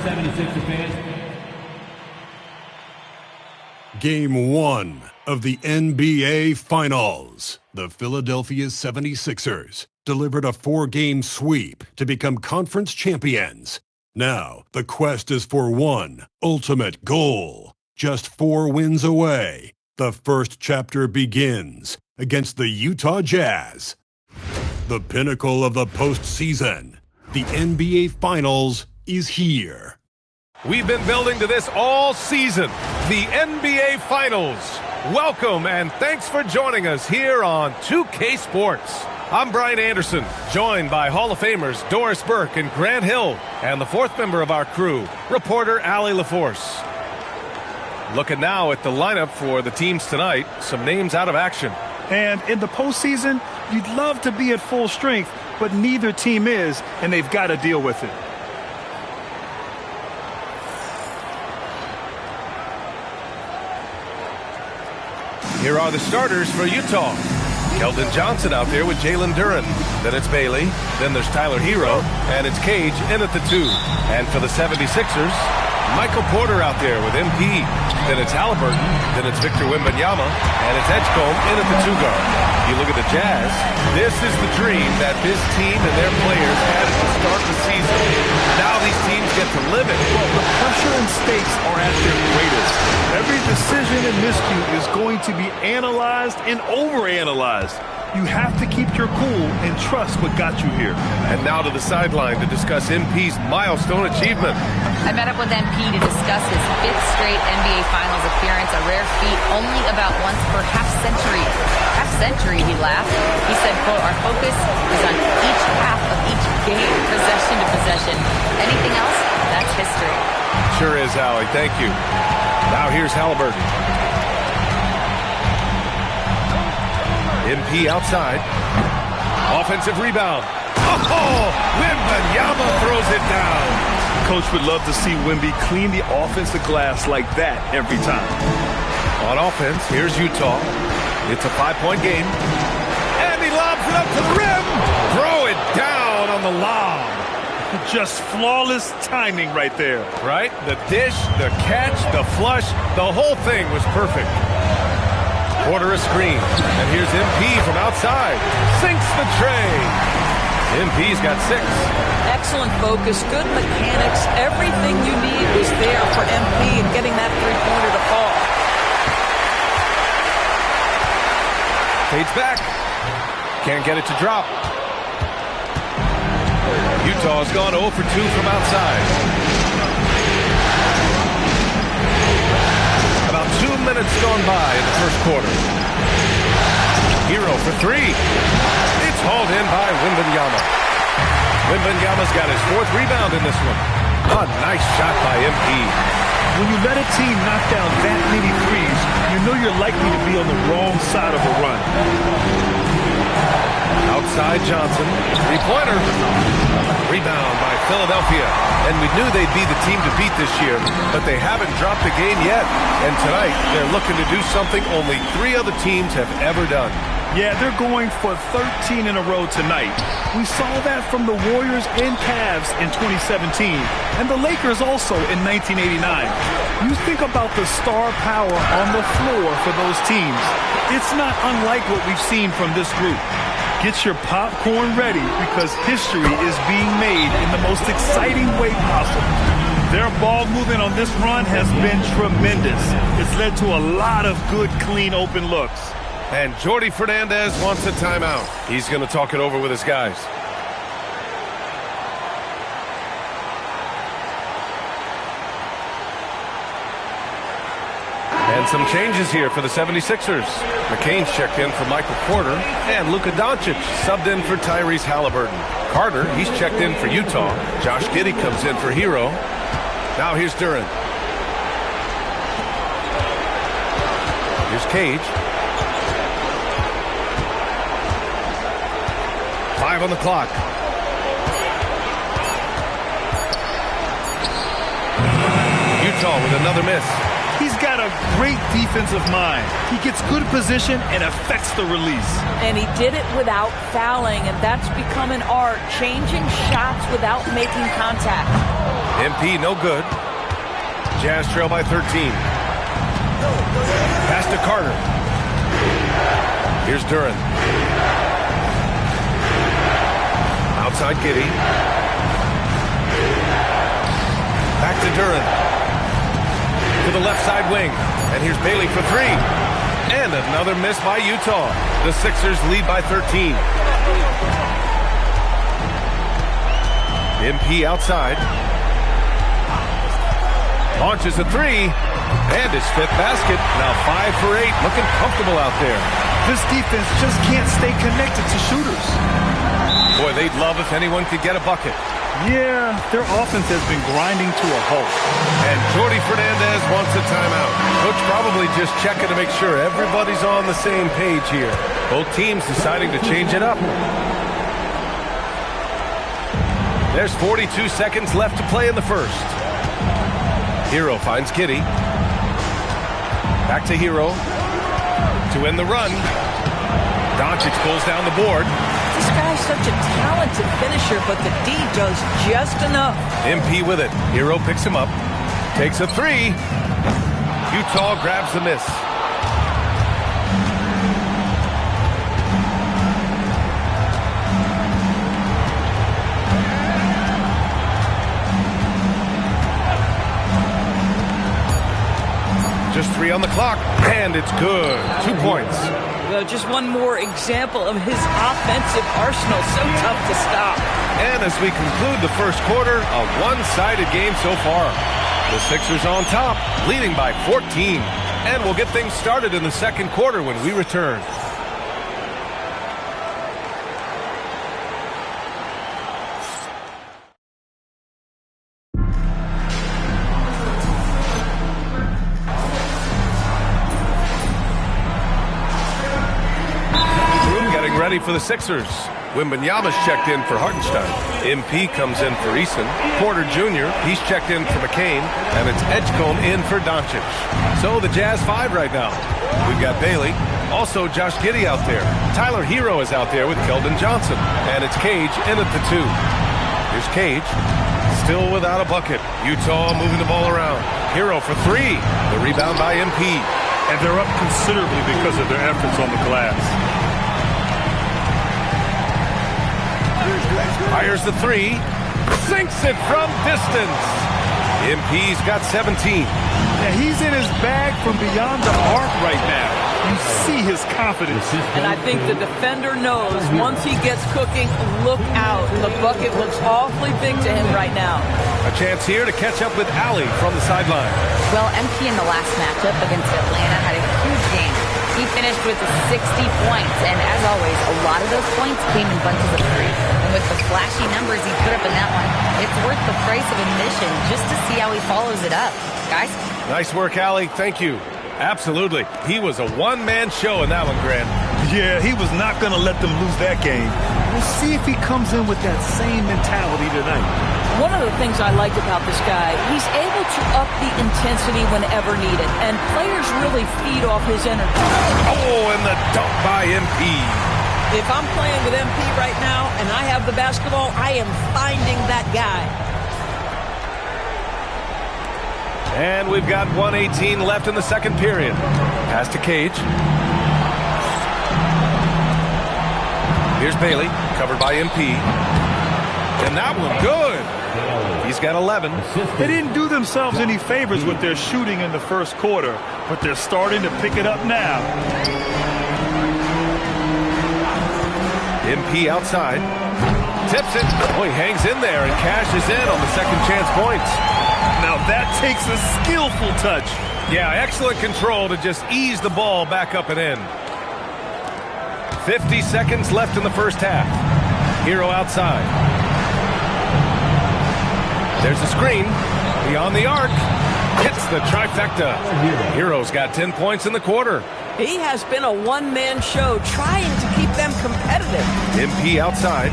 76er fans. Game 1 of the NBA Finals. The Philadelphia 76ers delivered a 4-game sweep to become conference champions. Now, the quest is for one ultimate goal. Just 4 wins away. The first chapter begins against the Utah Jazz. The pinnacle of the postseason. The NBA Finals is here. We've been building to this all season, the NBA Finals. Welcome and thanks for joining us here on 2K Sports. I'm Brian Anderson, joined by Hall of Famers Doris Burke and Grant Hill, and the 4th member of our crew, reporter Allie LaForce. Looking now at the lineup for the teams tonight, some names out of action. And in the postseason, you'd love to be at full strength, but neither team is, and they've got to deal with it. Here are the starters for Utah. Keldon Johnson out there with Jalen Duren. Then it's Bailey. Then there's Tyler Hero. And it's Cage in at the 2. And for the 76ers, Michael Porter out there with MP. Then it's Halliburton. Then it's Victor Wembanyama. And it's Edgecombe in at the 2 guard. You look at the Jazz. This is the dream that this team and their players had at the start of the season. Now these teams get to live it. Well, the pressure and stakes are at their greatest. Every decision and miscue is going to be analyzed and overanalyzed. You have to keep your cool and trust what got you here. And now to the sideline to discuss MP's milestone achievement. I met up with MP to discuss his 5th straight NBA Finals appearance, a rare feat only about once per half-century. Half-century, he laughed. He said, quote, our focus is on each half of each game, possession to possession. Anything else? That's history. Sure is, Allie. Thank you. Now here's Halliburton. MP outside. Offensive rebound. Oh, Wembanyama throws it down. Coach would love to see Wemby clean the offensive glass like that every time. On offense, here's Utah. It's a 5-point game. And he lobs it up to the rim. Throw it down on the lob. Just flawless timing right there. Right? The dish, the catch, the flush, the whole thing was perfect. Porter a screen. And here's MP from outside. Sinks the tray. MP's got 6. Excellent focus, good mechanics. Everything you need was there for MP in getting that three-pointer to fall. Fades back. Can't get it to drop. Utah's gone 0 for 2 from outside. About 2 minutes gone by in the first quarter. Hero for 3. It's hauled in by Wembanyama. Wembanyama's got his 4th rebound in this one. A nice shot by MP. When you let a team knock down that many threes, you know you're likely to be on the wrong side of a run. Outside Johnson. 3-pointer. Rebound by Philadelphia. And we knew they'd be the team to beat this year, but they haven't dropped a game yet. And tonight, they're looking to do something only 3 other teams have ever done. Yeah, they're going for 13 in a row tonight. We saw that from the Warriors and Cavs in 2017, and the Lakers also in 1989. You think about the star power on the floor for those teams. It's not unlike what we've seen from this group. Get your popcorn ready because history is being made in the most exciting way possible. Their ball movement on this run has been tremendous. It's led to a lot of good, clean, open looks. And Jordi Fernandez wants a timeout. He's going to talk it over with his guys. And some changes here for the 76ers. McCain's checked in for Michael Porter. And Luka Doncic subbed in for Tyrese Halliburton. Carter, he's checked in for Utah. Josh Giddey comes in for Hero. Now here's Duren. Here's Cage. 5 on the clock. Utah with another miss. He's got a great defensive mind. He gets good position and affects the release. And he did it without fouling, and that's become an art, changing shots without making contact. MP no good. Jazz trail by 13. Pass to Carter. Here's Duren. Outside Giddey. Back to Duren. To the left side wing. And here's Bailey for three. And another miss by Utah. The Sixers lead by 13. MP outside. Launches a three. And his fifth basket. Now 5 for 8. Looking comfortable out there. This defense just can't stay connected to shooters. Boy, they'd love if anyone could get a bucket. Yeah, their offense has been grinding to a halt. And Jordi Fernandez wants a timeout. Coach probably just checking to make sure everybody's on the same page here. Both teams deciding to change it up. There's 42 seconds left to play in the first. Hero finds Giddey. Back to Hero. To end the run. Doncic pulls down the board. This guy's such a talented finisher, but the D does just enough. MP with it. Hero picks him up. Takes a three. Utah grabs the miss. Just 3 on the clock, and it's good. 2 points. Well, just one more example of his offensive arsenal. So tough to stop. And as we conclude the first quarter, a one-sided game so far. The Sixers on top, leading by 14. And we'll get things started in the second quarter when we return. Ready for the Sixers. Wembanyama's checked in for Hartenstein. MP comes in for Eason. Porter Jr., he's checked in for McCain. And it's Edgecombe in for Doncic. So the Jazz 5 right now. We've got Bailey. Also Josh Giddey out there. Tyler Hero is out there with Keldon Johnson. And it's Cage in at the 2. Here's Cage. Still without a bucket. Utah moving the ball around. Hero for 3. The rebound by MP. And they're up considerably because of their efforts on the glass. Fires the 3. Sinks it from distance. MP's got 17. Yeah, he's in his bag from beyond the arc right now. You see his confidence. And I think the defender knows once he gets cooking, look out. The bucket looks awfully big to him right now. A chance here to catch up with Allie from the sideline. Well, MP in the last matchup against Atlanta had a huge game. He finished with 60 points, and as always, a lot of those points came in bunches of 3. And with the flashy numbers he put up in that one, it's worth the price of admission just to see how he follows it up. Guys? Nice work, Allie. Thank you. Absolutely. He was a one-man show in that one, Grant. Yeah, he was not going to let them lose that game. We'll see if he comes in with that same mentality tonight. One of the things I like about this guy, he's able to up the intensity whenever needed, and players really feed off his energy. Oh, and the dunk by MP. If I'm playing with MP right now and I have the basketball, I am finding that guy. And we've got 1:18 left in the second period. Pass to Cage. Here's Bailey, covered by MP. And that one, good. He's got 11. They didn't do themselves any favors with their shooting in the first quarter, but they're starting to pick it up now. MP outside. Tips it. Oh, he hangs in there and cashes in on the second chance points. Now that takes a skillful touch. Yeah, excellent control to just ease the ball back up and in. 50 seconds left in the first half. Hero outside. There's a screen. Beyond the arc. Hits the trifecta. Hero's got 10 points in the quarter. He has been a one-man show trying to keep them competitive. MP outside.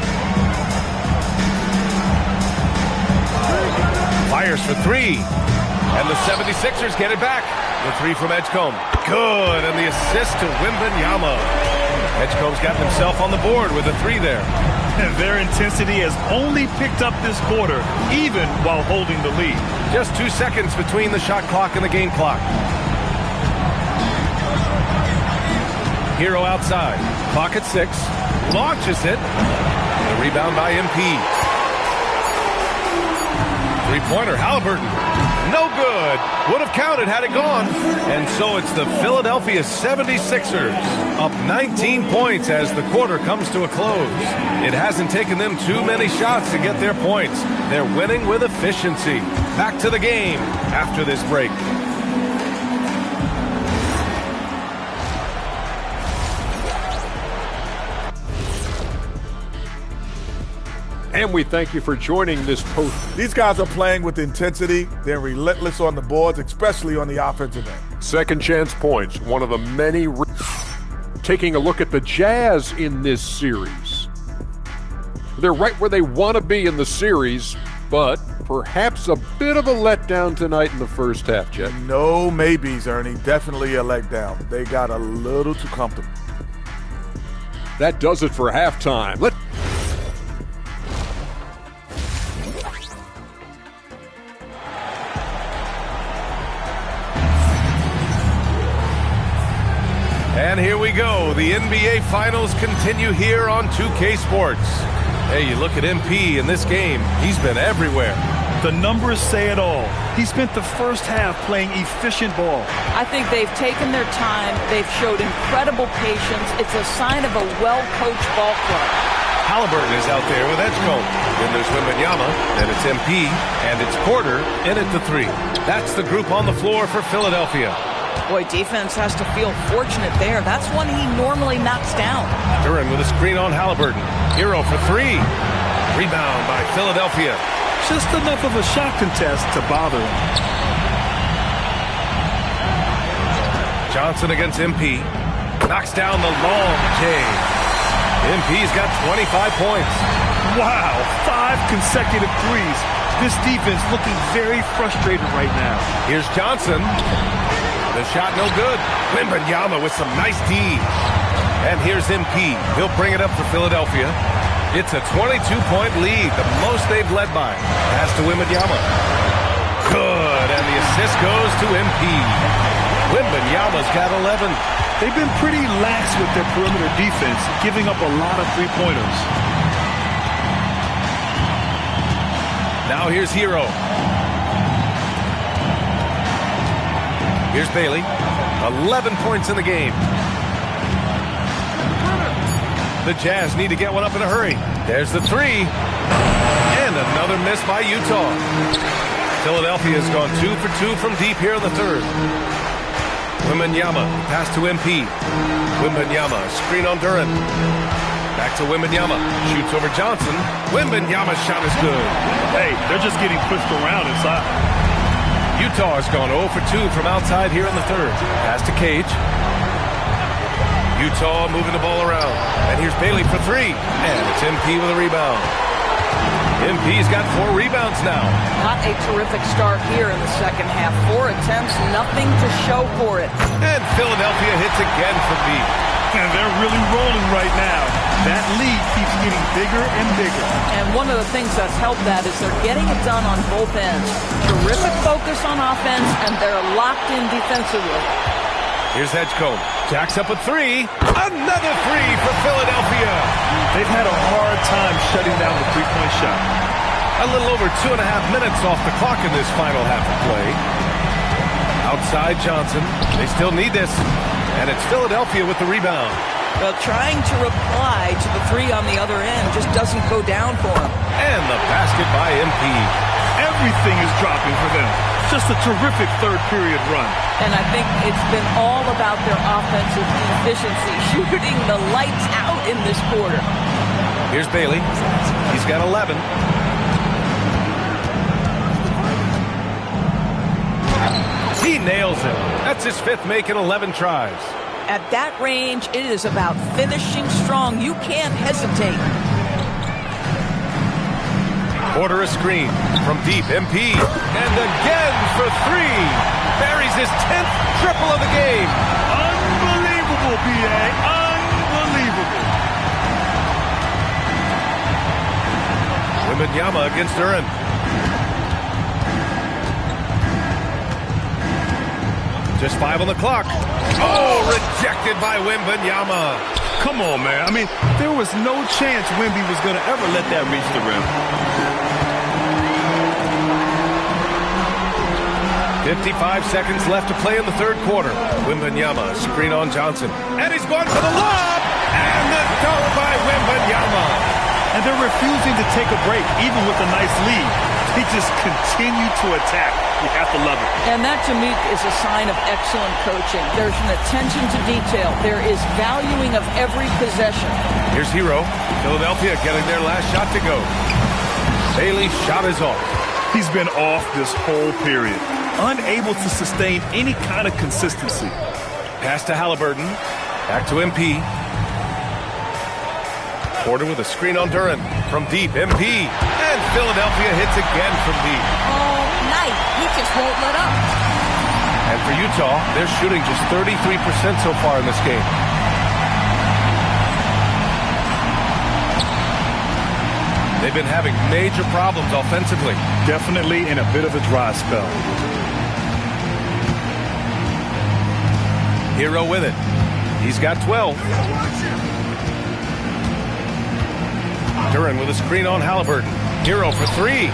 Fires for 3. And the 76ers get it back. The 3 from Edgecombe. Good. And the assist to Wembanyama. Edgecombe's gotten himself on the board with a 3 there. And their intensity has only picked up this quarter, even while holding the lead. Just 2 seconds between the shot clock and the game clock. Hero outside. Clock at 6. Launches it. The rebound by MP. Three-pointer, Halliburton. No good. Would have counted had it gone. And so it's the Philadelphia 76ers up 19 points as the quarter comes to a close. It hasn't taken them too many shots to get their points. They're winning with efficiency. Back to the game after this break. And we thank you for joining this post. These guys are playing with intensity. They're relentless on the boards, especially on the offensive end. Second chance points, one of the many. Taking a look at the Jazz in this series. They're right where they want to be in the series, but perhaps a bit of a letdown tonight in the first half, Jet. No maybes, Ernie. Definitely a letdown. They got a little too comfortable. That does it for halftime. And here we go. The NBA Finals continue here on 2K Sports. Hey, you look at MP in this game. He's been everywhere. The numbers say it all. He spent the first half playing efficient ball. I think they've taken their time. They've showed incredible patience. It's a sign of a well-coached ball club. Halliburton is out there with Edgecombe. Then there's Wembanyama. Then it's MP. And it's Porter in at the 3. That's the group on the floor for Philadelphia. Boy, defense has to feel fortunate there. That's one he normally knocks down. Duran with a screen on Halliburton. Hero for 3. Rebound by Philadelphia. Just enough of a shot contest to bother him. Johnson against MP. Knocks down the long J. MP's got 25 points. Wow, 5 consecutive threes. This defense looking very frustrated right now. Here's Johnson. The shot no good. Wembanyama with some nice D. And here's MP. He'll bring it up for Philadelphia. It's a 22-point lead, the most they've led by. Pass to Wembanyama. Good, and the assist goes to MP. Wembanyama's got 11. They've been pretty lax with their perimeter defense, giving up a lot of three-pointers. Now here's Hero. Here's Bailey. 11 points in the game. The Jazz need to get one up in a hurry. There's the 3. And another miss by Utah. Philadelphia has gone 2 for 2 from deep here in the third. Wembanyama, pass to MP. Wembanyama, screen on Duran. Back to Wembanyama. Shoots over Johnson. Wembanyama's shot is good. Hey, they're just getting pushed around inside. Utah has gone 0 for 2 from outside here in the third. Pass to Cage. Utah moving the ball around. And here's Bailey for 3. And it's MP with a rebound. MP's got 4 rebounds now. Not a terrific start here in the second half. 4 attempts, nothing to show for it. And Philadelphia hits again from deep. And they're really rolling right now. That lead keeps getting bigger and bigger. And one of the things that's helped that is they're getting it done on both ends. Terrific focus on offense, and they're locked in defensively. Here's Edgecombe. Jacks up a 3. Another 3 for Philadelphia. They've had a hard time shutting down the three-point shot. A little over 2.5 minutes off the clock in this final half of play. Outside Johnson. They still need this. And it's Philadelphia with the rebound. Well, trying to reply to the 3 on the other end just doesn't go down for them. And the basket by MP. Everything is dropping for them. Just a terrific third period run. And I think it's been all about their offensive efficiency, shooting the lights out in this quarter. Here's Bailey. He's got 11. He nails it. That's his 5th make in 11 tries. At that range, it is about finishing strong. You can't hesitate. Order a screen from deep. MP. And again for 3. Buries his 10th triple of the game. Unbelievable, B.A. Unbelievable. Wembanyama against Duren. Just 5 on the clock. Oh, rejected by Wembanyama. Come on, man. I mean, there was no chance Wemby was going to ever let that reach the rim. 55 seconds left to play in the third quarter. Wembanyama, screen on Johnson. And he's going for the lob! And the dunk by Wembanyama. And they're refusing to take a break, even with a nice lead. They just continue to attack. You have to love it. And that, to me, is a sign of excellent coaching. There's an attention to detail. There is valuing of every possession. Here's Hero. Philadelphia getting their last shot to go. Bailey's shot is off. He's been off this whole period, unable to sustain any kind of consistency. Pass to Halliburton. Back to MP. Porter with a screen on Duren. From deep, MP. And Philadelphia hits again from deep. All night. He just won't let up. And for Utah, they're shooting just 33% so far in this game. They've been having major problems offensively. Definitely in a bit of a dry spell. Hero with it. He's got 12. Duren with a screen on Halliburton. Hero for 3.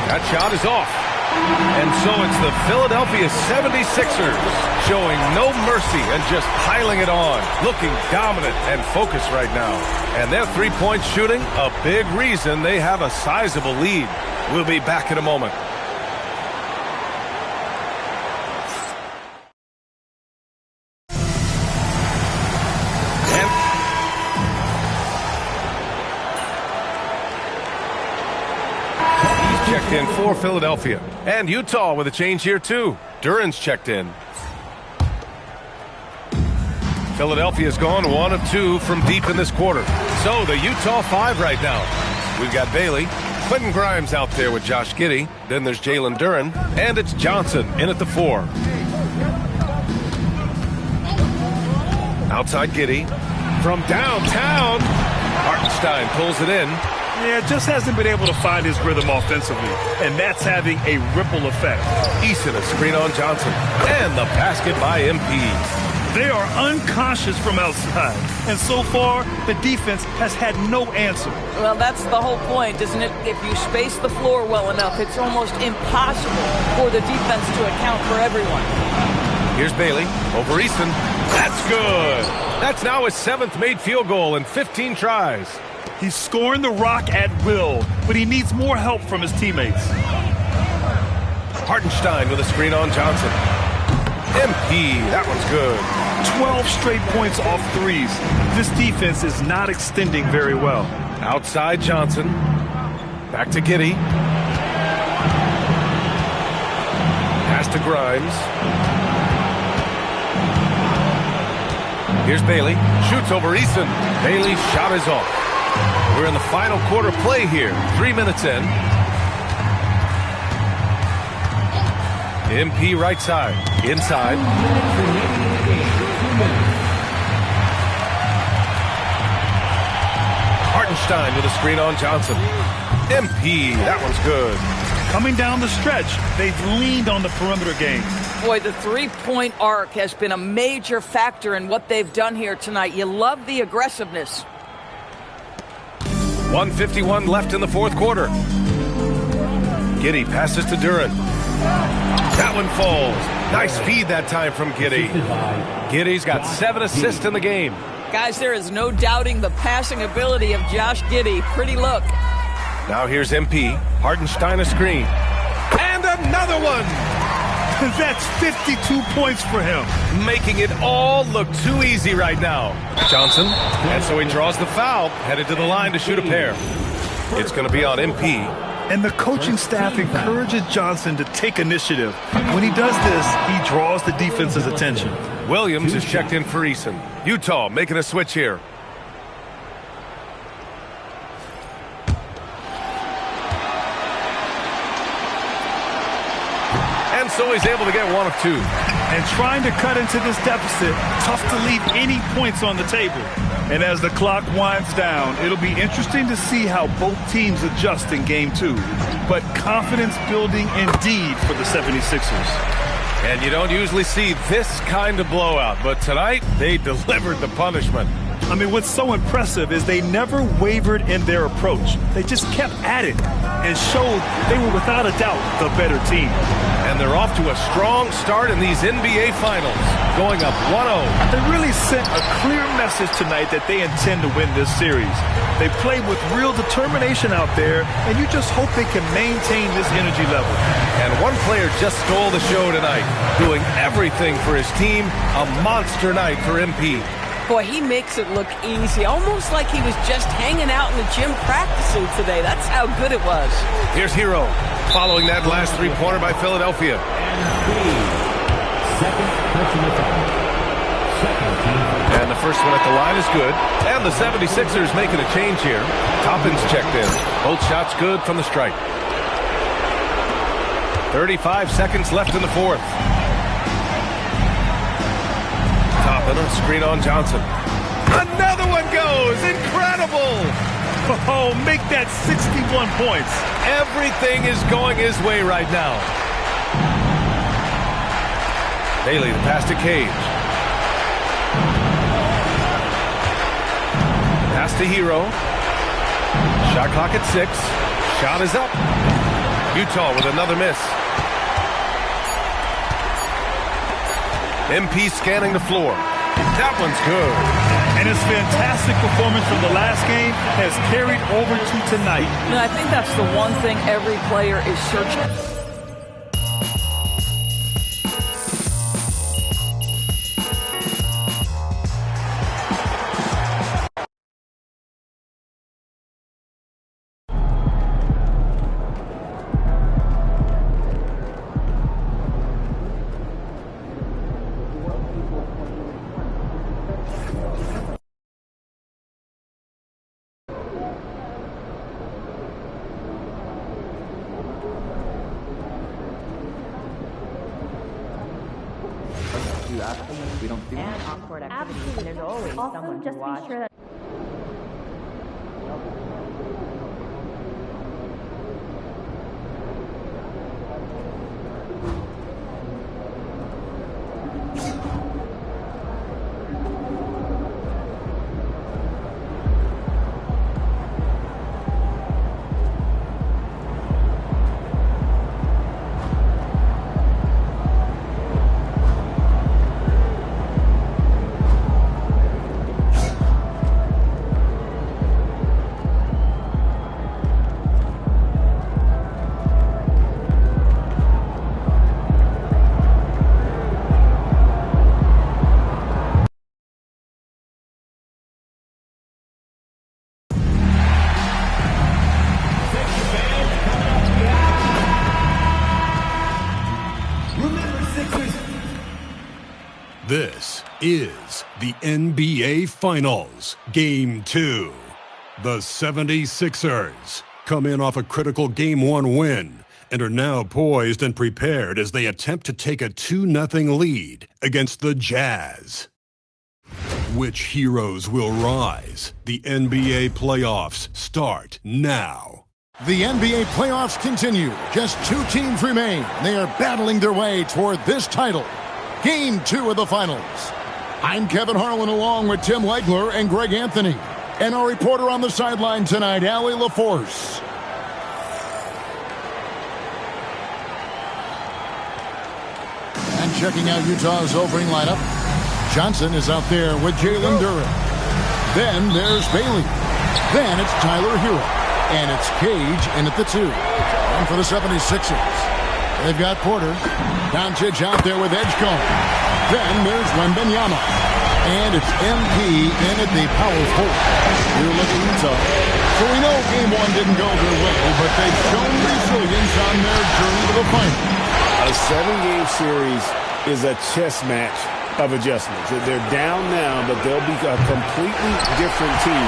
That shot is off. And so it's the Philadelphia 76ers showing no mercy and just piling it on. Looking dominant and focused right now. And their three-point shooting, a big reason they have a sizable lead. We'll be back in a moment. Checked in for Philadelphia. And Utah with a change here too. Duren's checked in. Philadelphia's gone 1 of 2 from deep in this quarter. So the Utah 5 right now. We've got Bailey. Quentin Grimes out there with Josh Giddey. Then there's Jalen Duren. And it's Johnson in at the 4. Outside Giddey. From downtown. Hartenstein pulls it in. Yeah, just hasn't been able to find his rhythm offensively, and that's having a ripple effect. Eason a screen on Johnson, and the basket by MP. They are unconscious from outside, and so far, the defense has had no answer. Well, that's the whole point, isn't it? If you space the floor well enough, it's almost impossible for the defense to account for everyone. Here's Bailey over Eason. That's good. That's now his 7th made field goal in 15 tries. He's scoring the rock at will, but he needs more help from his teammates. Hartenstein with a screen on Johnson. MP, that one's good. 12 straight points off threes. This defense is not extending very well. Outside Johnson. Back to Giddey. Pass to Grimes. Here's Bailey. Shoots over Eason. Bailey's shot is off. We're in the final quarter play here. 3 minutes in. MP right side. Inside. Hartenstein with a screen on Johnson. MP, that one's good. Coming down the stretch, they've leaned on the perimeter game. Boy, the three-point arc has been a major factor in what they've done here tonight. You love the aggressiveness. 1:51 left in the fourth quarter. Giddey passes to Duren. That one falls. Nice feed that time from Giddey. Giddey's got 7 assists in the game. Guys, there is no doubting the passing ability of Josh Giddey. Pretty look. Now here's MP. Hartenstein a screen. And another one! That's 52 points for him. Making it all look too easy right now. Johnson. And so he draws the foul. Headed to the line to shoot a pair. It's going to be on MP. And the coaching staff encourages Johnson to take initiative. When he does this, he draws the defense's attention. Williams is checked in for Eason. Utah making a switch here. And so he's able to get 1 of 2. And trying to cut into this deficit, tough to leave any points on the table. And as the clock winds down, it'll be interesting to see how both teams adjust in Game 2. But confidence building indeed for the 76ers. And you don't usually see this kind of blowout, but tonight they delivered the punishment. I mean, what's so impressive is they never wavered in their approach. They just kept at it and showed they were without a doubt the better team. And they're off to a strong start in these NBA Finals, going up 1-0. They really sent a clear message tonight that they intend to win this series. They played with real determination out there, and you just hope they can maintain this energy level. And one player just stole the show tonight, doing everything for his team. A monster night for MP. Boy, he makes it look easy, almost like he was just hanging out in the gym practicing today. That's how good it was. Here's Hero, following that last three-pointer by Philadelphia. And the first one at the line is good. And the 76ers making a change here. Toppin's checked in. Both shots good from the stripe. 35 seconds left in the fourth. Toppin, a screen on Johnson. Another one goes! Incredible! Oh, make that 61 points. Everything is going his way right now. Bailey, the pass to Cage. Pass to Hero. Shot clock at 6. Shot is up. Utah with another miss. MP scanning the floor. That one's good. And his fantastic performance from the last game has carried over to tonight. And I think that's the one thing every player is searching for. We don't do and off-court activities, and there's always someone to watch. Sure that This is the NBA Finals, Game 2. The 76ers come in off a critical Game 1 win and are now poised and prepared as they attempt to take a 2-0 lead against the Jazz. Which heroes will rise? The NBA playoffs start now. The NBA playoffs continue. Just 2 teams remain. They are battling their way toward this title. Game 2 of the Finals. I'm Kevin Harlan along with Tim Legler and Greg Anthony. And our reporter on the sideline tonight, Allie LaForce. And checking out Utah's opening lineup, Johnson is out there with Jalen Duren. Then there's Bailey. Then it's Tyler Hero. And it's Cage in at the 2. And for the 76ers, they've got Porter. Doncic out there with Edgecombe. Then there's Wembanyama. And it's MP in at the power forward. You're looking at Utah. So we know Game 1 didn't go their way, but they've shown resilience on their journey to the final. A 7-game series is a chess match of adjustments. They're down now, but they'll be a completely different team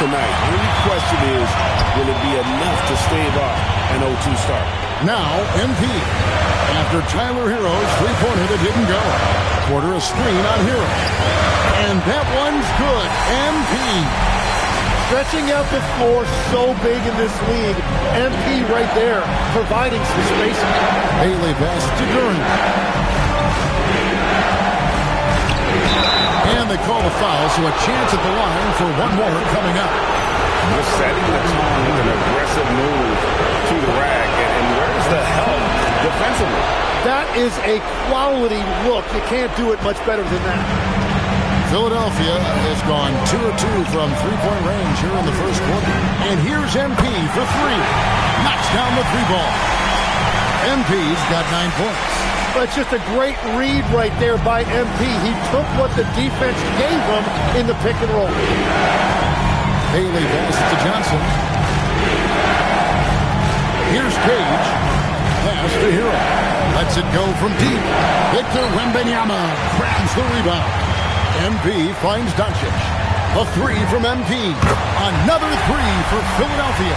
tonight. The only question is, will it be enough to stave off an 0-2 start? Now, MP. After Tyler Hero's three-pointer that didn't go. Porter a screen on Hero. And that one's good. MP. Stretching out the floor so big in this league. MP right there, providing some spacing. Bailey pass to Duran. And they call a foul, so a chance at the line for one more coming up. They're setting the tone with an aggressive move to the rack. And where's the help defensively? That is a quality look. You can't do it much better than that. Philadelphia has gone 2 of 2 from three-point range here in the first quarter. And here's MP for three. Knocks down the three ball. MP's got 9 points. That's just a great read right there by MP. He took what the defense gave him in the pick and roll. Bailey passes to Johnson. Here's Cage. Pass to Hero. Lets it go from deep. Victor Wembanyama grabs the rebound. MP finds Doncic. A three from MP. Another three for Philadelphia.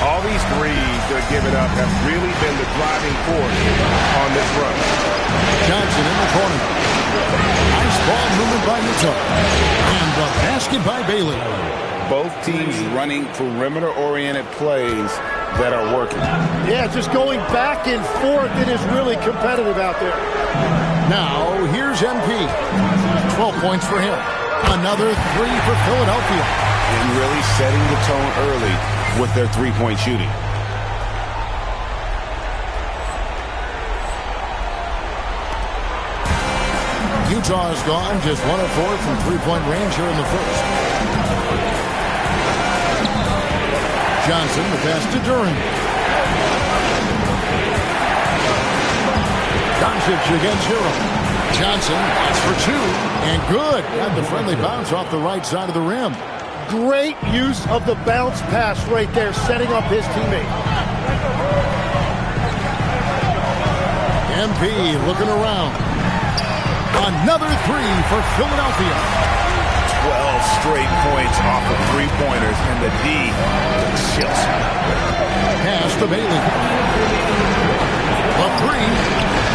All these threes they're giving up have really been the driving force on this run. Johnson in the corner. Nice ball movement by Utah. And the basket by Bailey. Both teams running perimeter-oriented plays that are working. Yeah, just going back and forth. It is really competitive out there. Now, here's MP. 12 points for him. Another three for Philadelphia. And really setting the tone early with their three-point shooting. Utah is gone just 1 of 4 from three-point range here in the first. Johnson, the pass to Duran. Doncic against Hero. Johnson, that's for two, and good. Got the friendly bounce off the right side of the rim. Great use of the bounce pass right there, setting up his teammate. MP looking around. Another three for Philadelphia. 12 straight points off of three-pointers, and the D chills. Pass to Bailey. A three.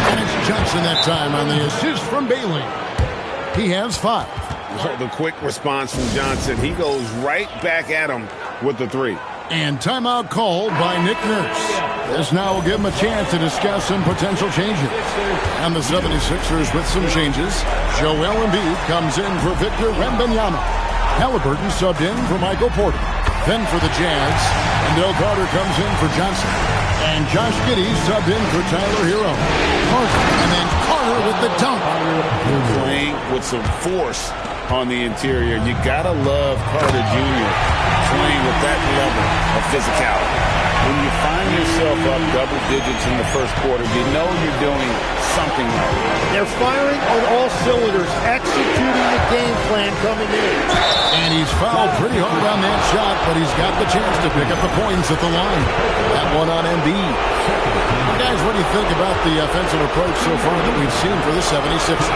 And it's Johnson that time on the assist from Bailey. He has 5. The quick response from Johnson. He goes right back at him with the three. And timeout called by Nick Nurse. This now will give him a chance to discuss some potential changes. And the 76ers with some changes. Joel Embiid comes in for Victor Wembanyama. Halliburton subbed in for Michael Porter. Then for the Jazz, Wendell Carter comes in for Johnson. And Josh Giddey subbed in for Tyler Hero. Carter, and then Carter with the dunk. Playing with some force on the interior. You gotta love Carter Jr. playing with that level of physicality. When you find yourself up double digits in the first quarter, you know you're doing something right. They're firing on all cylinders, executing the game plan coming in. And he's fouled pretty hard on that shot, but he's got the chance to pick up the points at the line. That one on Embiid. Guys, what do you think about the offensive approach so far that we've seen for the 76ers?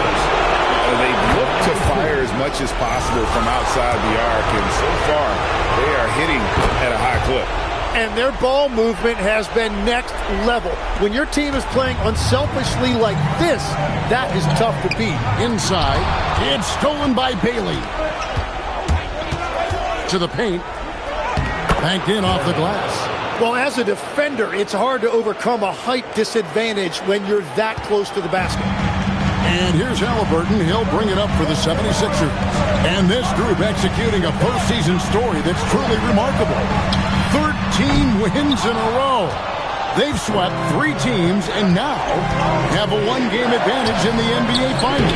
They look to fire as much as possible from outside the arc, and so far they are hitting at a high clip. And their ball movement has been next level. When your team is playing unselfishly like this, that is tough to beat. Inside, it's stolen by Bailey. To the paint. Banked in off the glass. Well, as a defender, it's hard to overcome a height disadvantage when you're that close to the basket. And here's Halliburton. He'll bring it up for the 76ers. And this group executing a postseason story that's truly remarkable. 13 wins in a row. They've swept 3 teams and now have a 1-game advantage in the NBA Finals.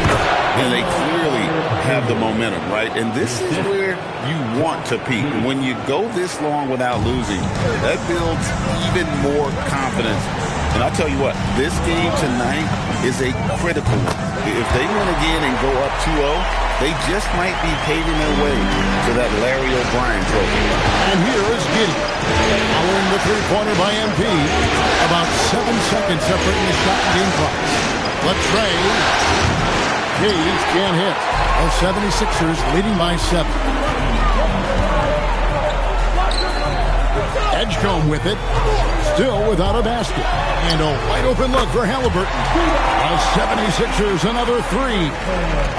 And they clearly have the momentum, right? And this is where you want to peak. When you go this long without losing, that builds even more confidence. And I'll tell you what, this game tonight is a critical one. If they win again and go up 2-0, they just might be paving their way to that Larry O'Brien trophy. And here is Giddey. Following the three-pointer by MP. About 7 seconds separating the shot and game clock. Latrey. Cage can't hit. The 76ers leading by 7. Edgecombe with it. still without a basket. And a wide open look for Halliburton. The 76ers, another three.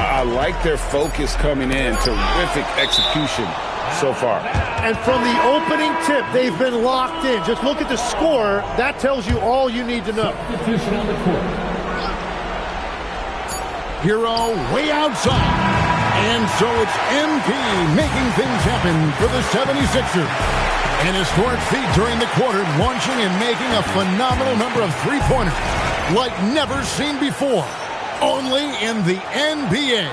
I like their focus coming in. Terrific execution so far. And from the opening tip, they've been locked in. Just look at the score. That tells you all you need to know. Hero way outside. And so it's MP making things happen for the 76ers. An historic feat during the quarter, launching and making a phenomenal number of three-pointers like never seen before. Only in the NBA.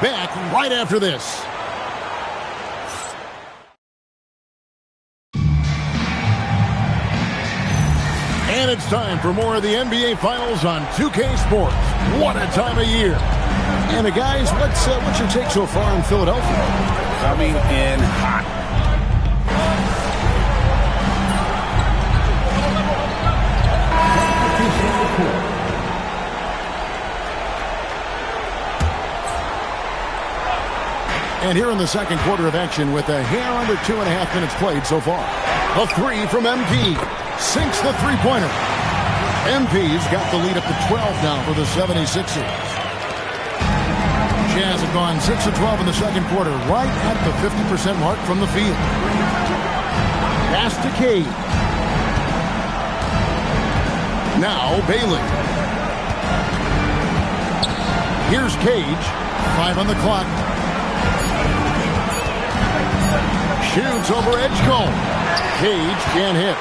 Back right after this. And it's time for more of the NBA Finals on 2K Sports. What a time of year. And guys, what's your take so far in Philadelphia? Coming in hot. And here in the second quarter of action with a hair under 2.5 minutes played so far. A three from MP. Sinks the three-pointer. MP's got the lead up to 12 now for the 76ers. Jazz have gone 6 of 12 in the second quarter, right at the 50% mark from the field. Pass to Cade. Now Bailey. Here's Cage. 5 on the clock. Shoots over Edgecombe. Cage can't hit.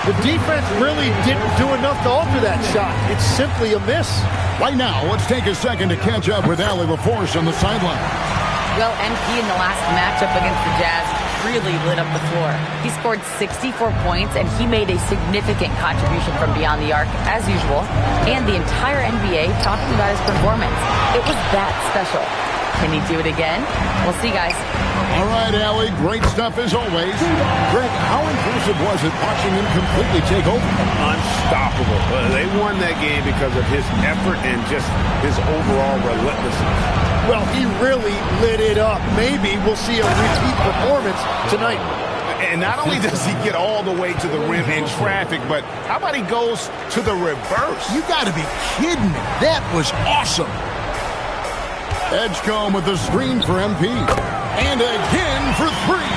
The defense really didn't do enough to alter that shot. It's simply a miss. Right now, let's take a second to catch up with Allie LaForce on the sideline. Well, MP in the last matchup against the Jazz really lit up the floor. He scored 64 points, and he made a significant contribution from beyond the arc, as usual. And the entire NBA talking about his performance. It was that special. Can he do it again? We'll see, guys. All right, Allie, great stuff as always. Greg, how impressive was it watching him completely take over? Unstoppable. They won that game because of his effort and just his overall relentlessness. Well, he really lit it up. Maybe we'll see a repeat performance tonight. And not only does he get all the way to the rim in traffic, but how about he goes to the reverse? You got to be kidding me. That was awesome. Edgecombe with the screen for MP. And again for three.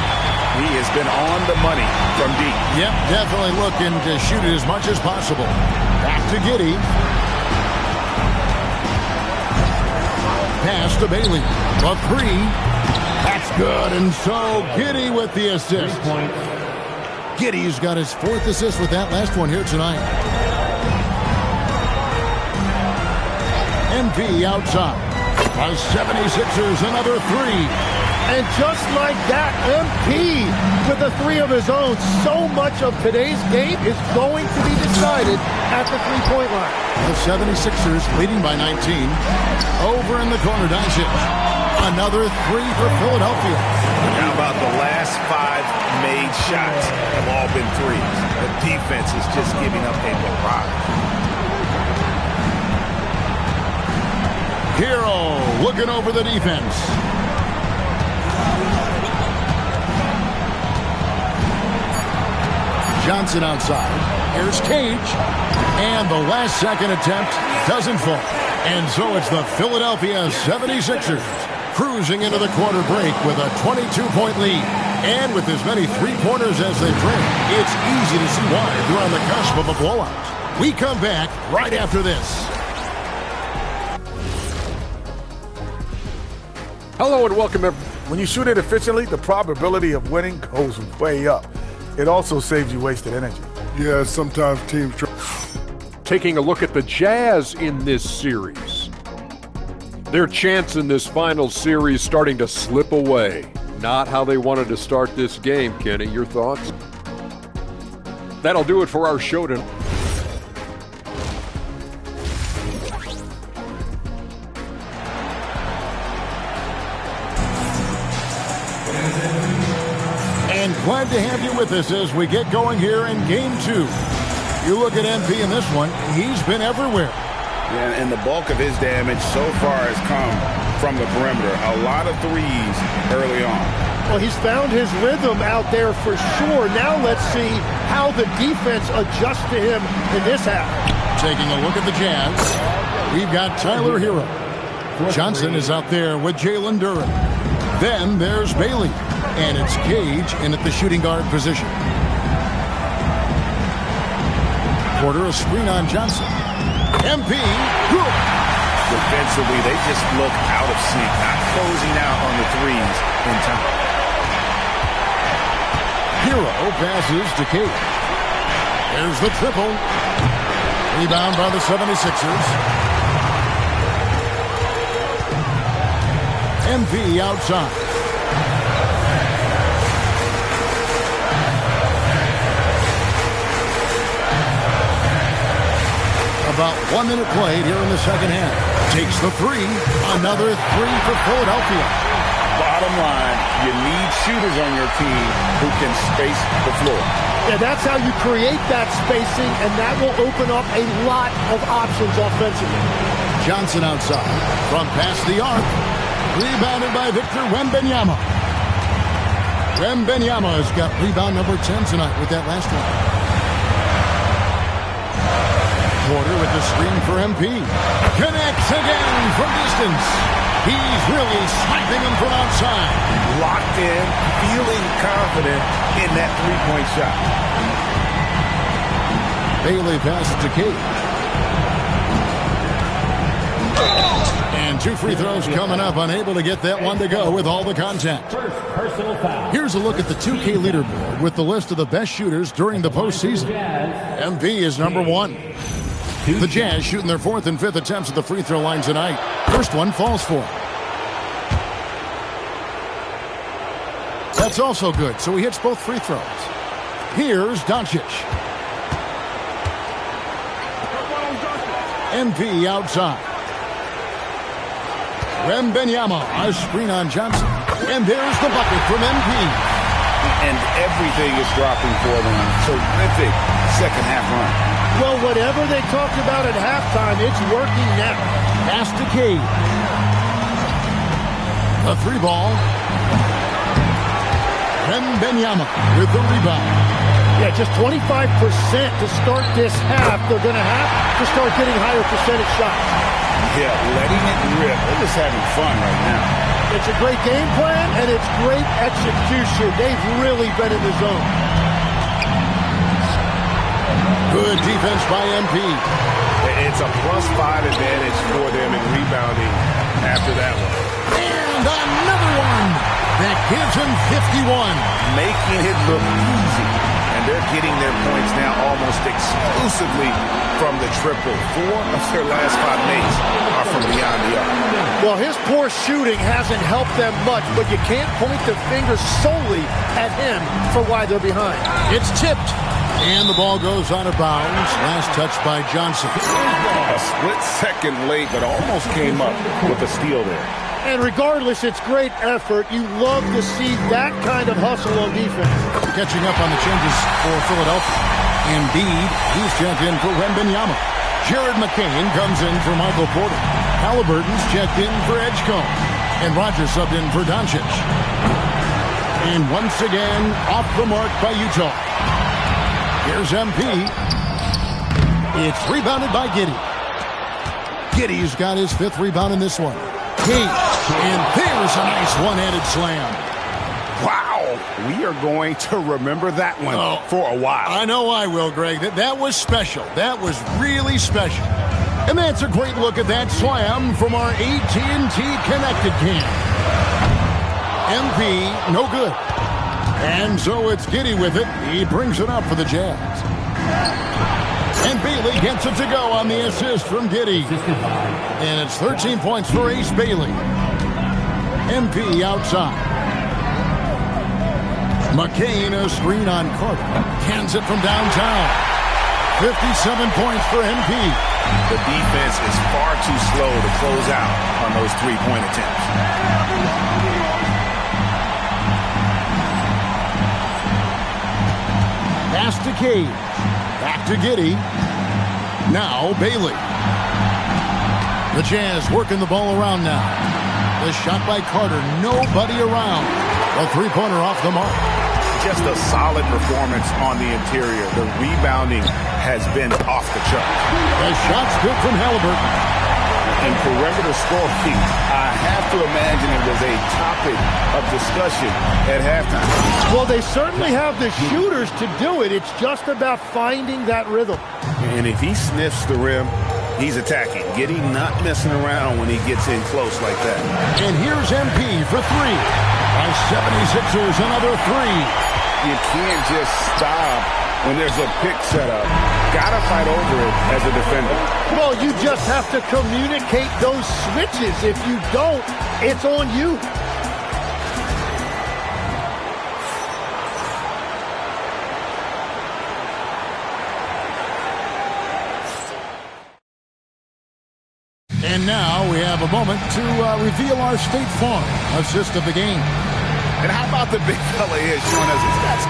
He has been on the money from deep. Yep, definitely looking to shoot it as much as possible. Back to Giddey. Pass to Bailey. A three. That's good. And so Giddey with the assist. Giddey's got his fourth assist with that last one here tonight. MP outside. The 76ers, another three. And just like that, MP with a three of his own. So much of today's game is going to be decided at the three-point line. The 76ers leading by 19. Over in the corner, Doncic. Another three for Philadelphia. How about the last 5 made shots have all been threes? The defense is just giving up a barrage. Hero looking over the defense. Johnson outside. Here's Cage. And the last second attempt doesn't fall. And so it's the Philadelphia 76ers cruising into the quarter break with a 22-point lead. And with as many three-pointers as they bring, it's easy to see why they're on the cusp of a blowout. We come back right after this. Hello and welcome. When you shoot it efficiently, the probability of winning goes way up. It also saves you wasted energy. Yeah, sometimes teams try. Taking a look at the Jazz in this series. Their chance in this final series starting to slip away. Not how they wanted to start this game, Kenny. Your thoughts? That'll do it for our show tonight. And glad to have you with us as we get going here in Game 2. You look at MP in this one, he's been everywhere. Yeah, and the bulk of his damage so far has come from the perimeter. A lot of threes early on. Well, he's found his rhythm out there for sure. Now let's see how the defense adjusts to him in this half. Taking a look at the Jazz, we've got Tyler Hero. Johnson is out there with Jalen Duren. Then there's Bailey. And it's Cage in at the shooting guard position. Porter, a screen on Johnson. MP, good. Defensively, they just look out of sync, not closing out on the threes in time. Hero passes to Cage. There's the triple. Rebound by the 76ers. MP outside. About 1 minute played here in the second half. Takes the three. Another three for Philadelphia. Bottom line, you need shooters on your team who can space the floor. Yeah, that's how you create that spacing, and that will open up a lot of options offensively. Johnson outside. From past the arc. Rebounded by Victor Wembanyama. Wembanyama has got rebound number 10 tonight with that last one. Porter with the screen for MP. Connects again from distance. He's really sniping him from outside. Locked in, feeling confident in that three-point shot. Bailey passes to Cage. And two free throws coming up. Unable to get that one to go with all the contact. Here's a look at the 2K leaderboard with the list of the best shooters during the postseason. MP is number 1. The Jazz shooting their 4th and 5th attempts at the free throw line tonight. First one falls for him. That's also good, so he hits both free throws. Here's Doncic. MP outside. Wembanyama, a screen on Johnson. And there's the bucket from MP. And everything is dropping for them. Terrific second half run. Well, whatever they talked about at halftime, it's working now. Pass to Cage. A three ball. Wembanyama with the rebound. Yeah, just 25% to start this half. They're going to have to start getting higher percentage shots. Yeah, letting it rip. They're just having fun right now. It's a great game plan, and it's great execution. They've really been in the zone. Good defense by MP. It's a +5 advantage for them in rebounding after that one. And another one that gives him 51. Making it look easy. And they're getting their points now almost exclusively from the triple. 4 of their last 5 makes are from beyond the arc. Well, his poor shooting hasn't helped them much, but you can't point the finger solely at him for why they're behind. It's tipped. And the ball goes out of bounds. Last touch by Johnson. A split second late, but almost came up with a steal there. And regardless, it's great effort. You love to see that kind of hustle on defense. Catching up on the changes for Philadelphia. Embiid, he's checked in for Wembanyama. Jared McCain comes in for Michael Porter. Halliburton's checked in for Edgecombe. And Rogers subbed in for Doncic. And once again, off the mark by Utah. Here's MP. It's rebounded by Giddey. Giddey's got his 5th rebound in this one. And there's a nice one-handed slam. Wow. We are going to remember that one for a while. I know I will, Greg. That was special. That was really special. And that's a great look at that slam from our AT&T Connected cam. MP, no good. And so it's Giddey with it. He brings it up for the Jazz. And Bailey gets it to go on the assist from Giddey. And it's 13 points for Ace Bailey. MP outside. McCain, a screen on Carter. Hands it from downtown. 57 points for MP. The defense is far too slow to close out on those three-point attempts. Pass to Cage. Back to Giddey. Now Bailey. The Jazz working the ball around now. The shot by Carter. Nobody around. A three-pointer off the mark. Just a solid performance on the interior. The rebounding has been off the charts. The shot's good from Halliburton. And perimeter scoring, I have to imagine it was a topic of discussion at halftime. Well, they certainly have the shooters to do it. It's just about finding that rhythm. And if he sniffs the rim, he's attacking. Not messing around when he gets in close like that. And here's MP for three. By 76ers, another three. You can't just stop when there's a pick set up. Gotta fight over it as a defender. Well, you just have to communicate those switches. If you don't, it's on you. And now we have a moment to reveal our State Farm assist of the game. And how about the big fella here showing us his stats?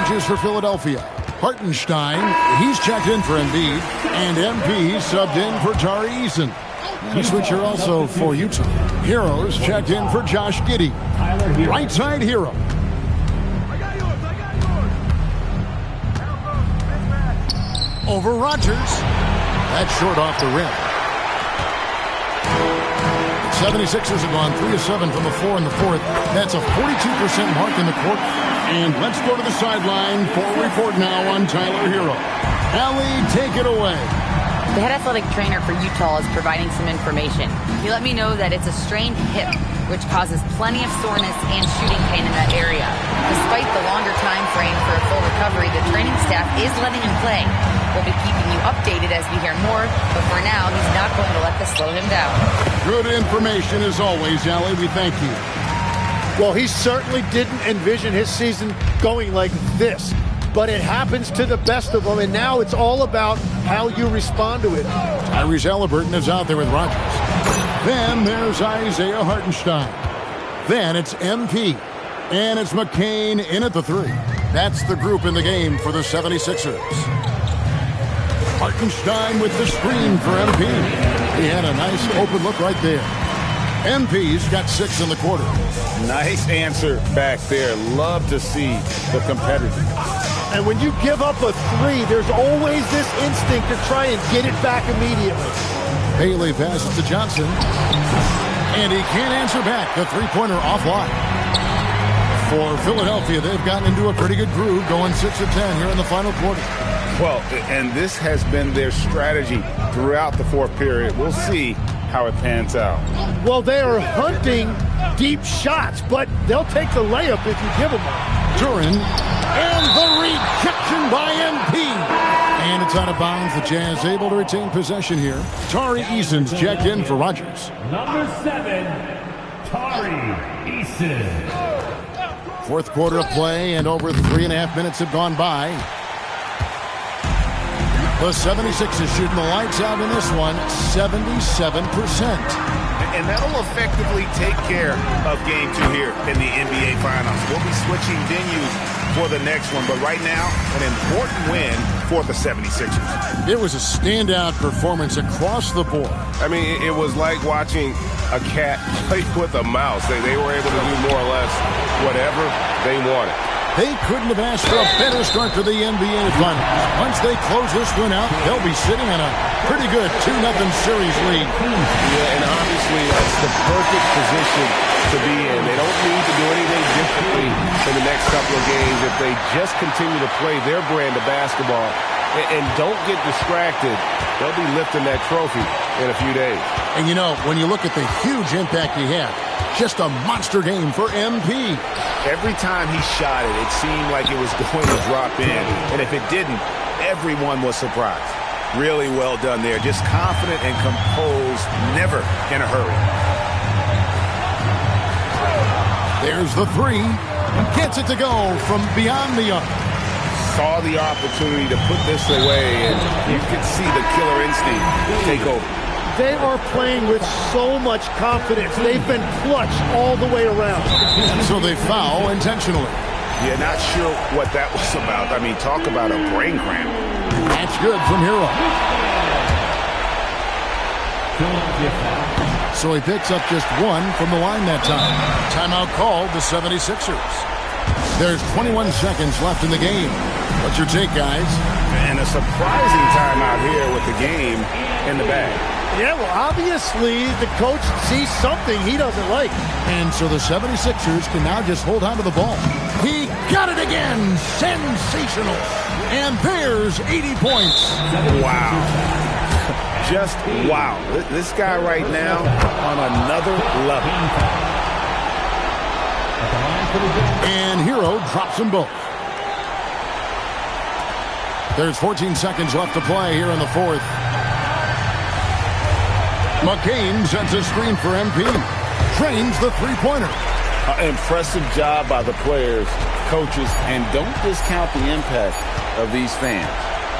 Changes for Philadelphia. Hartenstein, he's checked in for Embiid. And MP subbed in for Tari Eason. And a switcher also for Utah. Heroes checked in for Josh Giddey. Right side Hero. Over Rodgers. That's short off the rim. 76ers have gone 3 of 7 from the floor in the fourth. That's a 42% mark in the quarter. And let's go to the sideline for a report now on Tyler Hero. Allie, take it away. The head athletic trainer for Utah is providing some information. He let me know that it's a strained hip, which causes plenty of soreness and shooting pain in that area. Despite the longer time frame for a full recovery, the training staff is letting him play. We'll be keeping you updated as we hear more, but for now, he's not going to let this slow him down. Good information as always, Allie. We thank you. Well, he certainly didn't envision his season going like this, but it happens to the best of them, and now it's all about how you respond to it. Tyrese Halliburton is out there with Rodgers. Then there's Isaiah Hartenstein. Then it's MP. And it's McCain in at the three. That's the group in the game for the 76ers. Hartenstein with the screen for MP. He had a nice open look right there. MP's got 6 in the quarter. Nice answer back there. Love to see the competitors. And when you give up a three, there's always this instinct to try and get it back immediately. Bailey passes to Johnson. And he can't answer back. The three-pointer offline. For Philadelphia, they've gotten into a pretty good groove, going 6 of 10 here in the final quarter. Well, and this has been their strategy throughout the fourth period. We'll see how it pans out. Well, they are hunting deep shots, but they'll take the layup if you give them one. Duran, and the rejection by MP. And it's out of bounds. The Jazz able to retain possession here. Tari Eason's checked in for Rodgers. Number 7, Tari Eason. Fourth quarter of play, and over 3.5 minutes have gone by. The 76ers shooting the lights out in this one, 77%. And that'll effectively take care of Game 2 here in the NBA Finals. We'll be switching venues for the next one, but right now, an important win for the 76ers. It was a standout performance across the board. I mean, it was like watching a cat play with a mouse. They were able to do more or less whatever they wanted. They couldn't have asked for a better start to the NBA Finals. Once they close this one out, they'll be sitting in a pretty good 2-0 series lead. Yeah, and obviously that's the perfect position to be in. They don't need to do anything differently in the next couple of games if they just continue to play their brand of basketball and don't get distracted. They'll be lifting that trophy in a few days. And you know, when you look at the huge impact he had, just a monster game for MP. Every time he shot it, it seemed like it was going to drop in. And if it didn't, everyone was surprised. Really well done there. Just confident and composed, never in a hurry. There's the three. Gets it to go from beyond the arc. Saw the opportunity to put this away, and you could see the killer instinct take over. They are playing with so much confidence. They've been clutch all the way around. And so they foul intentionally. Yeah, not sure what that was about. I mean, talk about a brain cramp. That's good from Hero. So he picks up just one from the line that time. Timeout called the 76ers. There's 21 seconds left in the game. What's your take, guys? And a surprising timeout here with the game in the bag. Yeah, well, obviously the coach sees something he doesn't like. And so the 76ers can now just hold on to the ball. He got it again. Sensational. And there's 80 points. Wow. Just wow. This guy right now on another level. And Hero drops them both. There's 14 seconds left to play here in the fourth. McCain sets a screen for MP. Drains the three-pointer. Impressive job by the players, coaches, and don't discount the impact of these fans.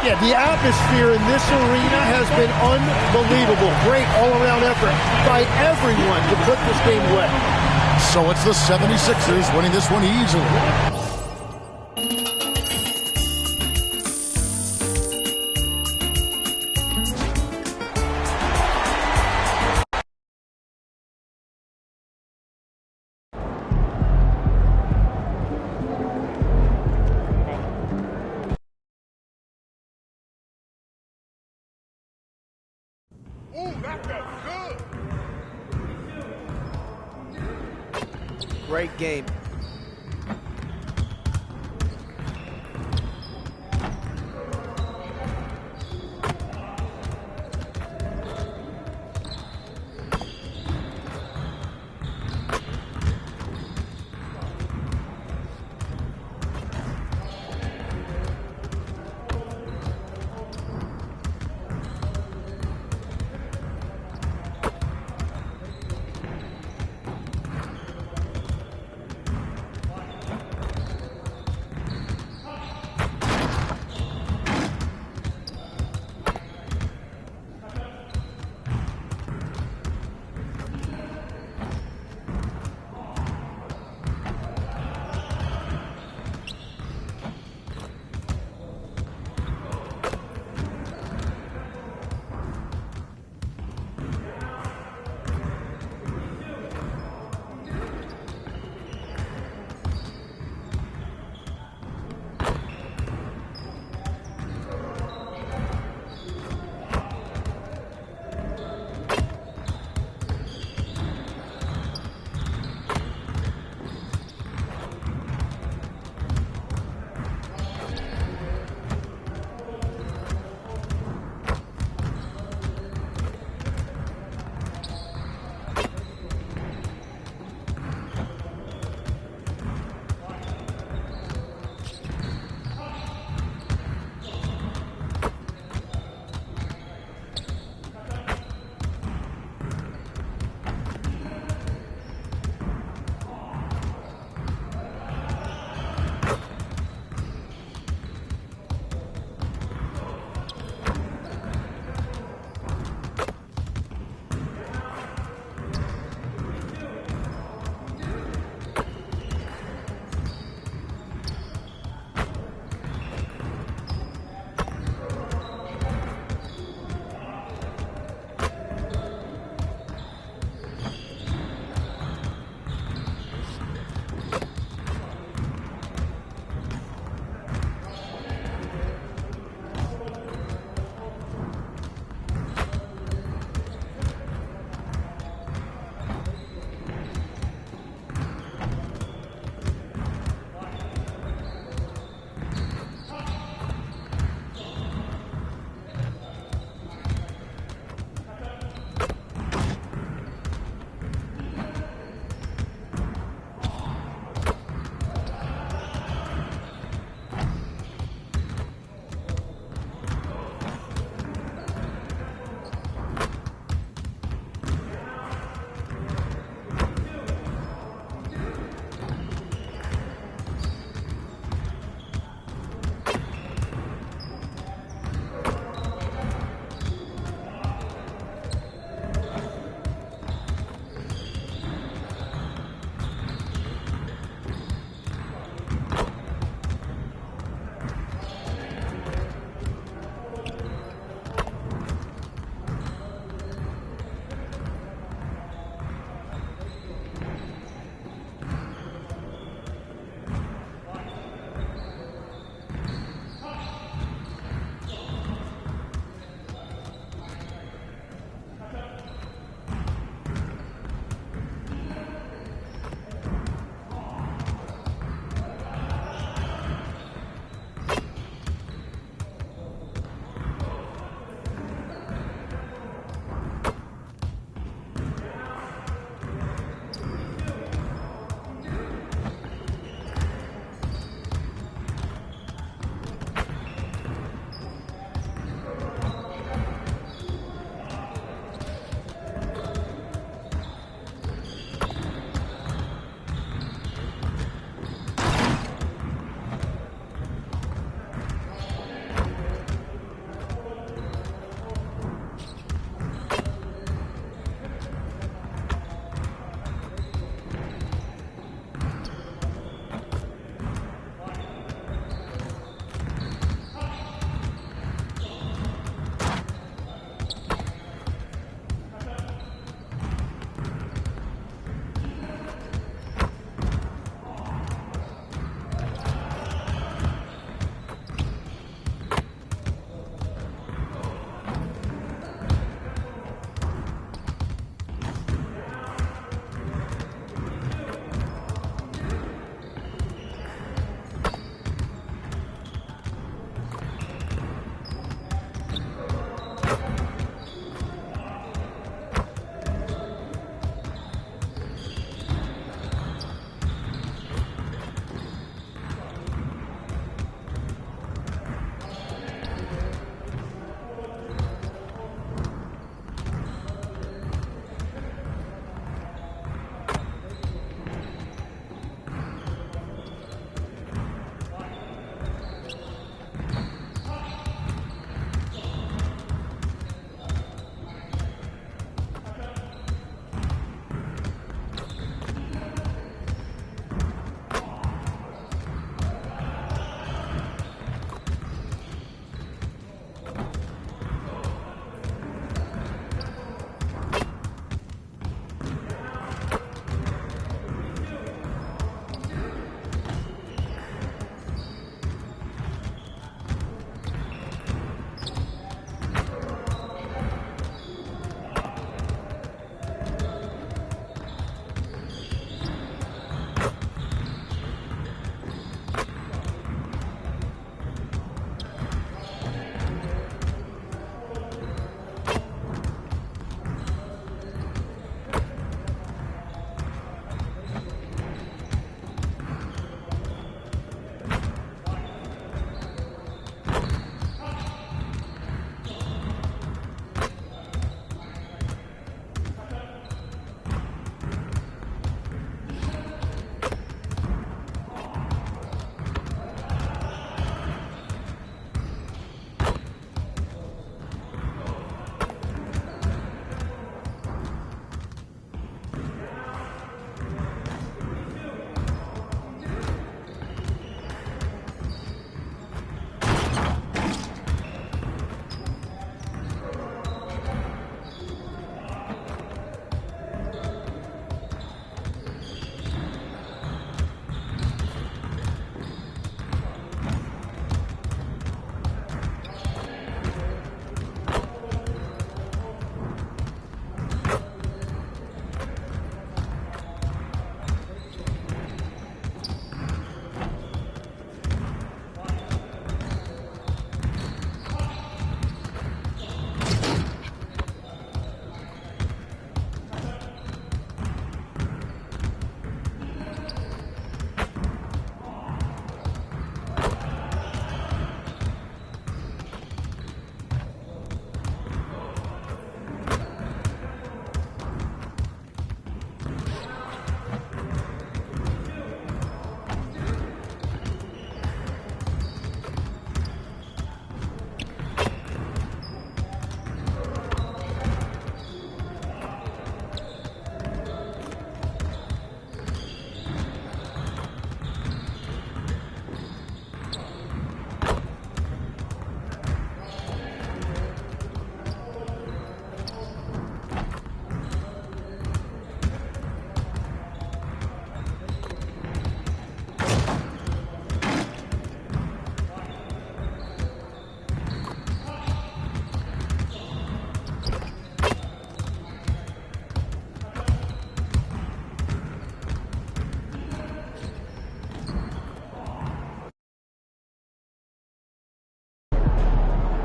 Yeah, the atmosphere in this arena has been unbelievable. Great all-around effort by everyone to put this game away. So it's the 76ers winning this one easily. Great game.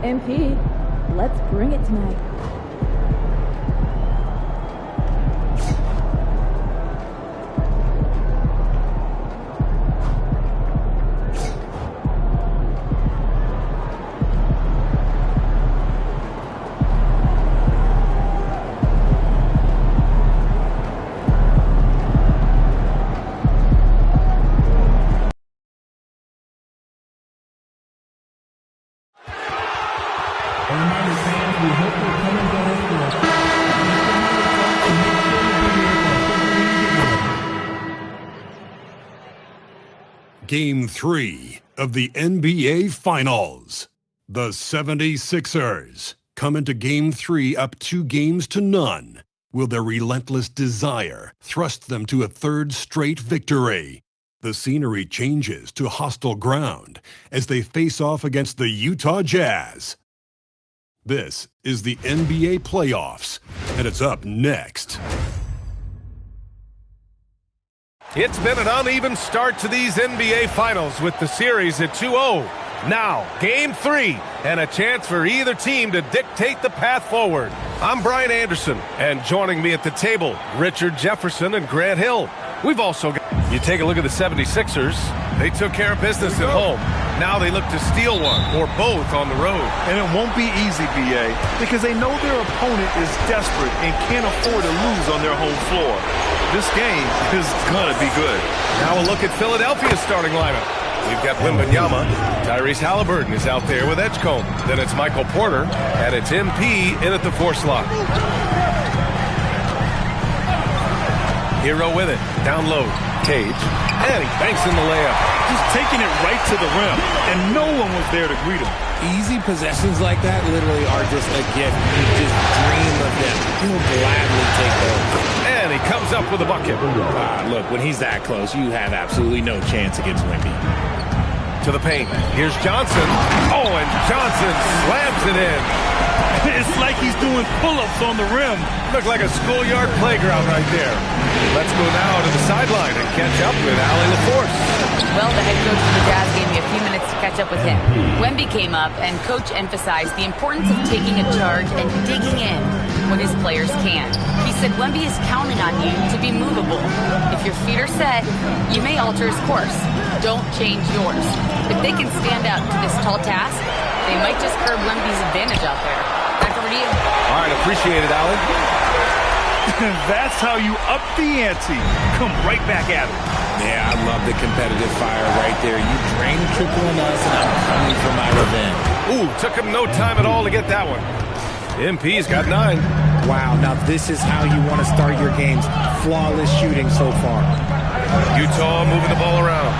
MP, let's bring it tonight. Game 3 of the NBA Finals. The 76ers come into Game 3 up 2 games to none. Will their relentless desire thrust them to a third straight victory? The scenery changes to hostile ground as they face off against the Utah Jazz. This is the NBA playoffs, and it's up next. It's been an uneven start to these NBA Finals with the series at 2-0. Now, Game 3, and a chance for either team to dictate the path forward. I'm Brian Anderson, and joining me at the table, Richard Jefferson and Grant Hill. We've also got... You take a look at the 76ers. They took care of business at home. Now they look to steal one or both on the road. And it won't be easy, BA, because they know their opponent is desperate and can't afford to lose on their home floor. This game is going to be good. Now a look at Philadelphia's starting lineup. We've got Wembanyama. Tyrese Halliburton is out there with Edgecombe. Then it's Michael Porter, and it's MP in at the 4 slot. Hero with it. Down low. Cage. And he banks in the layup. Just taking it right to the rim, and no one was there to greet him. Easy possessions like that literally are just a gift. You just dream of them. He'll gladly take those. And he comes up with a bucket. Look, when he's that close, you have absolutely no chance against Wemby. To the paint. Here's Johnson. Oh, and Johnson slams it in. It's like he's doing pull-ups on the rim. Looked like a schoolyard playground right there. Let's go now to the sideline and catch up with Allie LaForce. Well, the head coach of the Jazz gave me a few minutes to catch up with him. Wemby came up, and Coach emphasized the importance of taking a charge and digging in when his players can. He said Wemby is counting on you to be movable. If your feet are set, you may alter his course. Don't change yours. If they can stand up to this tall task, they might just curb Wemby's advantage out there. Back over to you. All right, appreciate it, Allie. That's how you up the ante. Come right back at it. Yeah, I love the competitive fire right there. You drain a triple on us, and I'm coming for my revenge. Ooh, took him no time at all to get that one. MP's got 9. Wow, now this is how you want to start your games. Flawless shooting so far. Utah moving the ball around.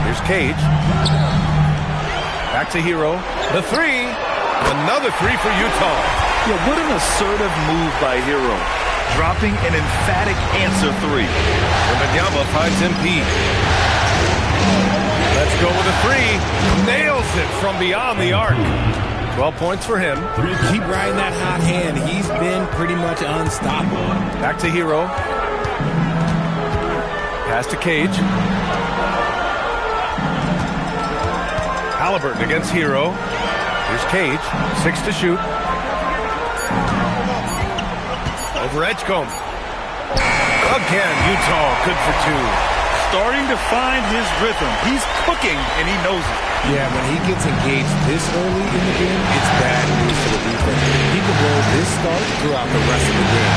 Here's Cage. Back to Hero. The 3. Another 3 for Utah. Yeah, what an assertive move by Hero. Dropping an emphatic answer 3. Wembanyama finds MP. Let's go with a 3. Nails it from beyond the arc. 12 points for him. Keep riding that hot hand. He's been pretty much unstoppable. Back to Hero. Pass to Cage. Halliburton against Hero. Here's Cage. 6 to shoot. Over Edgecombe. Again, Utah good for 2. Starting to find his rhythm. He's cooking, and he knows it. Yeah, when he gets engaged this early in the game, it's bad news for the defense. He can roll this start throughout the rest of the game.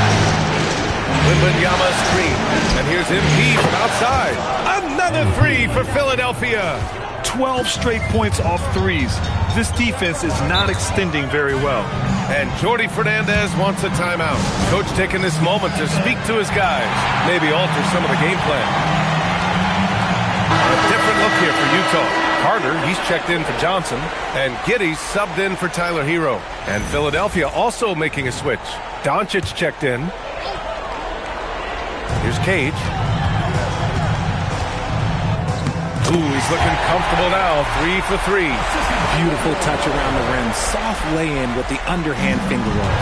Wembanyama screen. And here's MP from outside. Another 3 for Philadelphia. 12 straight points off threes. This defense is not extending very well. And Jordi Fernandez wants a timeout. Coach taking this moment to speak to his guys. Maybe alter some of the game plan. A different look here for Utah. Carter, he's checked in for Johnson. And Giddey's subbed in for Tyler Hero. And Philadelphia also making a switch. Doncic checked in. Here's Cage. Ooh, he's looking comfortable now. 3 for 3. Beautiful touch around the rim. Soft lay-in with the underhand finger roll.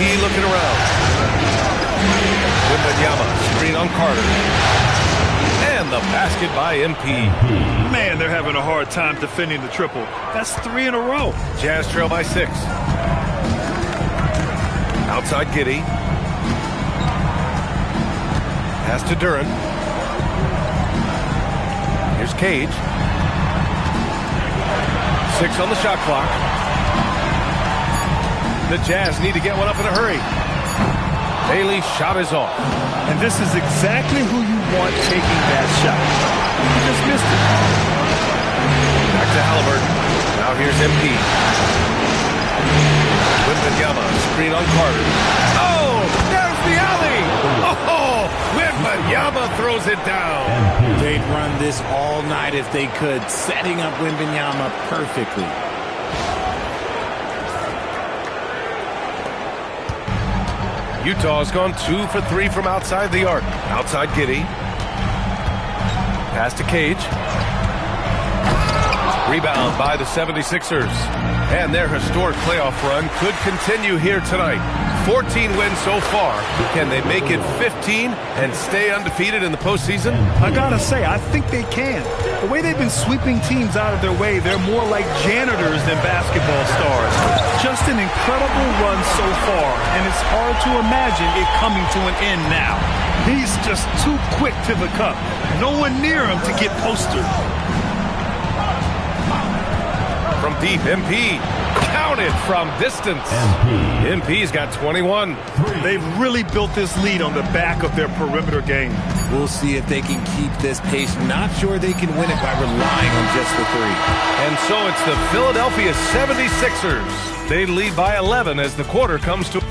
MP looking around. Wembanyama, screen on Carter. And the basket by MP. Man, they're having a hard time defending the triple. That's 3 in a row. Jazz trail by 6. Outside Giddey. Pass to Duren. Here's Cage. 6 on the shot clock. The Jazz need to get one up in a hurry. Bailey's shot is off. And this is exactly who you want taking that shot. He just missed it. Back to Halliburton. Now here's MP. Wembanyama, screen on Carter. Oh, there's the alley. Oh, Wembanyama throws it down. They'd run this all night if they could, setting up Wembanyama perfectly. Utah's gone 2 for 3 from outside the arc. Outside Giddey. Pass to Cage. Rebound by the 76ers. And their historic playoff run could continue here tonight. 14 wins so far. Can they make it 15 and stay undefeated in the postseason? I gotta say, I think they can. The way they've been sweeping teams out of their way, they're more like janitors than basketball stars. Just an incredible run so far, and it's hard to imagine it coming to an end now. He's just too quick to the cup. No one near him to get postered. From deep, MP. Counted from distance. MP's got 21. They've really built this lead on the back of their perimeter game. We'll see if they can keep this pace. Not sure they can win it by relying on just the 3. And so it's the Philadelphia 76ers. They lead by 11 as the quarter comes to...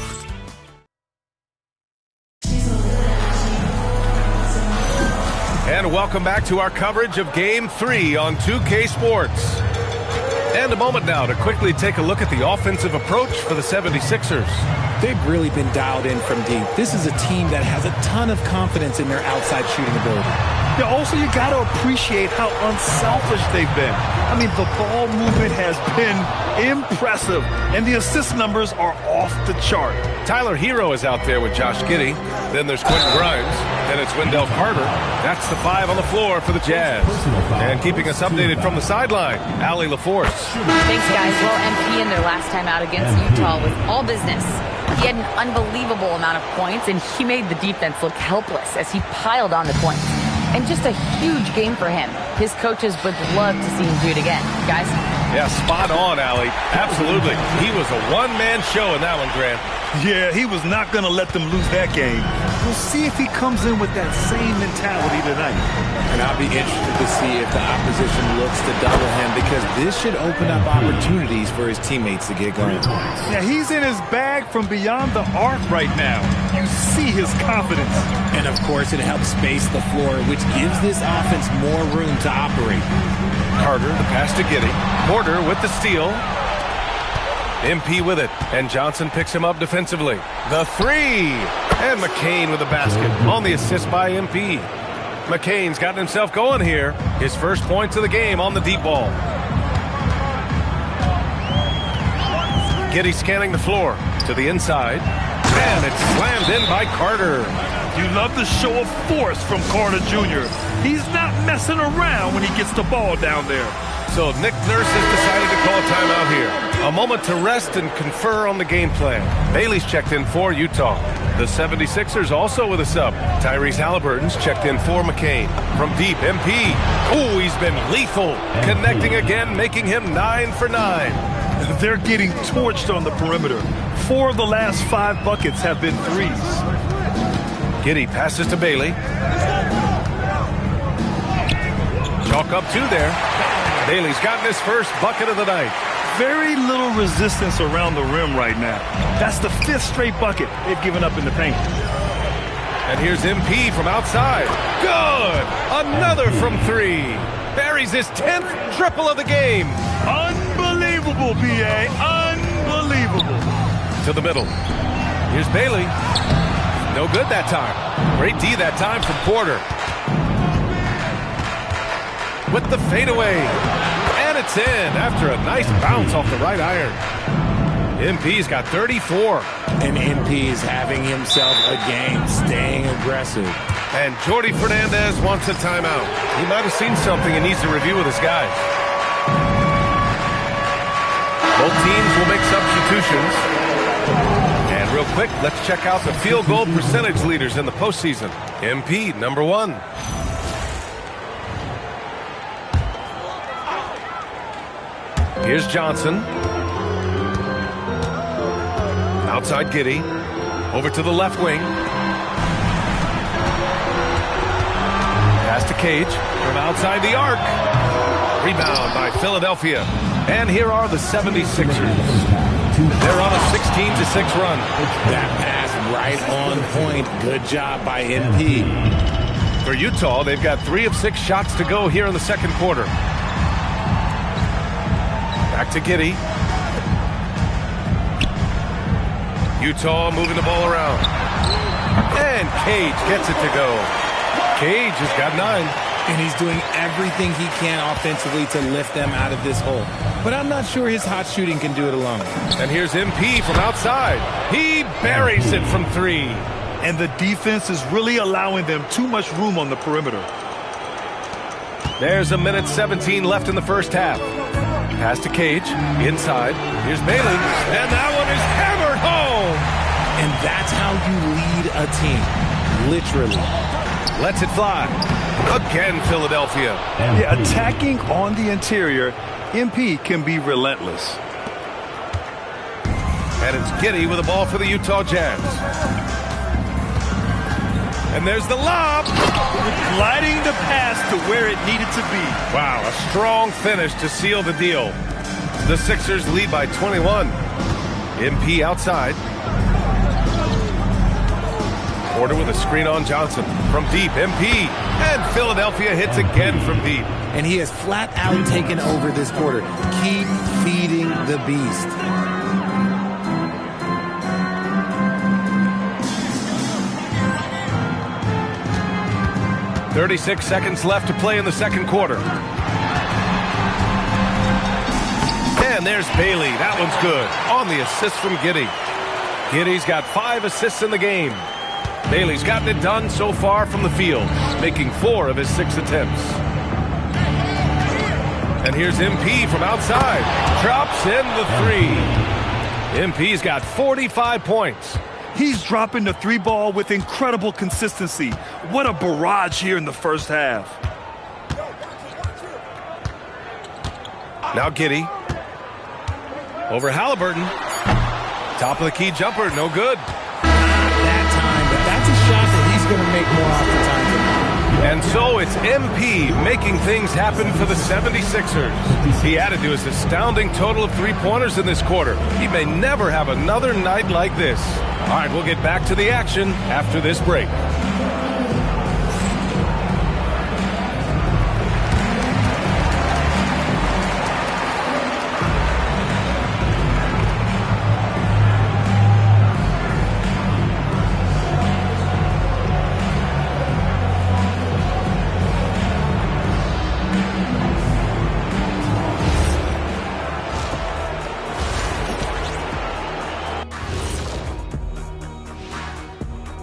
And welcome back to our coverage of Game 3 on 2K Sports. And a moment now to quickly take a look at the offensive approach for the 76ers. They've really been dialed in from deep. This is a team that has a ton of confidence in their outside shooting ability. Yeah, also, you got to appreciate how unselfish they've been. I mean, the ball movement has been impressive, and the assist numbers are off the chart. Tyler Hero is out there with Josh Giddey. Then there's Quentin Grimes. Then it's Wendell Carter. That's the 5 on the floor for the Jazz. And keeping us updated from the sideline, Allie LaForce. Thanks, guys. Well, MP in their last time out against Utah was all business. He had an unbelievable amount of points, and he made the defense look helpless as he piled on the points. And just a huge game for him. His coaches would love to see him do it again. Guys? Yeah, spot on, Allie. Absolutely. He was a one-man show in that one, Grant. Yeah, he was not going to let them lose that game. We'll see if he comes in with that same mentality tonight. And I'll be interested to see if the opposition looks to double him, because this should open up opportunities for his teammates to get going. Yeah, he's in his bag from beyond the arc right now. You see his confidence. And, of course, it helps space the floor, which gives this offense more room to operate. Carter, the pass to Giddey. Porter with the steal. MP with it, and Johnson picks him up defensively. The 3, and McCain with the basket on the assist by MP. McCain's gotten himself going here. His first points of the game on the deep ball. Giddey scanning the floor to the inside, and it's slammed in by Carter. You love the show of force from Carter Jr. He's not messing around when he gets the ball down there. So Nick Nurse has decided to call a timeout here. A moment to rest and confer on the game plan. Bailey's checked in for Utah. The 76ers also with a sub. Tyrese Halliburton's checked in for McCain. From deep, MP. Oh, he's been lethal. Connecting again, making him 9 for 9. They're getting torched on the perimeter. 4 of the last 5 buckets have been threes. Giddey passes to Bailey. Chalk up 2 there. Bailey's gotten his first bucket of the night. Very little resistance around the rim right now. That's the 5th straight bucket they've given up in the paint. And here's MP from outside. Good! Another from 3. Buries his 10th triple of the game. Unbelievable, B.A. Unbelievable. To the middle. Here's Bailey. No good that time. Great D that time from Porter. With the fadeaway. And it's in after a nice bounce off the right iron. MP's got 34. And MP is having himself a game, staying aggressive. And Jordi Fernandez wants a timeout. He might have seen something and needs to review with his guys. Both teams will make substitutions. And real quick, let's check out the field goal percentage leaders in the postseason. MP, number 1. Here's Johnson. Outside Giddey. Over to the left wing. Pass to Cage from outside the arc. Rebound by Philadelphia. And here are the 76ers. They're on a 16-6 run. That pass right on point. Good job by MP. For Utah, they've got 3 of 6 shots to go here in the second quarter. Back to Giddey. Utah moving the ball around. And Cage gets it to go. Cage has got 9. And he's doing everything he can offensively to lift them out of this hole. But I'm not sure his hot shooting can do it alone. And here's MP from outside. He buries it from 3. And the defense is really allowing them too much room on the perimeter. There's a minute 17 left in the first half. Pass to Cage. Inside. Here's Bailey. And that one is hammered home. And that's how you lead a team. Literally. Lets it fly. Again, Philadelphia. Yeah, attacking on the interior, MP can be relentless. And it's Giddey with the ball for the Utah Jazz. And there's the lob. Gliding the pass to where it needed to be. Wow, a strong finish to seal the deal. The Sixers lead by 21. MP outside. Porter with a screen on Johnson. From deep, MP. And Philadelphia hits again from deep. And he has flat out taken over this quarter. Keep feeding the beast. .36 seconds left to play in the second quarter. And there's Bailey. That one's good. On the assist from Giddey. Giddey's got 5 assists in the game. Bailey's gotten it done so far from the field, making 4 of his 6 attempts. And here's MP from outside. Drops in the 3. MP's got 45 points. He's dropping the 3 ball with incredible consistency. What a barrage here in the first half. Now Giddey. Over Halliburton. Top of the key jumper, no good. That's a shot that he's going to make more oftentimes than not. And so it's MP making things happen for the 76ers. He added to his astounding total of 3-pointers in this quarter. He may never have another night like this. All right, we'll get back to the action after this break.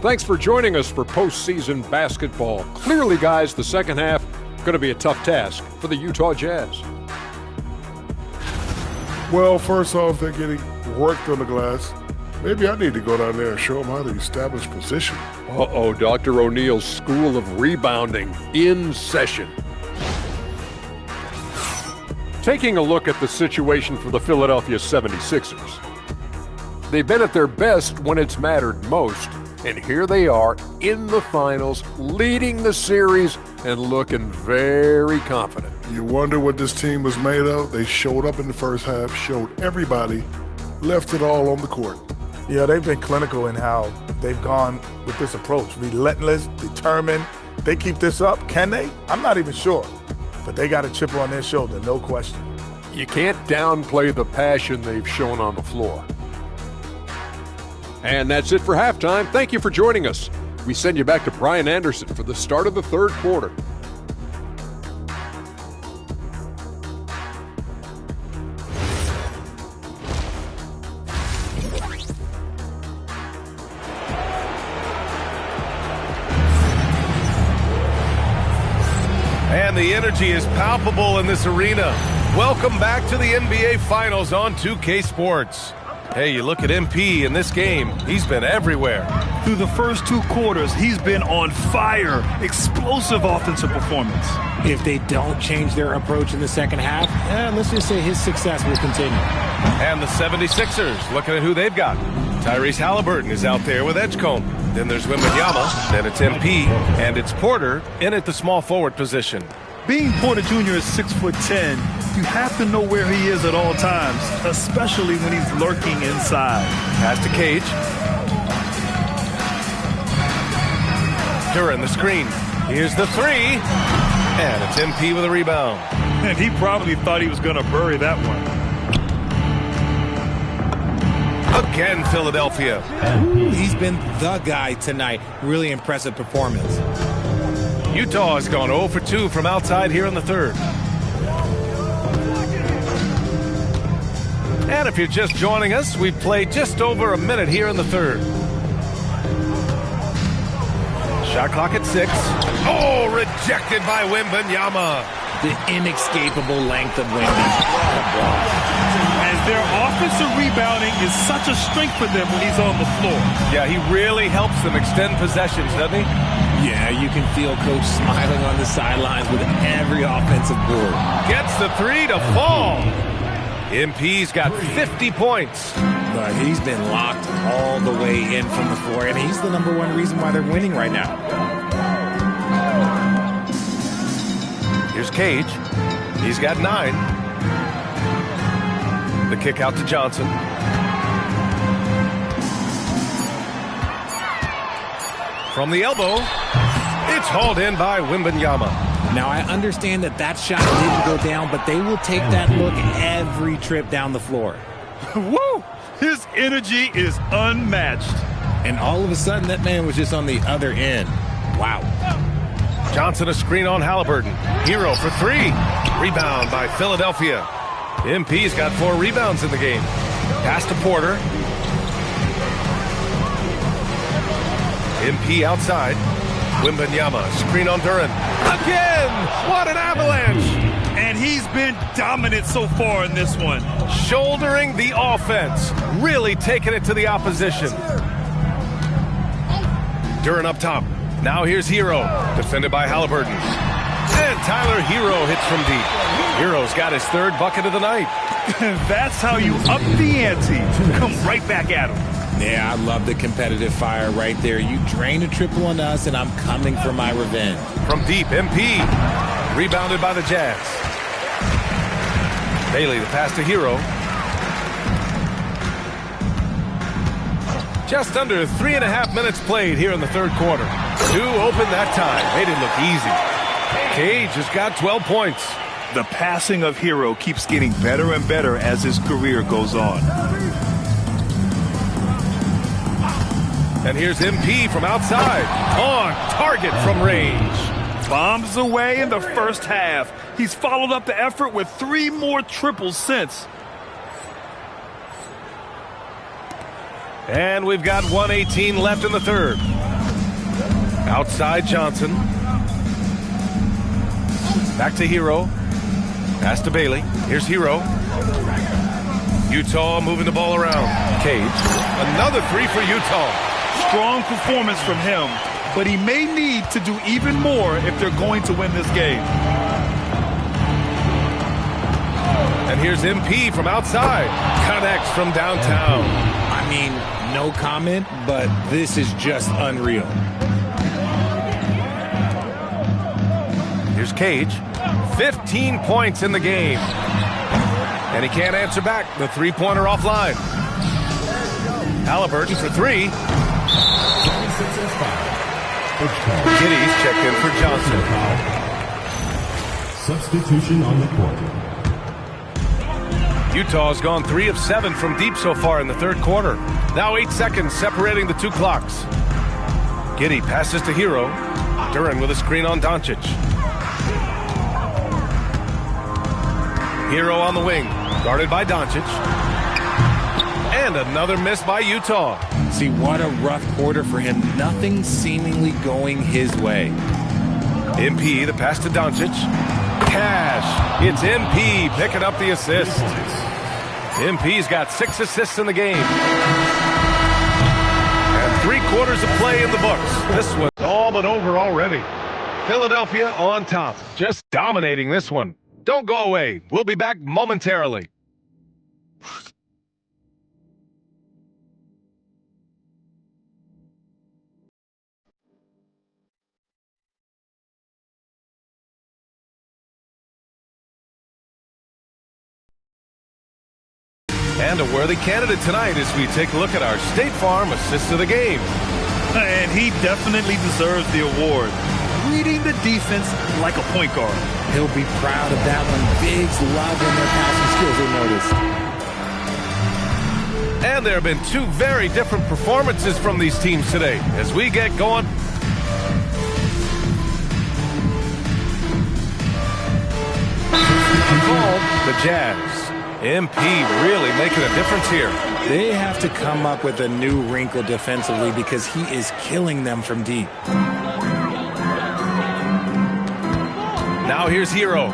Thanks for joining us for postseason basketball. Clearly, guys, the second half going to be a tough task for the Utah Jazz. Well, first off, they're getting worked on the glass. Maybe I need to go down there and show them how to establish position. Uh-oh, Dr. O'Neill's School of Rebounding in session. Taking a look at the situation for the Philadelphia 76ers. They've been at their best when it's mattered most. And here they are in the finals, leading the series and looking very confident. You wonder what this team was made of? They showed up in the first half, showed everybody, left it all on the court. Yeah, they've been clinical in how they've gone with this approach. Relentless, determined. They keep this up. Can they? I'm not even sure. But they got a chip on their shoulder, no question. You can't downplay the passion they've shown on the floor. And that's it for halftime. Thank you for joining us. We send you back to Brian Anderson for the start of the third quarter. the energy is palpable in this arena. Welcome back to the NBA Finals on 2K Sports. Hey, you look at MP in this game, he's been everywhere. Through the first 2 quarters, he's been on fire. Explosive offensive performance. If they don't change their approach in the second half, let's just say his success will continue. And the 76ers, looking at who they've got. Tyrese Halliburton is out there with Edgecombe. Then there's Wembanyama, then it's MP, and it's Porter in at the small forward position. Being Porter Jr. is 6'10", you have to know where he is at all times, especially when he's lurking inside. Pass to Cage. Duran the screen. Here's the 3. And it's MP with a rebound. And he probably thought he was going to bury that one. Again, Philadelphia. He's been the guy tonight. Really impressive performance. Utah has gone 0 for 2 from outside here in the third. And if you're just joining us, we've played just over a minute here in the third. Shot clock at 6. Oh, rejected by Wembanyama. The inescapable length of Wemby. And their offensive rebounding is such a strength for them when he's on the floor. Yeah, he really helps them extend possessions, doesn't he? Yeah, you can feel Coach smiling on the sidelines with every offensive board. Gets the 3 to fall. MP's got 50 points. But he's been locked all the way in from the floor, and he's the #1 reason why they're winning right now. Here's Cage. He's got 9. The kick out to Johnson. From the elbow, it's hauled in by Wembanyama. Now, I understand that shot didn't go down, but they will take that look every trip down the floor. Woo! His energy is unmatched. And all of a sudden, that man was just on the other end. Wow. Johnson a screen on Halliburton. Hero for 3. Rebound by Philadelphia. MP's got 4 rebounds in the game. Pass to Porter. MP outside. Wembanyama, screen on Duran. Again! What an avalanche! And he's been dominant so far in this one. Shouldering the offense. Really taking it to the opposition. Duran up top. Now here's Hero. Defended by Halliburton. And Tyler Hero hits from deep. Hero's got his 3rd bucket of the night. That's how you up the ante. Come right back at him. Yeah, I love the competitive fire right there. You drain a triple on us, and I'm coming for my revenge. From deep, MP. Rebounded by the Jazz. Bailey, the pass to Hero. Just under 3.5 minutes played here in the third quarter. 2 open that time. Made it look easy. Cage has got 12 points. The passing of Hero keeps getting better and better as his career goes on. And here's MP from outside. On target from range. Bombs away in the first half. He's followed up the effort with 3 more triples since. And we've got 1:18 left in the third. Outside Johnson. Back to Hero. Pass to Bailey. Here's Hero. Utah moving the ball around. Cage. Another 3 for Utah. Strong performance from him, but he may need to do even more if they're going to win this game. And here's MP from outside. Connects from downtown. I mean, no comment, but this is just unreal. Here's Cage. 15 points in the game. And he can't answer back. The 3-pointer offline. Halliburton for 3. Giddy's checked in for Johnson. Substitution on the court. Utah's gone 3 of 7 from deep so far in the third quarter. Now 8 seconds separating the 2 clocks. Giddy passes to Hero. Duran with a screen on Doncic. Hero on the wing, guarded by Doncic. And another miss by Utah. See, what a rough quarter for him. Nothing seemingly going his way. MP, the pass to Doncic. Cash. It's MP picking up the assist. MP's got 6 assists in the game. And 3/4 of play in the books. This was all but over already. Philadelphia on top, just dominating this one. Don't go away. We'll be back momentarily. And a worthy candidate tonight as we take a look at our State Farm Assist of the Game. And he definitely deserves the award. Reading the defense like a point guard. He'll be proud of that one. Bigs loving their passing skills, they noticed. And there have been 2 very different performances from these teams today. As we get going, called the Jazz. MP really making a difference here. They have to come up with a new wrinkle defensively because he is killing them from deep. Now here's Hero.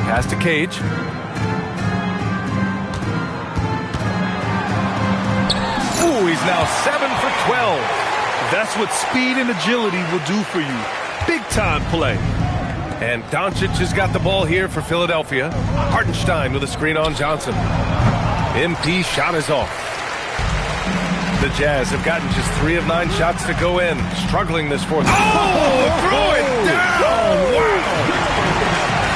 Pass to Cage. Ooh, he's now 7 for 12. That's what speed and agility will do for you. Big-time play. And Doncic has got the ball here for Philadelphia. Hartenstein with a screen on Johnson. MP shot is off. The Jazz have gotten just 3 of 9 shots to go in. Struggling this fourth. Oh, throw it down! Wow!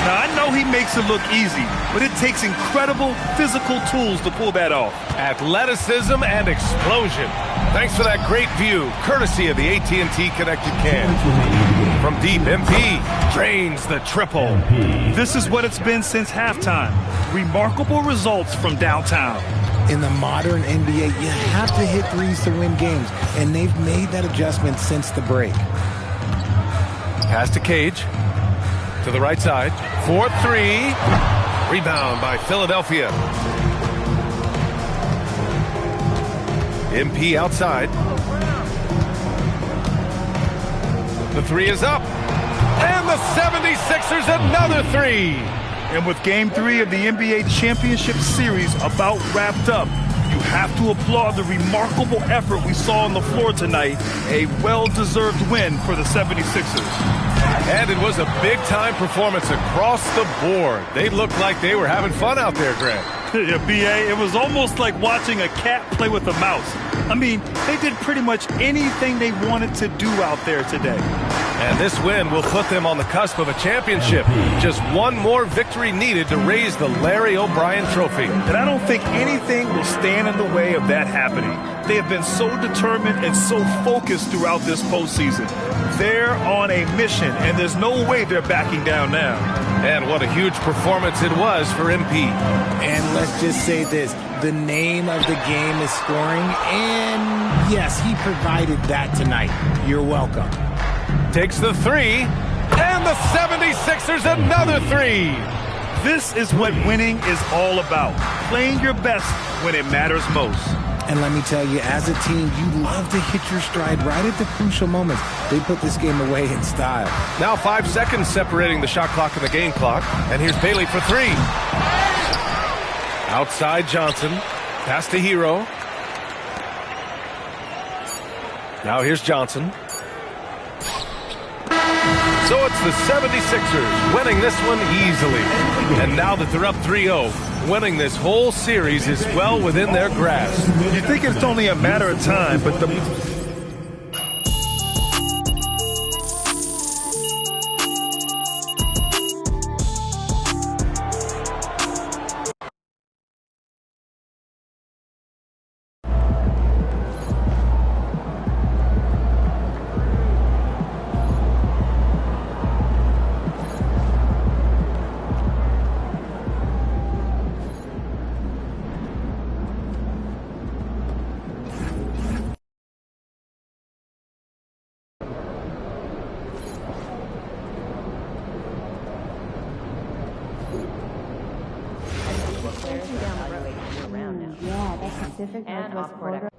Now, I know he makes it look easy, but it takes incredible physical tools to pull that off. Athleticism and explosion. Thanks for that great view, courtesy of the AT&T Connected Cam. From deep, MP drains the triple. This is what it's been since halftime. Remarkable results from downtown. In the modern NBA, you have to hit threes to win games, and they've made that adjustment since the break. Pass to Cage. To the right side. 4-3. Rebound by Philadelphia. MP outside. The 3 is up. And the 76ers another 3. And with Game 3 of the NBA Championship Series about wrapped up, you have to applaud the remarkable effort we saw on the floor tonight. A well-deserved win for the 76ers. And it was a big-time performance across the board. They looked like they were having fun out there, Grant. Yeah, B.A., it was almost like watching a cat play with a mouse. I mean, they did pretty much anything they wanted to do out there today. And this win will put them on the cusp of a championship. Just one more victory needed to raise the Larry O'Brien Trophy. And I don't think anything will stand in the way of that happening. They have been so determined and so focused throughout this postseason. They're on a mission, and there's no way they're backing down now. And what a huge performance it was for MP. And let's just say this, the name of the game is scoring, and yes, he provided that tonight. You're welcome. Takes the 3, and the 76ers another 3. This is what winning is all about, playing your best when it matters most. And let me tell you, as a team, you love to hit your stride right at the crucial moments. They put this game away in style. Now 5 seconds separating the shot clock and the game clock. And here's Bailey for 3. Outside Johnson. Pass to Hero. Now here's Johnson. So it's the 76ers winning this one easily. And now that they're up 3-0, winning this whole series is well within their grasp. You think it's only a matter of time, but the Yeah, that's Pacific Northwest border.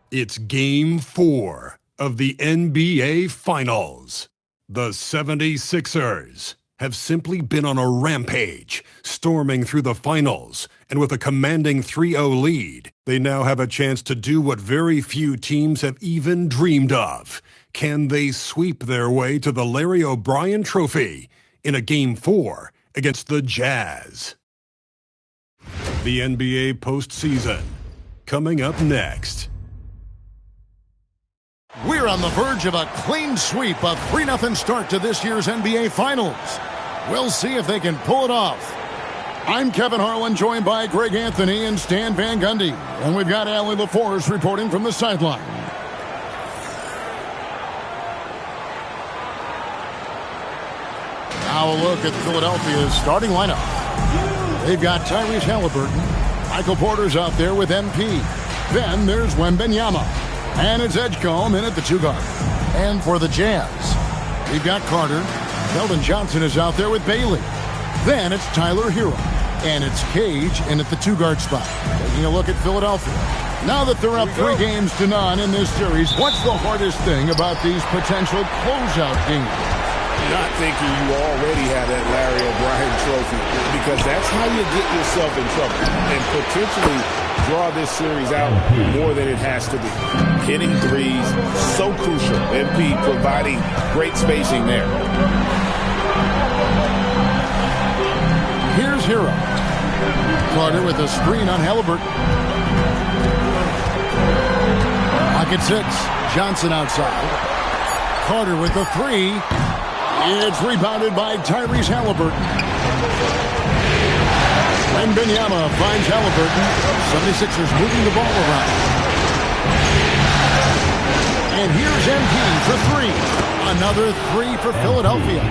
It's Game 4 of the NBA Finals. The 76ers have simply been on a rampage, storming through the finals, and with a commanding 3-0 lead, they now have a chance to do what very few teams have even dreamed of. Can they sweep their way to the Larry O'Brien Trophy in a Game 4 against the Jazz? The NBA postseason, coming up next. We're on the verge of a clean sweep, a 3-0 start to this year's NBA Finals. We'll see if they can pull it off. I'm Kevin Harlan, joined by Greg Anthony and Stan Van Gundy. And we've got Allie LaForce reporting from the sideline. Now a look at Philadelphia's starting lineup. They've got Tyrese Halliburton. Michael Porter's out there with MP. Then there's Wembanyama. And it's Edgecombe in at the 2-guard. And for the Jazz, we've got Carter. Keldon Johnson is out there with Bailey. Then it's Tyler Hero. And it's Cage in at the 2-guard spot. Taking a look at Philadelphia. Now that they're up 3-0 in this series, what's the hardest thing about these potential closeout games? Not thinking you already have that Larry O'Brien trophy, because that's how you get yourself in trouble and potentially draw this series out more than it has to be. Hitting threes, so crucial. MP providing great spacing there. Here's Hero. Carter with a screen on Halliburton. Pocket 6. Johnson outside. Carter with the 3. It's rebounded by Tyrese Halliburton. Wembanyama finds Halliburton. 76ers moving the ball around. And here's MP for 3. Another 3 for Philadelphia.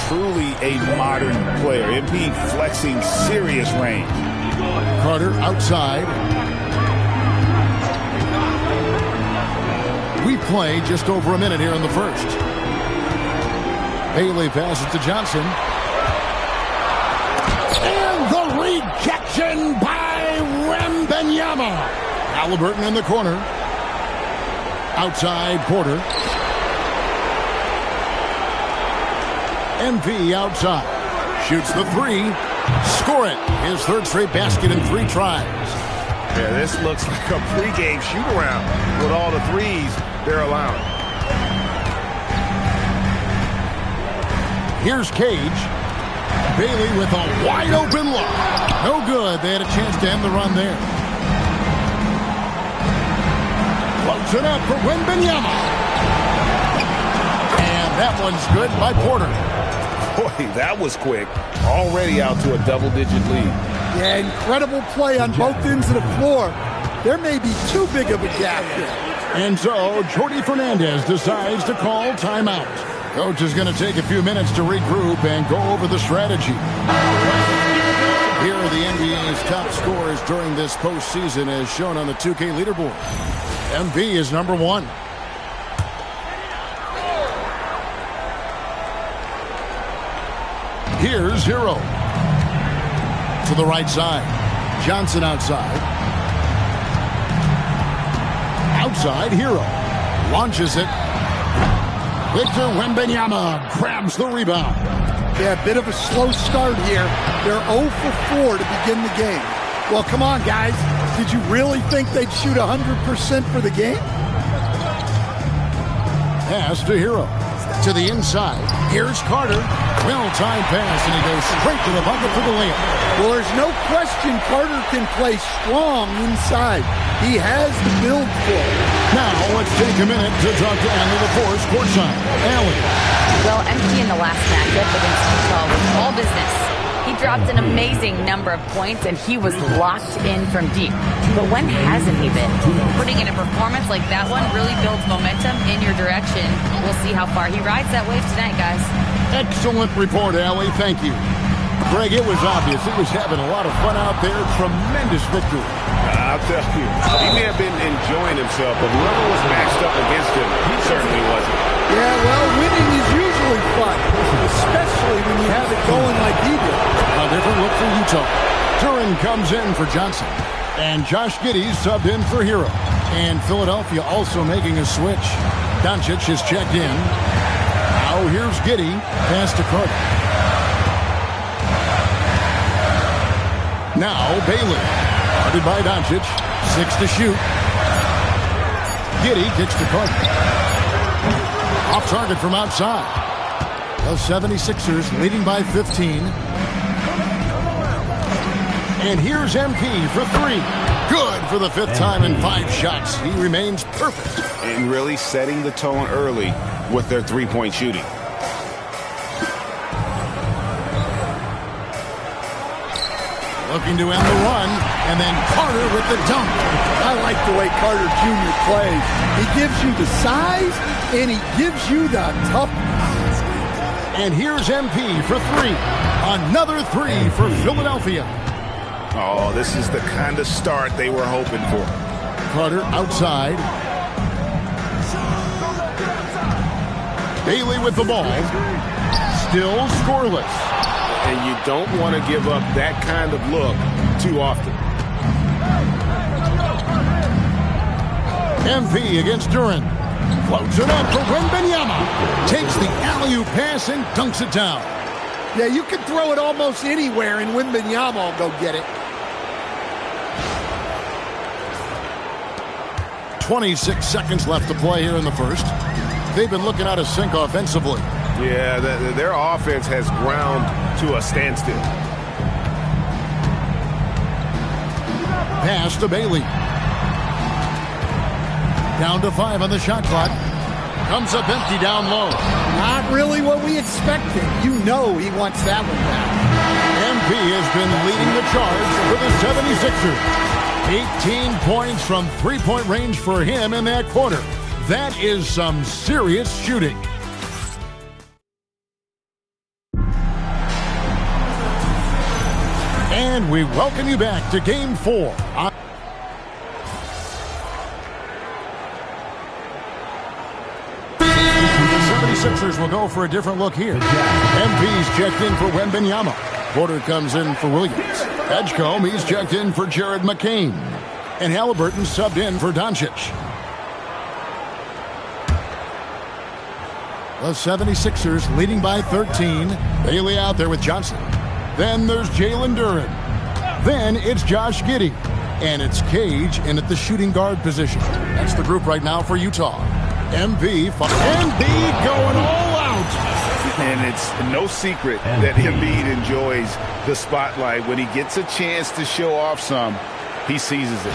Truly a modern player. MP flexing serious range. Carter outside. We play just over a minute here in the first. Bailey passes to Johnson. And the rejection by Wembanyama. Halliburton in the corner. Outside Porter. MP outside. Shoots the 3. Score it. His third straight basket in 3 tries. Yeah, this looks like a pregame shoot-around with all the threes they're allowing. Here's Cage. Bailey with a wide-open look. No good. They had a chance to end the run there. Floats it up for Wembanyama. And that one's good by Porter. Boy, that was quick. Already out to a double-digit lead. Yeah, incredible play on both ends of the floor. There may be too big of a gap here. And so, Jordi Fernandez decides to call timeout. Coach is going to take a few minutes to regroup and go over the strategy. Here are the NBA's top scorers during this postseason as shown on the 2K leaderboard. MB is number 1. Here's Hero. To the right side. Johnson outside. Outside, Hero. Launches it. Victor Wembanyama grabs the rebound. Yeah, a bit of a slow start here. They're 0 for 4 to begin the game. Well, come on, guys. Did you really think they'd shoot 100% for the game? Pass to Hero. To the inside. Here's Carter. Well-timed pass, and he goes straight to the bucket for the layup. Well, there's no question Carter can play strong inside. He has the build for it. Now, let's take a minute to talk to Allie LaForce courtside. Allie. Well, MP in the last matchup against Utah was all business. He dropped an amazing number of points, and he was locked in from deep. But when hasn't he been? Putting in a performance like that one really builds momentum in your direction. We'll see how far he rides that wave tonight, guys. Excellent report, Allie. Thank you. Greg, it was obvious. He was having a lot of fun out there. Tremendous victory. I'll tell you, he may have been enjoying himself, but whoever was matched up against him, he certainly wasn't. Yeah, well, winning is usually fun, especially when you have it going like he did. A different look for Utah. Duran comes in for Johnson. And Josh Giddey subbed in for Hero. And Philadelphia also making a switch. Doncic is checked in. Now here's Giddey. Pass to Carter. Now Bailey. Guarded by Doncic. 6 to shoot. Giddey kicks to Carter. Off target from outside. The 76ers leading by 15. And here's MP for 3. Good for the 5th time in 5 shots. He remains perfect. And really setting the tone early with their three-point shooting. Looking to end the run, and then Carter with the dunk. I like the way Carter Jr. plays. He gives you the size, and he gives you the toughness. And here's MP for 3. Another 3 for Philadelphia. Oh, this is the kind of start they were hoping for. Carter outside. Bailey with the ball. Still scoreless. And you don't want to give up that kind of look too often. MP against Duran. Floats it up for Wembanyama. Takes the alley-oop pass and dunks it down. Yeah, you can throw it almost anywhere, and Wembanyama will go get it. 26 seconds left to play here in the first. They've been looking out of sync offensively. Yeah, their offense has ground to a standstill. Pass to Bailey. Down to 5 on the shot clock. Comes up empty down low. Not really what we expected. You know he wants that one back. MP has been leading the charge for the 76ers. 18 points from three-point range for him in that quarter. That is some serious shooting. And we welcome you back to Game 4. The 76ers will go for a different look here. MP's checked in for Wembanyama. Porter comes in for Williams. Edgecombe, he's checked in for Jared McCain. And Halliburton subbed in for Doncic. The 76ers leading by 13. Bailey out there with Johnson. Then there's Jalen Duran. Then it's Josh Giddey. And it's Cage in at the shooting guard position. That's the group right now for Utah. MB going all out. And it's no secret that Embiid enjoys the spotlight. When he gets a chance to show off some, he seizes it.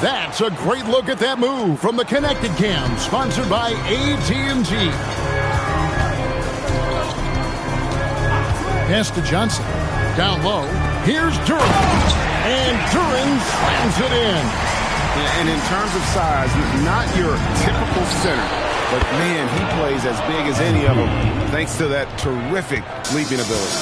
That's a great look at that move from the Connected Cam, sponsored by AT&T. Pass to Johnson. Down low. Here's Duran. And Duran slams it in. And in terms of size, not your typical center. But, man, he plays as big as any of them thanks to that terrific leaping ability.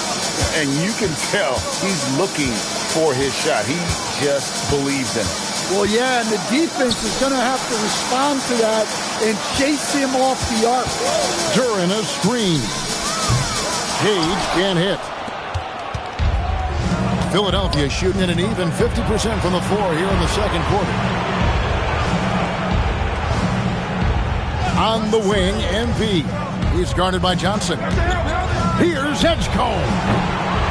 And you can tell he's looking for his shot. He just believes in it. Well, yeah, and the defense is going to have to respond to that and chase him off the arc. Duran a screen. Cage can't hit. Philadelphia shooting at an even 50% from the floor here in the second quarter. On the wing, MP. He's guarded by Johnson. Here's Edgecombe.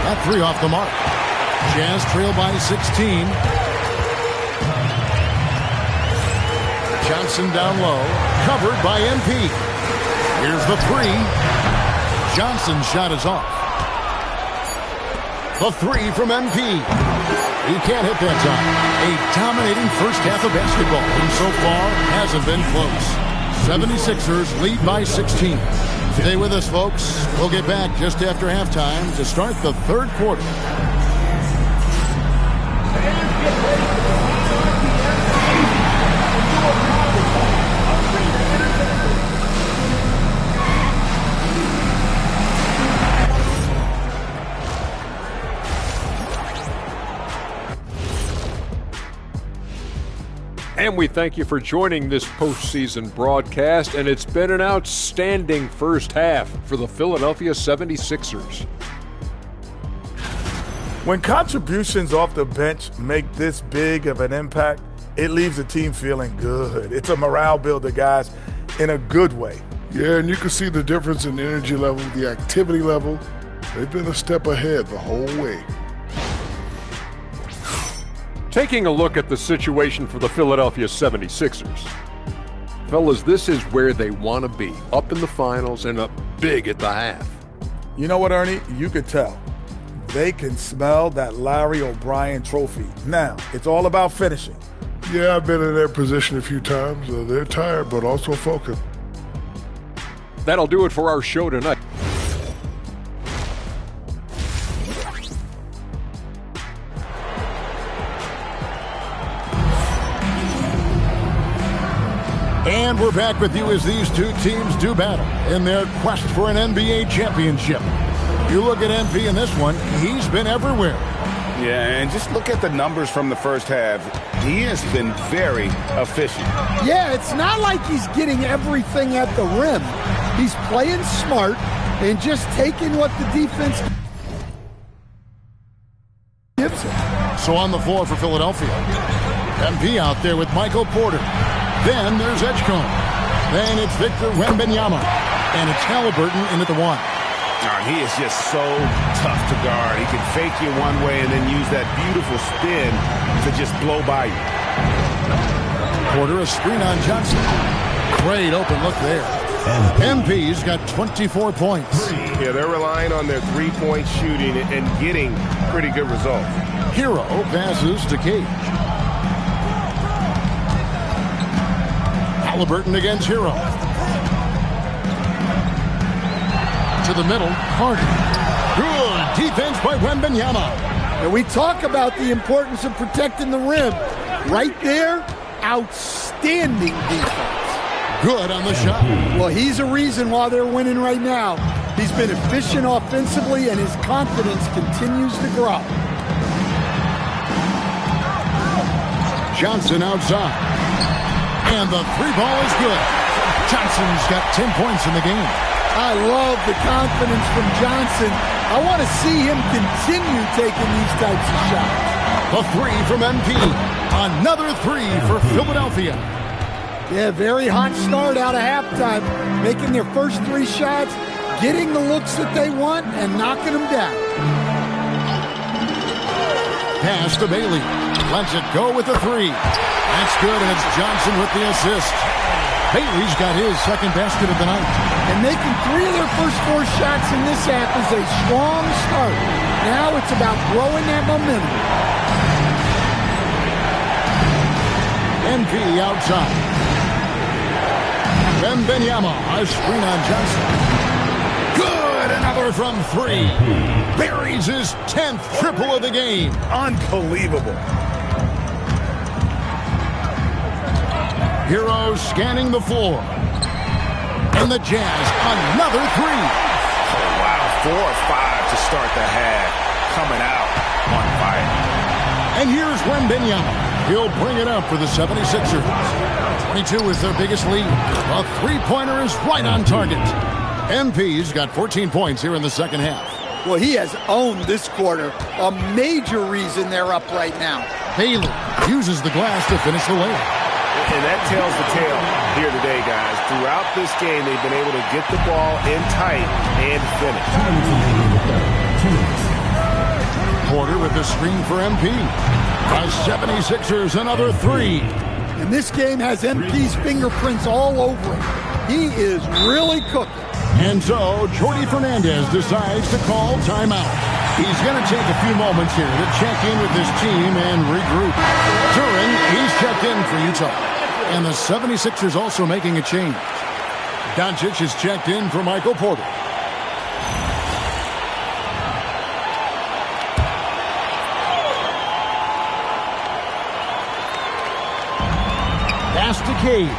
That 3 off the mark. Jazz trail by 16. Johnson down low. Covered by MP. Here's the 3. Johnson's shot is off. The 3 from MP. He can't hit that time. A dominating first half of basketball, and so far hasn't been close. 76ers lead by 16. Stay with us, folks. We'll get back just after halftime to start the third quarter. And we thank you for joining this postseason broadcast, and it's been an outstanding first half for the Philadelphia 76ers. When contributions off the bench make this big of an impact, it leaves the team feeling good. It's a morale builder, guys, in a good way. Yeah, and you can see the difference in the energy level, the activity level. They've been a step ahead the whole way. Taking a look at the situation for the Philadelphia 76ers. Fellas, this is where they want to be, up in the finals and up big at the half. You know what, Ernie? You could tell. They can smell that Larry O'Brien trophy. Now, it's all about finishing. Yeah, I've been in their position a few times. They're tired, but also focused. That'll do it for our show tonight. And we're back with you as these two teams do battle in their quest for an NBA championship. You look at MP in this one, he's been everywhere. Yeah, and just look at the numbers from the first half. He has been very efficient. Yeah, it's not like he's getting everything at the rim. He's playing smart and just taking what the defense gives him. So on the floor for Philadelphia, MP out there with Michael Porter. Then there's Edgecombe. Then it's Victor Wembanyama. And it's Halliburton in at the one. He is just so tough to guard. He can fake you one way and then use that beautiful spin to just blow by you. Porter, a screen on Johnson. Great open look there. MP's got 24 points. Yeah, they're relying on their three-point shooting and getting pretty good results. Hero passes to Cage. Halliburton against Hero. To the middle, Carter. Good defense by Wembanyama. And we talk about the importance of protecting the rim. Right there, outstanding defense. Good on the shot. Well, he's a reason why they're winning right now. He's been efficient offensively, and his confidence continues to grow. Johnson outside. And the three ball is good. Johnson's got 10 points in the game. I love the confidence from Johnson. I want to see him continue taking these types of shots. The three from MP. Another three for Philadelphia. Yeah, very hot start out of halftime. Making their first three shots, getting the looks that they want, and knocking them down. Pass to Bailey. Lets it go with the three. That's good, and it's Johnson with the assist. Bailey's got his second basket of the night. And making three of their first four shots in this half is a strong start. Now it's about growing that momentum. NP outside. Wembanyama, a screen on Johnson. Good, another from three. Buries his 10th triple of the game. Unbelievable. Hero scanning the floor. And the Jazz, another three. Oh, wow. 4 or 5 to start the half. Coming out on fire. And here's Wembanyama. He'll bring it up for the 76ers. 22 is their biggest lead. A three-pointer is right on target. MP's got 14 points here in the second half. Well, he has owned this quarter. A major reason they're up right now. Bailey uses the glass to finish the layup. And that tells the tale here today, guys. Throughout this game, they've been able to get the ball in tight and finish. Porter with the screen for MP. The 76ers another three. And this game has MP's fingerprints all over it. He is really cooking. And so, Jordi Fernandez decides to call timeout. He's going to take a few moments here to check in with his team and regroup. During, he's checked in for Utah. And the 76ers also making a change. Doncic is checked in for Michael Porter. Pass to Cage.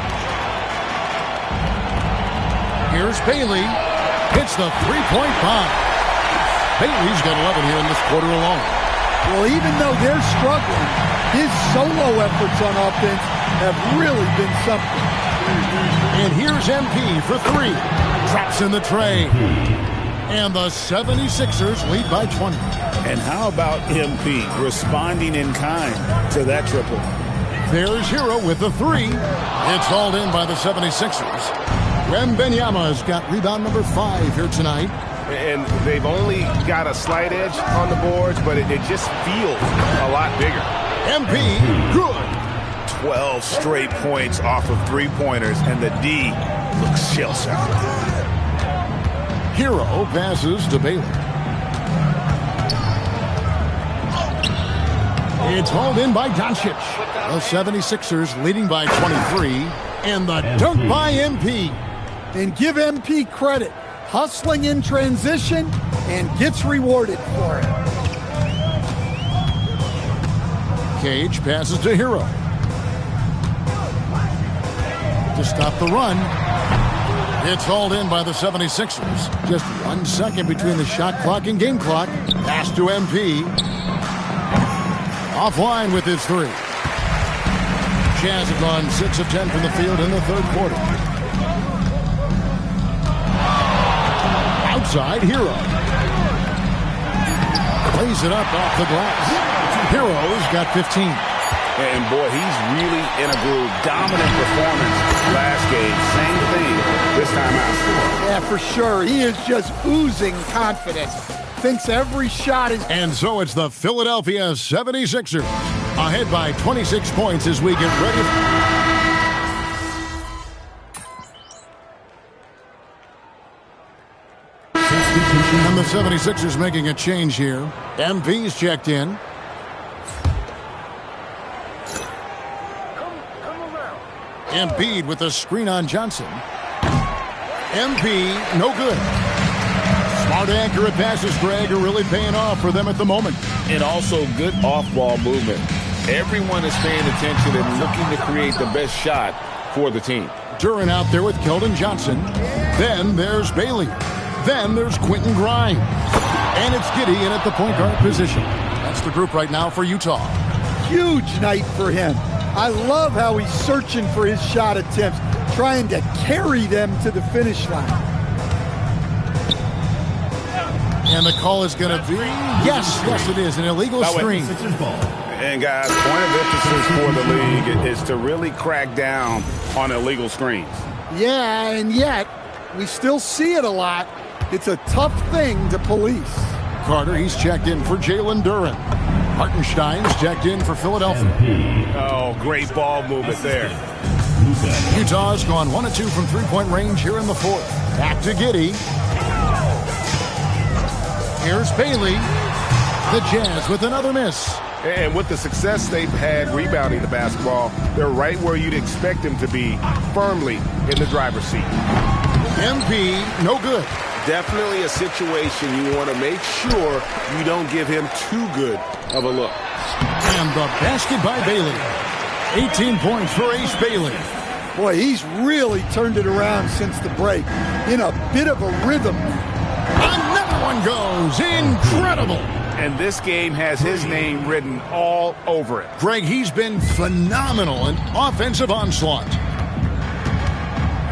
Here's Bailey. Hits the three-point bomb. Bailey's got 11 here in this quarter alone. Well, even though they're struggling, his solo efforts on offense have really been something. And here's MP for three. Drops in the tray. And the 76ers lead by 20. And how about MP responding in kind to that triple? There's Hero with the three. It's hauled in by the 76ers. Wembanyama's got rebound number 5 here tonight. And they've only got a slight edge on the boards, but it just feels a lot bigger. MP, good. 12 straight points off of three-pointers, and the D looks shell-shocked. Hero passes to Bailey. It's hauled in by Doncic. The 76ers leading by 23. And the dunk by MP. And give MP credit. Hustling in transition and gets rewarded for it. Cage passes to Hero. To stop the run. It's hauled in by the 76ers. Just 1 second between the shot clock and game clock. Pass to MP. Offline with his three. Jazz have gone 6 of 10 from the field in the third quarter. Outside, Hero. Plays it up off the glass. Hero's got 15. And boy, he's really in a groove. Dominant performance last game. Same thing this time out. Yeah, for sure. He is just oozing confidence. Thinks every shot is... And so it's the Philadelphia 76ers. Ahead by 26 points as we get ready. And the 76ers making a change here. MP's checked in. Embiid with a screen on Johnson. MP, no good. Smart, accurate passes, Greg, are really paying off for them at the moment. And also good off-ball movement. Everyone is paying attention and looking to create the best shot for the team. Duran out there with Keldon Johnson. Then there's Bailey. Then there's Quentin Grimes. And it's Giddey in at the point guard position. That's the group right now for Utah. Huge night for him. I love how he's searching for his shot attempts, trying to carry them to the finish line. And the call is going to be, yes, it is, an illegal screen. And guys, point of emphasis for the league is to really crack down on illegal screens. Yeah, and yet we still see it a lot. It's a tough thing to police. Carter, he's checked in for Jalen Duran. Hartenstein's checked in for Philadelphia. Oh, great ball movement there. Utah's gone 1 of 2 from three-point range here in the fourth. Back to Giddey. Here's Bailey. The Jazz with another miss. And with the success they've had rebounding the basketball, they're right where you'd expect them to be, firmly in the driver's seat. MP, no good. Definitely a situation you want to make sure you don't give him too good of a look. And the basket by Bailey. 18 points for Ace Bailey. Boy, he's really turned it around since the break. In a bit of a rhythm. Another one goes. Incredible. And this game has his name written all over it. Greg, he's been phenomenal in offensive onslaught.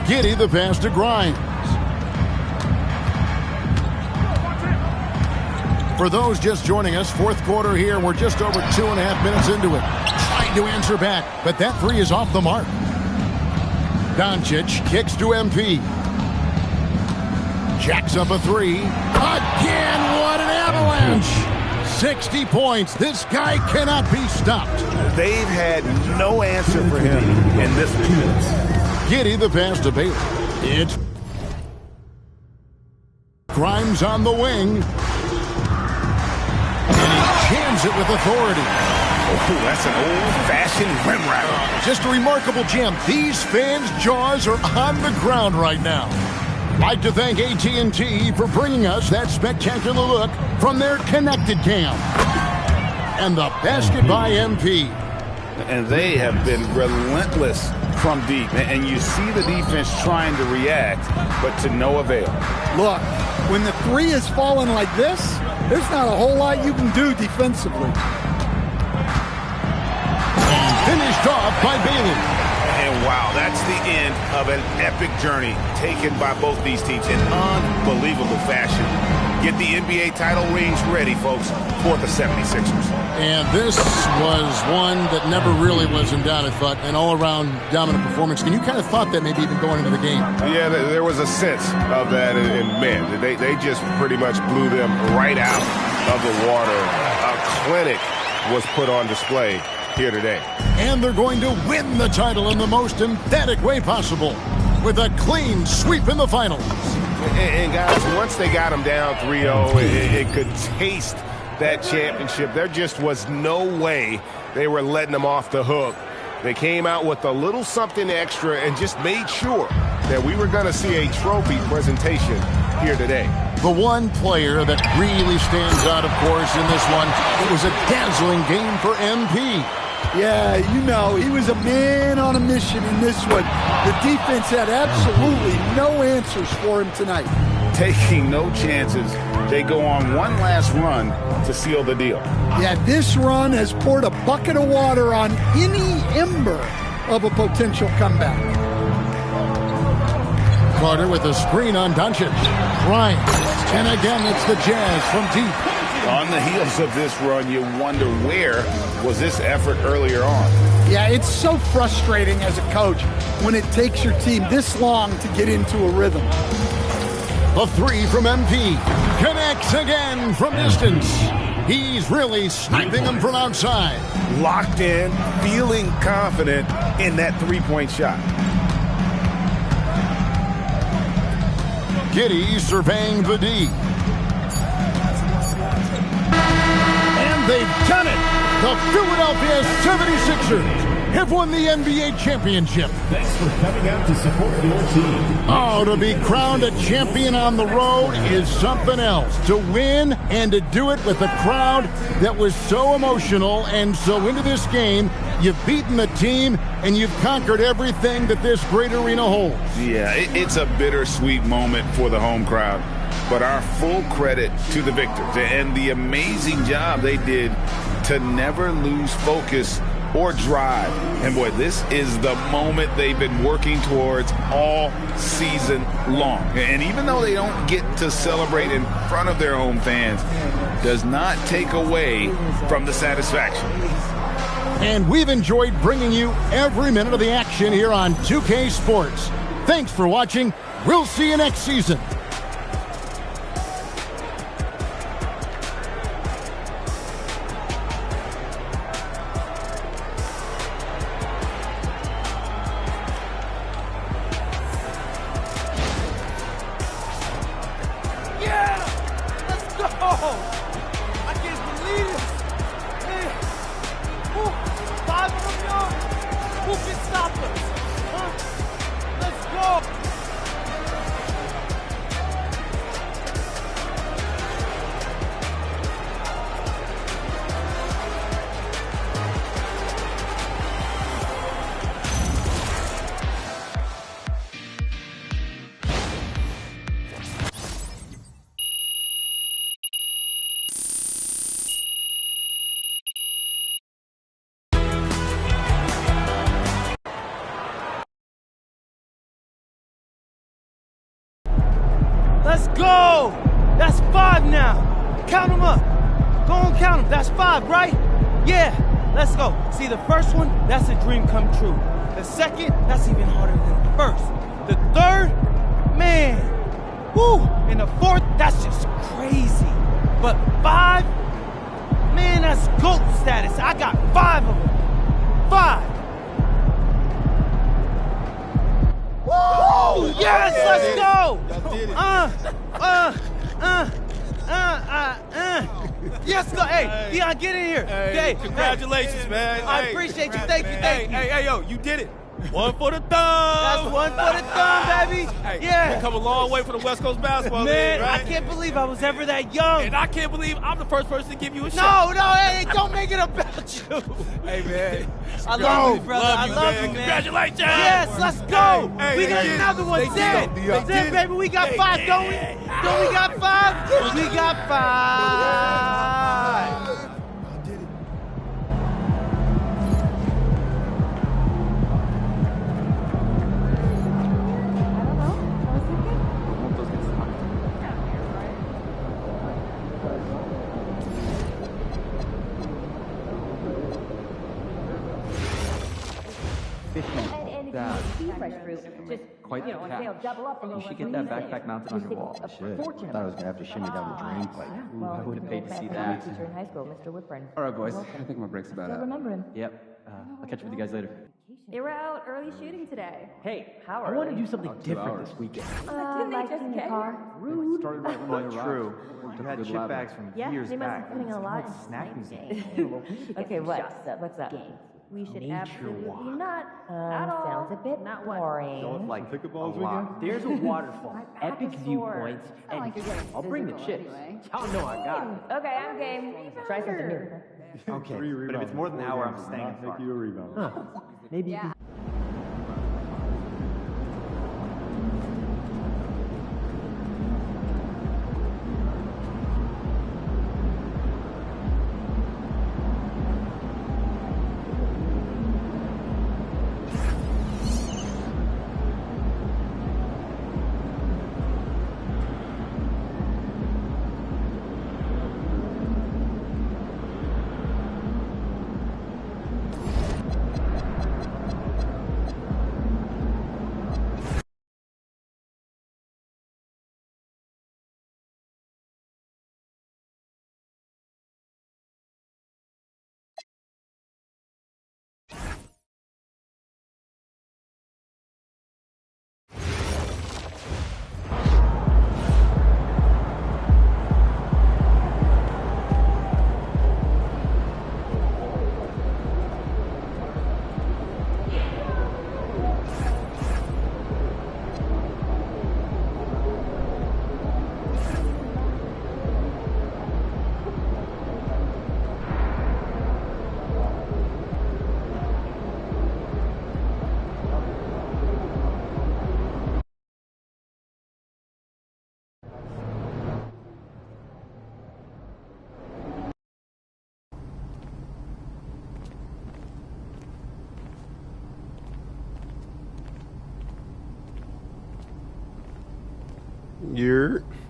Giddey the pass to Grimes. For those just joining us, fourth quarter here. We're just over 2.5 minutes into it. Trying to answer back, but that three is off the mark. Doncic kicks to MP. Jacks up a three. Again, what an avalanche! 60 points. This guy cannot be stopped. They've had no answer for him in this one. Giddey the pass to Bailey. It's Grimes on the wing. And he jams it with authority. Oh, that's an old-fashioned rim wrap. Just a remarkable jam. These fans' jaws are on the ground right now. Like to thank AT&T for bringing us that spectacular look from their connected cam. And the basket by MP. And they have been relentless from deep. And you see the defense trying to react, but to no avail. Look, when the three is falling like this, there's not a whole lot you can do defensively. And finished off by Bailey. And wow, that's the end of an epic journey taken by both these teams in unbelievable fashion. get the NBA title rings ready, folks, for the 76ers. And this was one that never really was in doubt, I thought, an all-around dominant performance. And you kind of thought that maybe even going into the game. Yeah, there was a sense of that, and man, they just pretty much blew them right out of the water. A clinic was put on display here today. And they're going to win the title in the most emphatic way possible with a clean sweep in the finals. And guys, once they got them down 3-0, it could taste that championship. There just was no way they were letting them off the hook. They came out with a little something extra and just made sure that we were going to see a trophy presentation here today. The one player that really stands out, of course, in this one, it was a dazzling game for MP. Yeah, you know, he was a man on a mission in this one. The defense had absolutely no answers for him tonight. Taking no chances, they go on one last run to seal the deal. Yeah, this run has poured a bucket of water on any ember of a potential comeback. Carter with a screen on Doncic. Bryant. And again, it's the Jazz from deep. On the heels of this run, you wonder where was this effort earlier on? Yeah, it's so frustrating as a coach when it takes your team this long to get into a rhythm. A three from MP. Connects again from distance. He's really sniping them from outside. Locked in, feeling confident in that three-point shot. Giddey surveying the D. And they've done it! The Philadelphia 76ers have won the NBA championship. Thanks for coming out to support your team. Oh, to be crowned a champion on the road is something else. To win and to do it with a crowd that was so emotional and so into this game, you've beaten the team and you've conquered everything that this great arena holds. Yeah, it's a bittersweet moment for the home crowd. But our full credit to the victors and the amazing job they did to never lose focus or drive. And boy, this is the moment they've been working towards all season long. And even though they don't get to celebrate in front of their home fans, does not take away from the satisfaction. And we've enjoyed bringing you every minute of the action here on 2K Sports. Thanks for watching. We'll see you next season. Let's go! That's 5 now. Count them up. Go on, count them. That's 5, right? Yeah, let's go. See, the first one, that's a dream come true. The second, that's even harder than the first. The third, man, woo! And the fourth, that's just crazy. But 5, man, that's GOAT status. I got 5 of them. 5. Woo! Yes, let's go! Yes, go. Hey, Dion, get in here. Hey, congratulations, man. I appreciate you. Thank you. Hey, yo, you did it. One for the thumb. That's one for the thumb, baby. Hey, yeah. We come a long way from the West Coast basketball league, right? I can't believe I was ever that young. And I can't believe I'm the first person to give you a shot. No, hey, don't make it about you. Hey, man. I love you, brother. I love you, man. Congratulations. Yes, let's go. Hey, we got another one. Then, baby, we got 5, don't we? Don't we got 5? We got 5. Quite the catch. You should get that backpack mounted on your wall. I should. I thought I was going to have to shimmy down the drain pipe. Ooh, I would have paid to see that. Teacher in high school, Mr. Whitburn. All right, boys. I think my break's about Still up. remember him. Yep. I'll catch up with you guys later. They were out early shooting today. Hey, how I want to do something different this weekend. Didn't they just get car? Rude. Started right when But they true. arrived. We had Good chip lab. bags from Yeah, years they must back. be putting a lot in Snack museum. Okay, what's that? We should Nature absolutely walk. not at all. Sounds a bit not boring. Don't like a lot. There's a waterfall, epic viewpoints, and I'll bring the chips. Y'all know I got it. Okay, I'm game. Try something new. Okay, but if it's more than an hour, I'm staying in Make you a rebound. Huh. Maybe you can.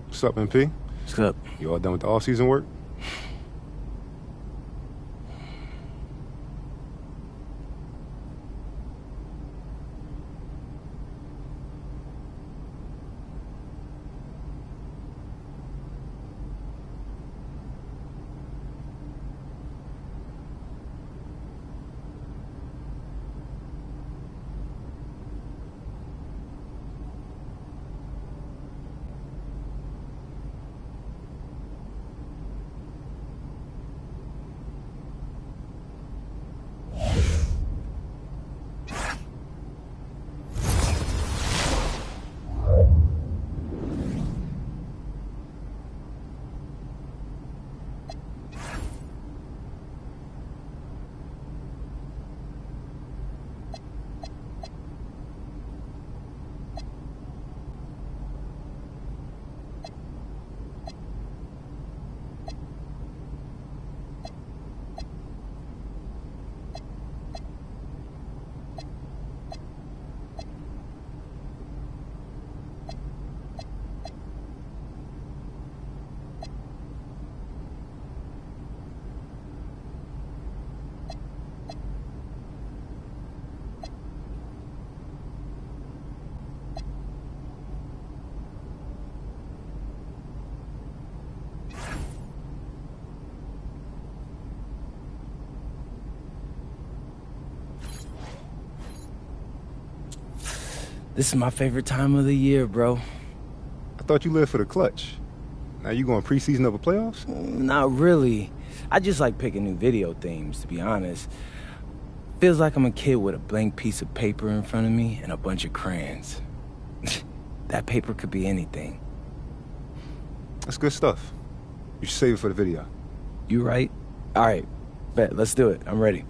What's up, MP? What's up? You all done with the all-season work? This is my favorite time of the year, bro. I thought you lived for the clutch. Now you going preseason over playoffs? Not really. I just like picking new video themes, to be honest. Feels like I'm a kid with a blank piece of paper in front of me and a bunch of crayons. That paper could be anything. That's good stuff. You should save it for the video. You right? All right, bet, let's do it. I'm ready.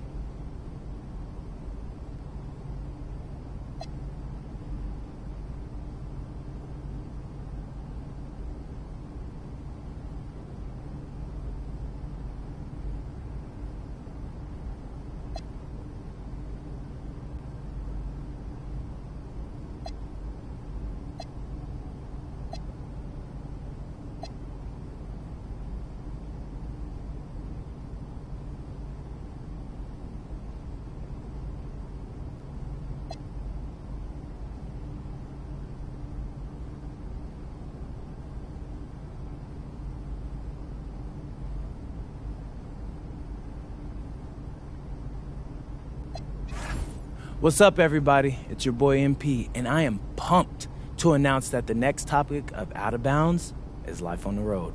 What's up, everybody? It's your boy MP, and I am pumped to announce that the next topic of Out of Bounds is life on the road.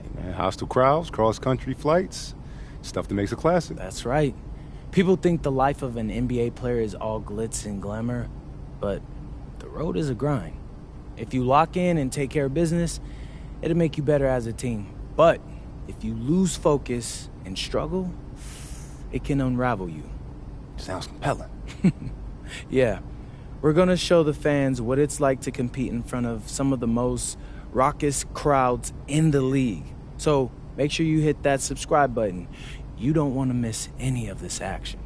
Hey, man, hostile crowds, cross-country flights, stuff that makes a classic. That's right. People think the life of an NBA player is all glitz and glamour, but the road is a grind. If you lock in and take care of business, it'll make you better as a team. But if you lose focus and struggle, it can unravel you. Sounds compelling. Yeah. We're going to show the fans what it's like to compete in front of some of the most raucous crowds in the league. So make sure you hit that subscribe button. You don't want to miss any of this action.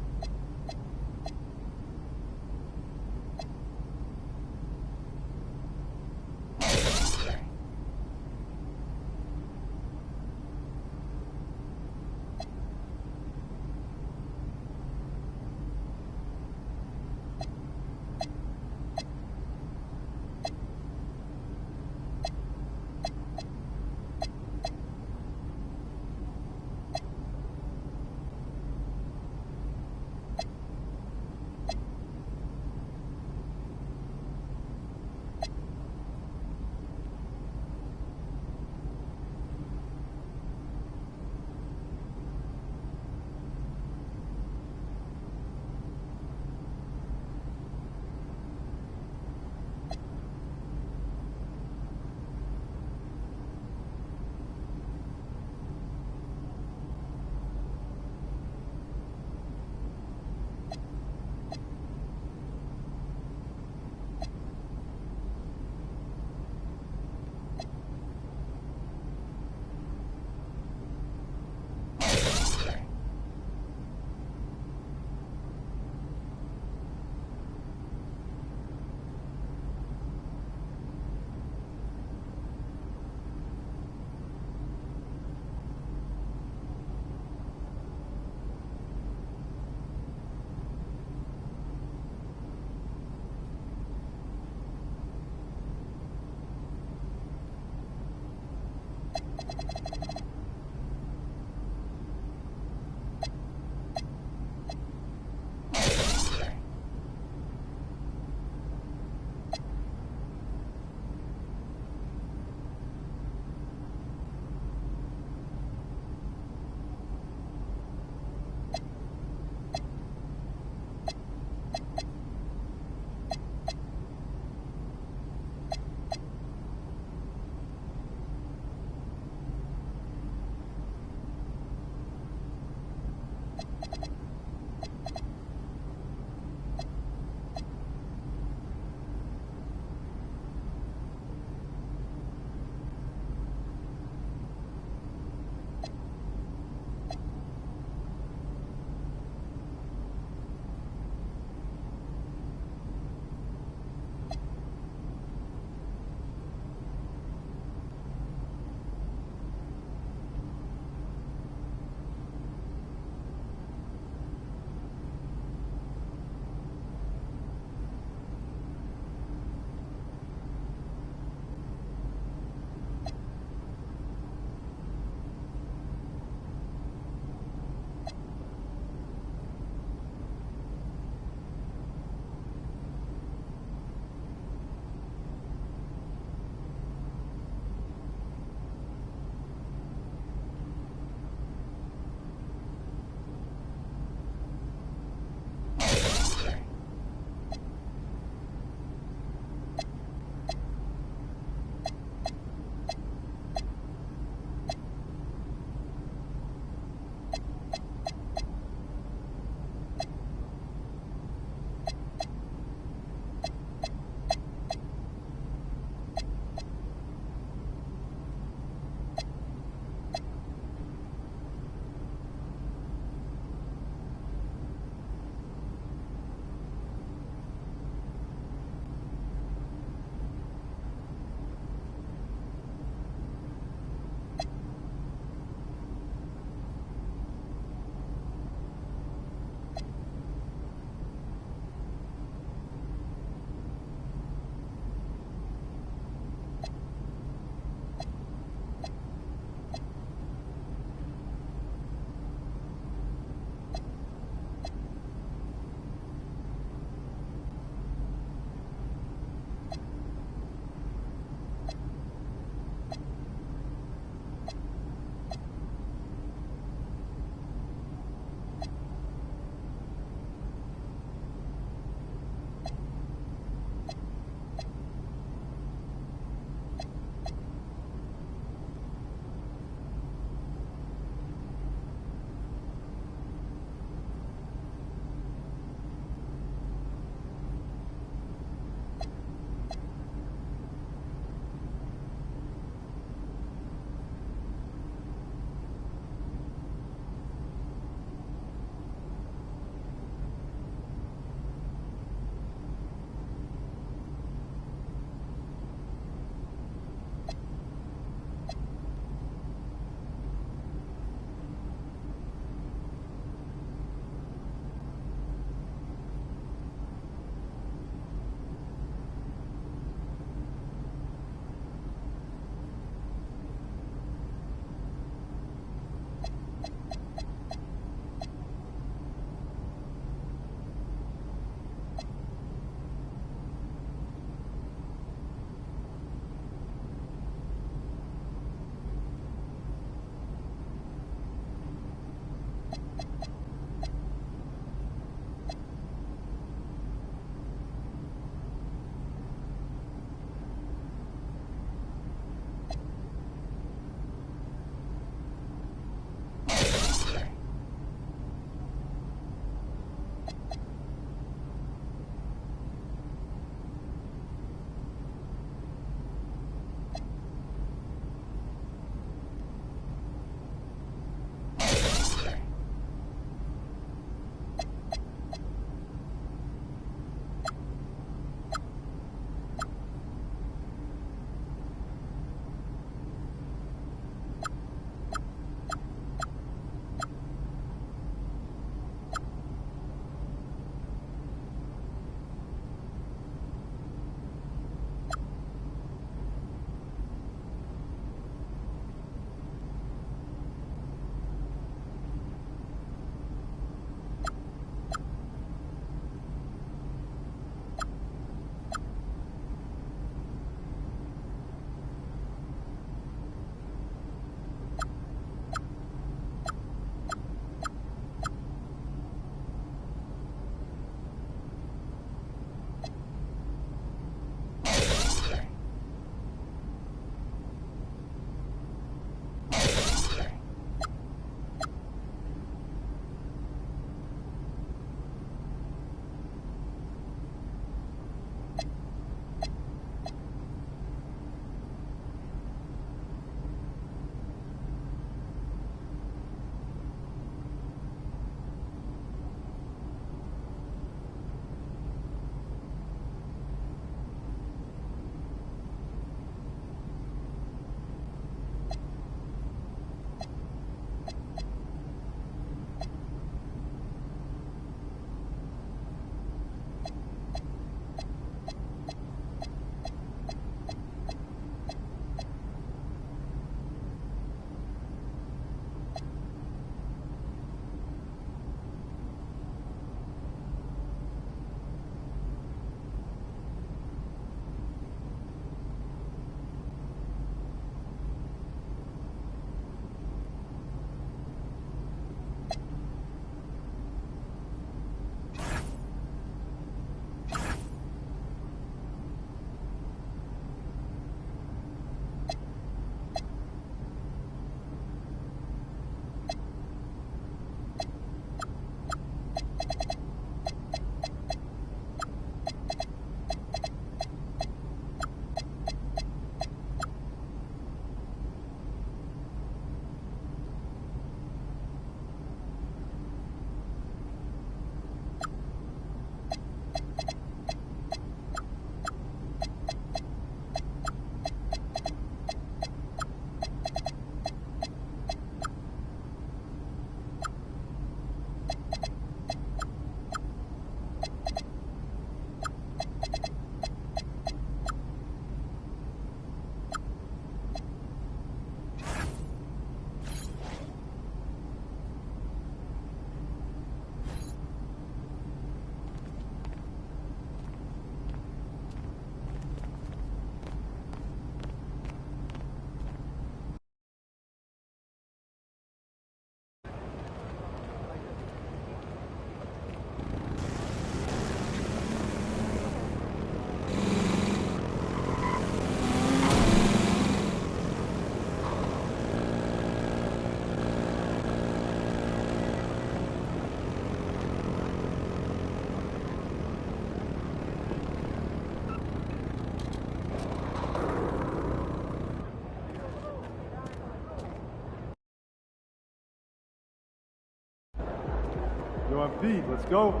on Pete. Let's go.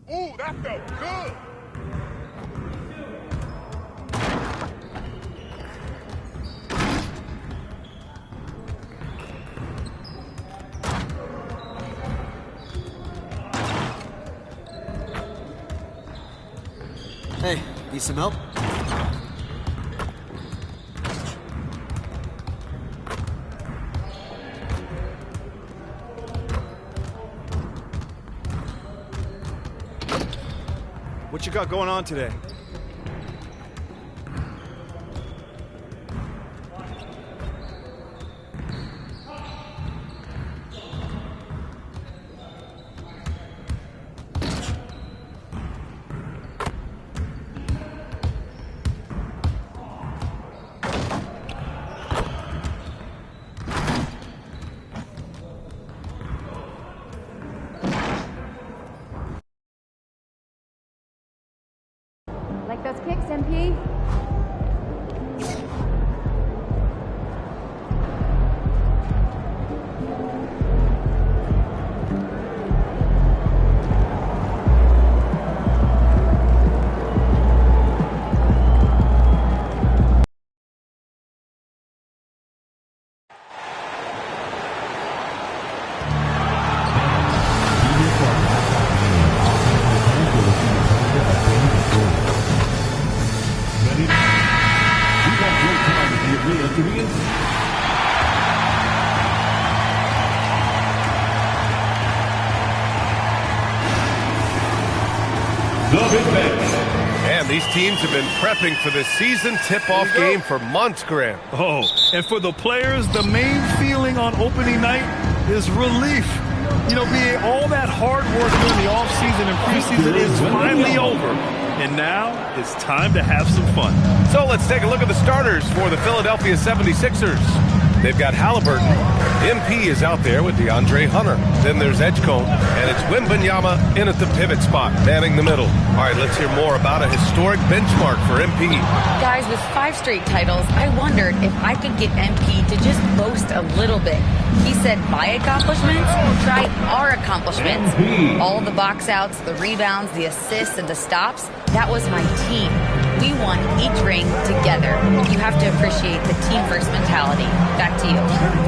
Ooh, that felt good. Hey, need some help? What you got going on today? Like those kicks, MP? And these teams have been prepping for this season tip-off game for months, Graham. Oh, and for the players, the main feeling on opening night is relief. You know, being all that hard work during the offseason and preseason is finally over. And now it's time to have some fun. So let's take a look at the starters for the Philadelphia 76ers. They've got Halliburton. MP is out there with DeAndre Hunter. Then there's Edgecombe, and it's Wembanyama in at the pivot spot, manning the middle. All right, let's hear more about a historic benchmark for MP. Guys, with 5 straight titles, I wondered if I could get MP to just boast a little bit. He said, my accomplishments? Try our accomplishments. All the box outs, the rebounds, the assists, and the stops, that was my team. We won each ring together. You have to appreciate the team-first mentality. Back to you.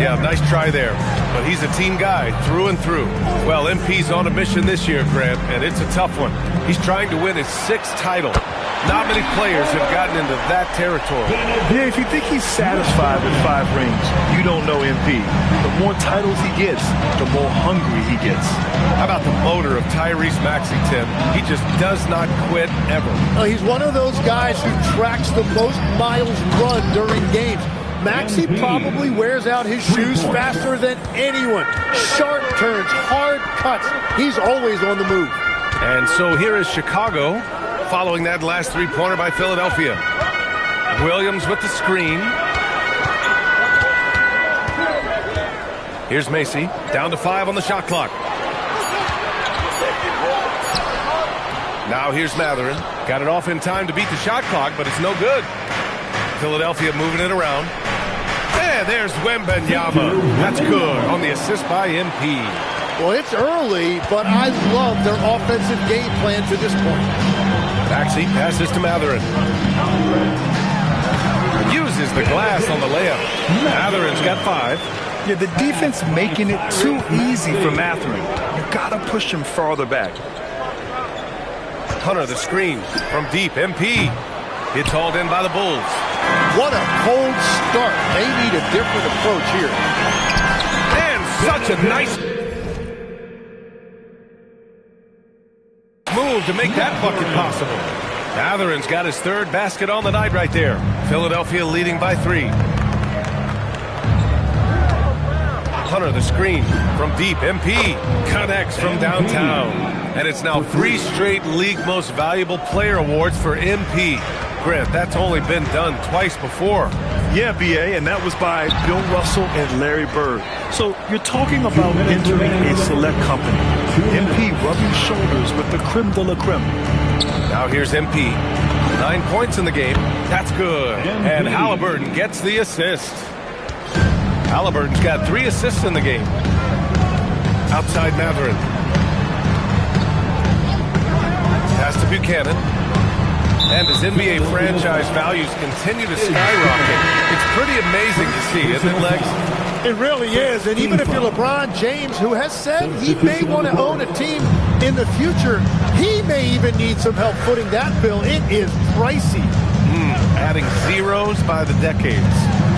Yeah, nice try there. But he's a team guy through and through. Well, MP's on a mission this year, Grant, and it's a tough one. He's trying to win his 6th title. Not many players have gotten into that territory. Yeah, if you think he's satisfied with 5 rings, you don't know MP. The more titles he gets, the more hungry he gets. How about the motor of Tyrese Maxey, Tim? He just does not quit ever. He's one of those guys who tracks the most miles run during games. Maxey probably wears out his shoes faster than anyone. Sharp turns, hard cuts. He's always on the move. And so here is Chicago, following that last 3-pointer by Philadelphia. Williams with the screen. Here's Macy, down to 5 on the shot clock. Now here's Matherin. Got it off in time to beat the shot clock, but it's no good. Philadelphia moving it around. And there's Wembanyama. That's good on the assist by MP. Well, it's early, but I love their offensive game plan to this point. Maxey passes to Matherin. Uses the glass on the layup. Matherin's got 5. Yeah, the defense making it too easy for Matherin. You gotta push him farther back. Hunter the screen from deep. MP. It's hauled in by the Bulls. What a cold start. They need a different approach here. And such a nice move to make that bucket possible. Matherin's got his 3rd basket on the night right there. Philadelphia leading by 3. Hunter the screen from deep. MP connects from downtown. And it's now 3 straight league most valuable player awards for MP. Grant, that's only been done twice before. Yeah, BA, and that was by Bill Russell and Larry Bird. So you're talking about entering a select company. MP rubbing shoulders with the creme de la creme. Now here's MP. 9 points in the game. That's good. And Halliburton gets the assist. Halliburton's got 3 assists in the game. Outside Matherin. Pass to Buchanan. And as NBA franchise values continue to skyrocket, it's pretty amazing to see, isn't it, Lex? It really is. And even if you're LeBron James, who has said he may want to own a team in the future, he may even need some help footing that bill. It is pricey. Adding zeros by the decades.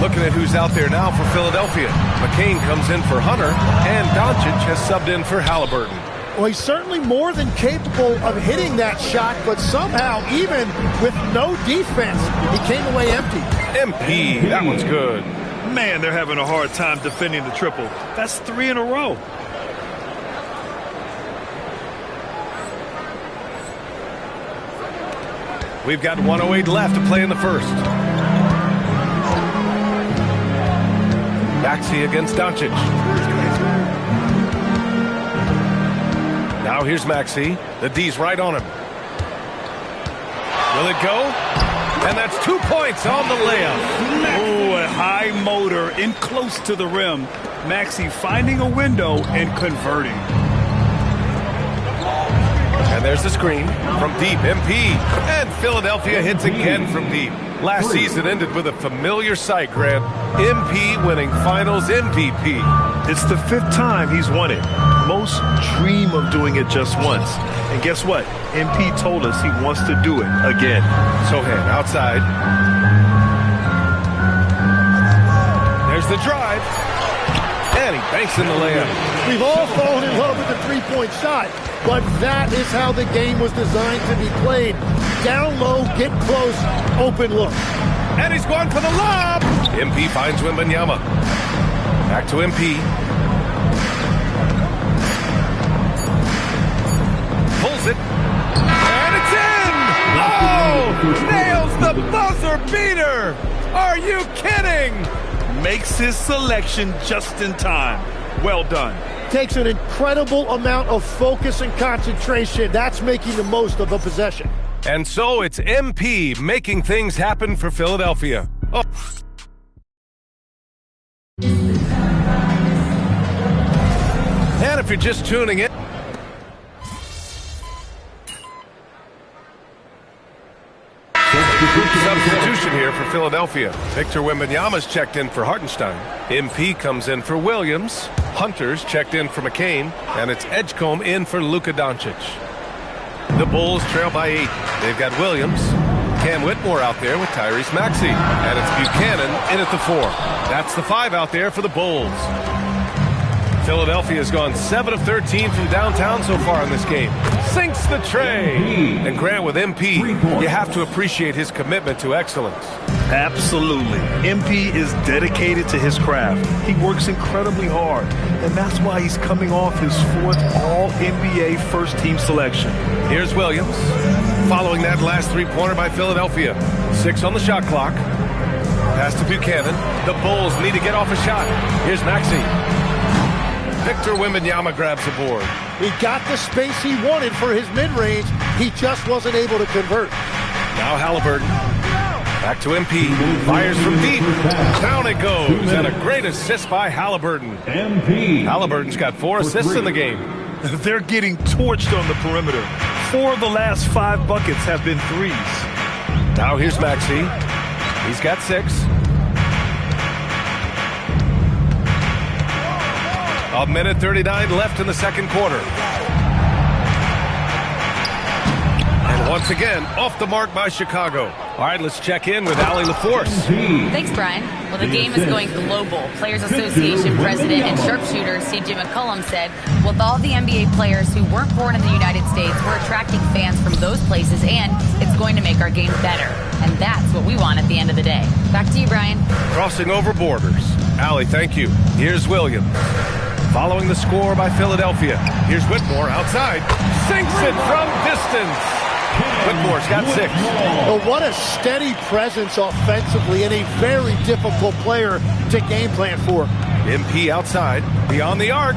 Looking at who's out there now for Philadelphia. McCain comes in for Hunter, and Doncic has subbed in for Halliburton. Well, he's certainly more than capable of hitting that shot, but somehow, even with no defense, he came away empty. MP, that one's good. Man, they're having a hard time defending the triple. That's 3 in a row. We've got 1:08 left to play in the first. Maxey against Doncic. Now here's Maxey. The D's right on him. Will it go? And that's 2 points on the layup. Oh, a high motor in close to the rim. Maxey finding a window and converting. And there's the screen from deep. MP. And Philadelphia hits again from deep. Last season ended with a familiar sight, Grant. MP winning Finals MVP. It's the 5th time he's won it. Most dream of doing it just once. And guess what? MP told us he wants to do it again. Sohan outside. There's the drive. And he banks in the layup. We've all fallen in love with the three-point shot, but that is how the game was designed to be played. Down low, get close, open look. And he's going for the lob. MP finds Wembanyama. Back to MP. Pulls it. And it's in! Oh! Nails the buzzer beater! Are you kidding? makes his selection just in time. Well done. Takes an incredible amount of focus and concentration. That's making the most of a possession. And so it's MP making things happen for Philadelphia. Oh. And if you're just tuning in, substitution here for Philadelphia. Victor Wembanyama's checked in for Hartenstein. MP comes in for Williams. Hunter's checked in for McCain. And it's Edgecombe in for Luka Doncic. The Bulls trail by 8. They've got Williams. Cam Whitmore out there with Tyrese Maxey. And it's Buchanan in at the 4. That's the 5 out there for the Bulls. Philadelphia has gone 7 of 13 from downtown so far in this game. Sinks the tray. And Grant, with MP, you have to appreciate his commitment to excellence. Absolutely. MP is dedicated to his craft. He works incredibly hard, and that's why he's coming off his 4th All-NBA first-team selection. Here's Williams. Following that last three-pointer by Philadelphia. 6 on the shot clock. Pass to Buchanan. The Bulls need to get off a shot. Here's Maxey. Victor Wembanyama grabs the board. He got the space he wanted for his mid-range. He just wasn't able to convert. Now Halliburton. Back to MP. Fires from deep. Down it goes. And a great assist by Halliburton. MP. Halliburton's got 4 assists in the game. They're getting torched on the perimeter. 4 of the last 5 buckets have been threes. Now here's Maxey. He's got 6. A minute 39 left in the second quarter. And once again, off the mark by Chicago. All right, let's check in with Allie LaForce. Thanks, Brian. Well, the game is going global. Players Association President and sharpshooter C.J. McCollum said, with all the NBA players who weren't born in the United States, we're attracting fans from those places, and it's going to make our game better. And that's what we want at the end of the day. Back to you, Brian. Crossing over borders. Allie, thank you. Here's Williams. Following the score by Philadelphia. Here's Whitmore outside. Sinks it from distance. Whitmore's got 6. Well, what a steady presence offensively and a very difficult player to game plan for. MP outside, beyond the arc.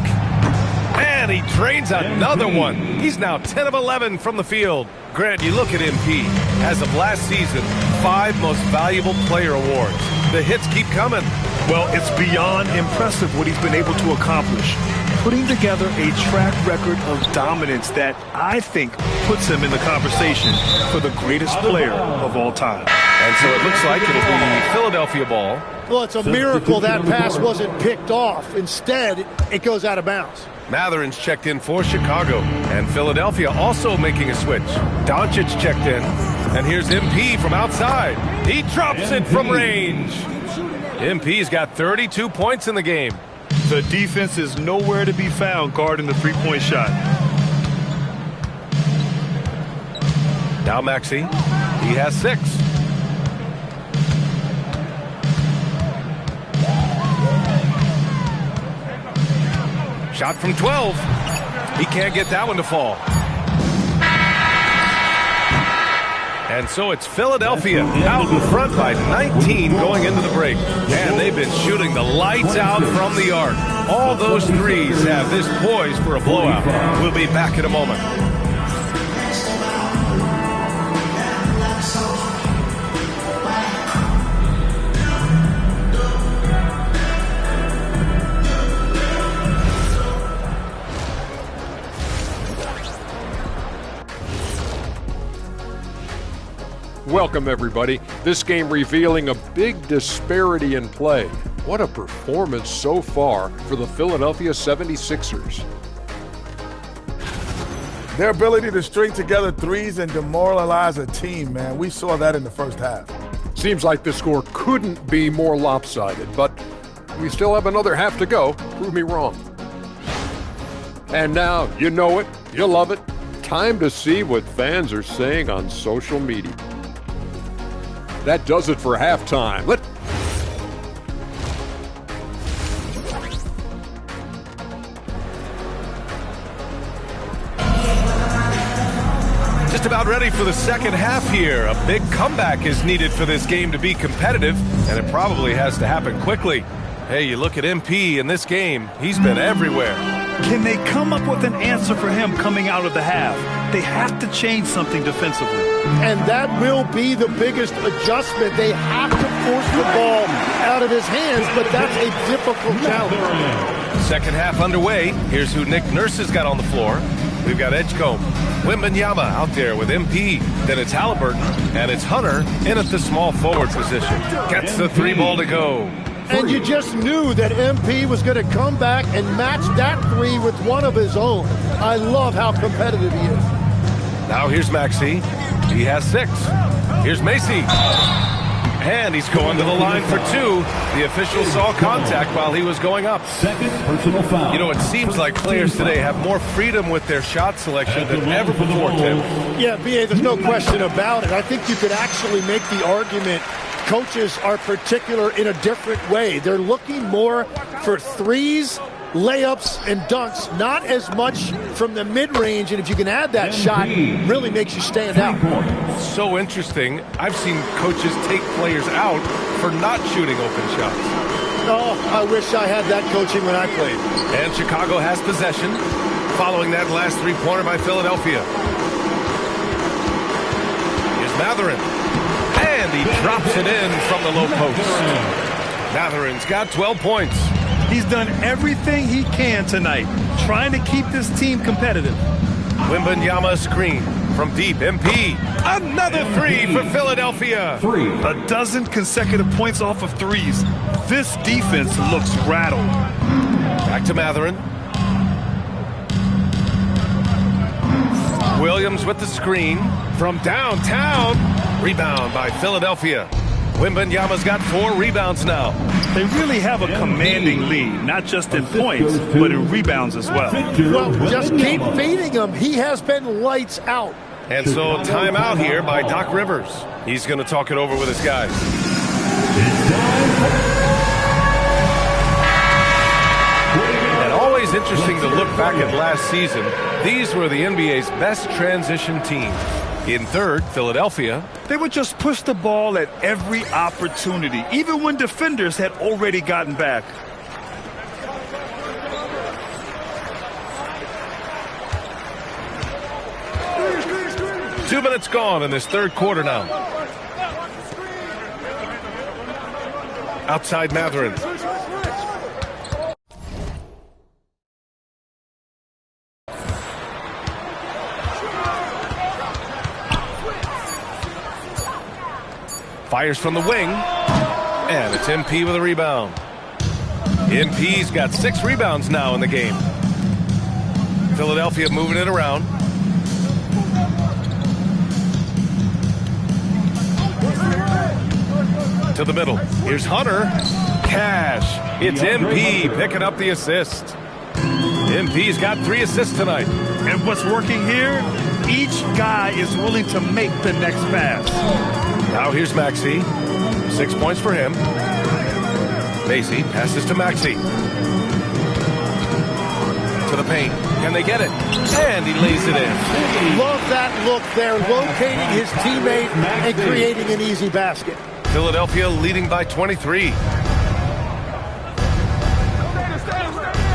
And he drains another one. He's now 10 of 11 from the field. Grant, you look at MP. As of last season, 5 most valuable player awards. The hits keep coming. Well, it's beyond impressive what he's been able to accomplish. Putting together a track record of dominance that I think puts him in the conversation for the greatest player of all time. And so it looks like it'll be Philadelphia ball. Well, it's a miracle that pass wasn't picked off. Instead, it goes out of bounds. Matherin's checked in for Chicago. And Philadelphia also making a switch. Doncic checked in. And here's MP from outside. He drops it from range. MP's got 32 points in the game. The defense is nowhere to be found guarding the three-point shot. Now Maxey. He has 6. Shot from 12. He can't get that one to fall. And so it's Philadelphia out in front by 19 going into the break. And they've been shooting the lights out from the arc. All those threes have this poised for a blowout. We'll be back in a moment. Welcome, everybody. This game revealing a big disparity in play. What a performance so far for the Philadelphia 76ers. Their ability to string together threes and demoralize a team, man. We saw that in the first half. Seems like the score couldn't be more lopsided, but we still have another half to go. Prove me wrong. And now, you know it, you love it. Time to see what fans are saying on social media. That does it for halftime. just about ready for the second half here. A big comeback is needed for this game to be competitive, and it probably has to happen quickly. Hey, you look at MP in this game, he's been everywhere. Can they come up with an answer for him coming out of the half? They have to change something defensively. And that will be the biggest adjustment. They have to force the ball out of his hands, but that's a difficult challenge. Second half underway. Here's who Nick Nurse has got on the floor. We've got Edgecombe, Wembanyama out there with MP. Then it's Halliburton, and it's Hunter in at the small forward position. Gets the 3-ball to go. And you just knew that MP was going to come back and match that 3 with one of his own. I love how competitive he is. Now here's Maxey. He has 6. Here's Macy. And he's going to the line for 2. The official saw contact while he was going up. Second personal foul. You know, it seems like players today have more freedom with their shot selection than ever before, Tim. Yeah, B.A., there's no question about it. I think you could actually make the argument coaches are particular in a different way. They're looking more for threes, layups, and dunks, not as much from the mid-range, and if you can add that shot, really makes you stand out. So interesting. I've seen coaches take players out for not shooting open shots. Oh, I wish I had that coaching when I played. And Chicago has possession, following that last 3-pointer by Philadelphia. Here's Matherin. And he drops it in from the low post. Matherin's got 12 points. He's done everything he can tonight, trying to keep this team competitive. Wembanyama screen from deep. MP. Another 3 for Philadelphia. 12 consecutive points off of threes. This defense looks rattled. Back to Matherin. Williams with the screen from downtown. Rebound by Philadelphia. Wembanyama's got 4 rebounds now. They really have a commanding lead, not just in points, but in rebounds as well. Well, just keep feeding him. He has been lights out. And so timeout here by Doc Rivers. He's going to talk it over with his guys. And always interesting to look back at last season. These were the NBA's best transition teams. In third, Philadelphia. They would just push the ball at every opportunity, even when defenders had already gotten back. Two minutes gone in this third quarter now. Outside Matherin. Fires from the wing, and it's MP with a rebound. MP's got 6 rebounds now in the game. Philadelphia moving it around. To the middle. Here's Hunter. Cash. It's MP picking up the assist. MP's got 3 assists tonight. And what's working here? Each guy is willing to make the next pass. Now here's Maxey. 6 points for him. Macy passes to Maxey. To the paint. Can they get it? And he lays it in. Love that look there, locating his teammate and creating an easy basket. Philadelphia leading by 23.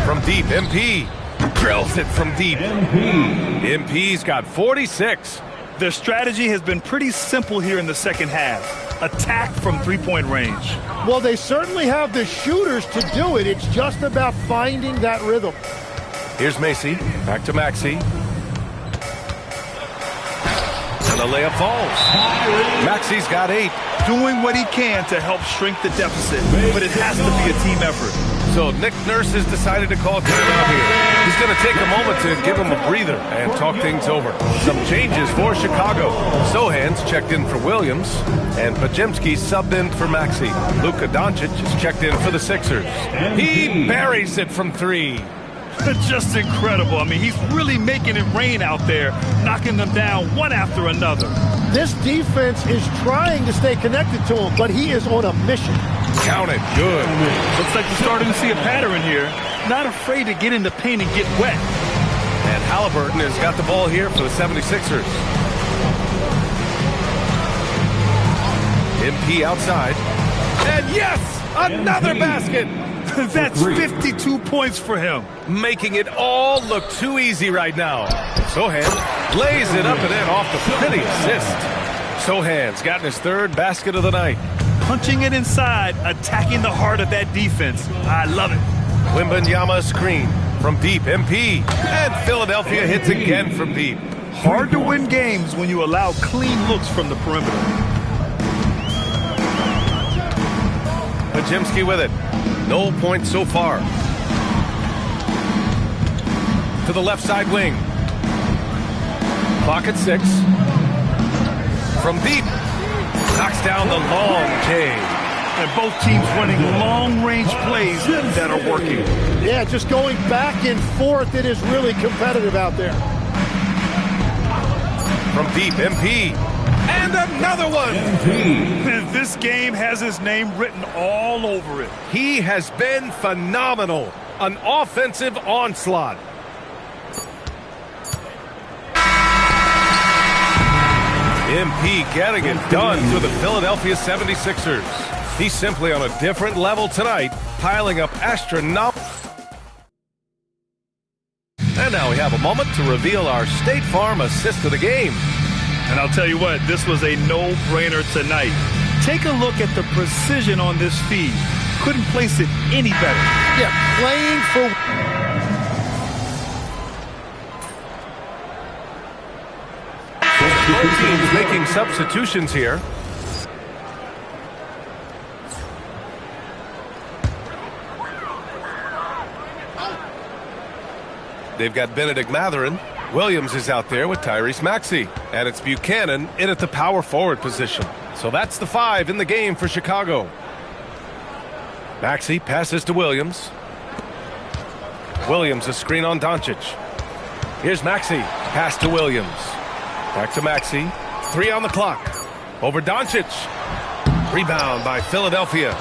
From deep, MP drills it from deep. MP's got 46. Their strategy has been pretty simple here in the second half. Attack from three-point range. Well, they certainly have the shooters to do it. It's just about finding that rhythm. Here's Macy. Back to Maxey. And the layup falls. Maxey's got 8. Doing what he can to help shrink the deficit, but it has to be a team effort. So Nick Nurse has decided to call timeout here. He's going to take a moment to give him a breather and talk things over. Some changes for Chicago. Sohan's checked in for Williams, and Pajemski subbed in for Maxey. Luka Doncic is checked in for the Sixers. He buries it from 3. Just incredible. I mean, he's really making it rain out there, knocking them down one after another. This defense is trying to stay connected to him, but he is on a mission. Count it. Good. Looks like we're starting to see a pattern here. Not afraid to get in the paint and get wet. And Halliburton has got the ball here for the 76ers. MP outside. And yes, another basket. That's 52 points for him. Making it all look too easy right now. Sohan lays it up and in off the pretty assist. Sohan's gotten his third basket of the night. Punching it inside, attacking the heart of that defense. I love it. Wembanyama screen from deep, MP. And Philadelphia hits again from deep. Hard to win games when you allow clean looks from the perimeter. Pajemski with it. No points so far. To the left side wing. Clock at 6. From deep. Knocks down the long J. And both teams running long-range plays that are working. Yeah, just going back and forth. It is really competitive out there. From deep, MP. And another one. And this game has his name written all over it. He has been phenomenal. An offensive onslaught. MP getting it done for the Philadelphia 76ers. He's simply on a different level tonight, piling up astronomical. And now we have a moment to reveal our State Farm assist of the game. And I'll tell you what, this was a no-brainer tonight. Take a look at the precision on this feed. Couldn't place it any better. Yeah, playing for... Both teams making substitutions here. They've got Benedict Mathurin. Williams is out there with Tyrese Maxey. And it's Buchanan in at the power forward position. So that's the 5 in the game for Chicago. Maxey passes to Williams. Williams a screen on Doncic. Here's Maxey. Pass to Williams. Back to Maxey. 3 on the clock. Over Doncic. Rebound by Philadelphia.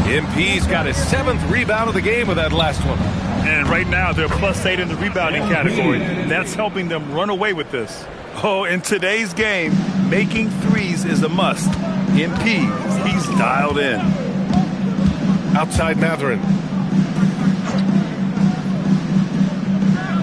MP's got his 7th rebound of the game with that last one. And right now, they're +8 in the rebounding category. That's helping them run away with this. Oh, in today's game, making threes is a must. MP, he's dialed in. Outside Mathurin.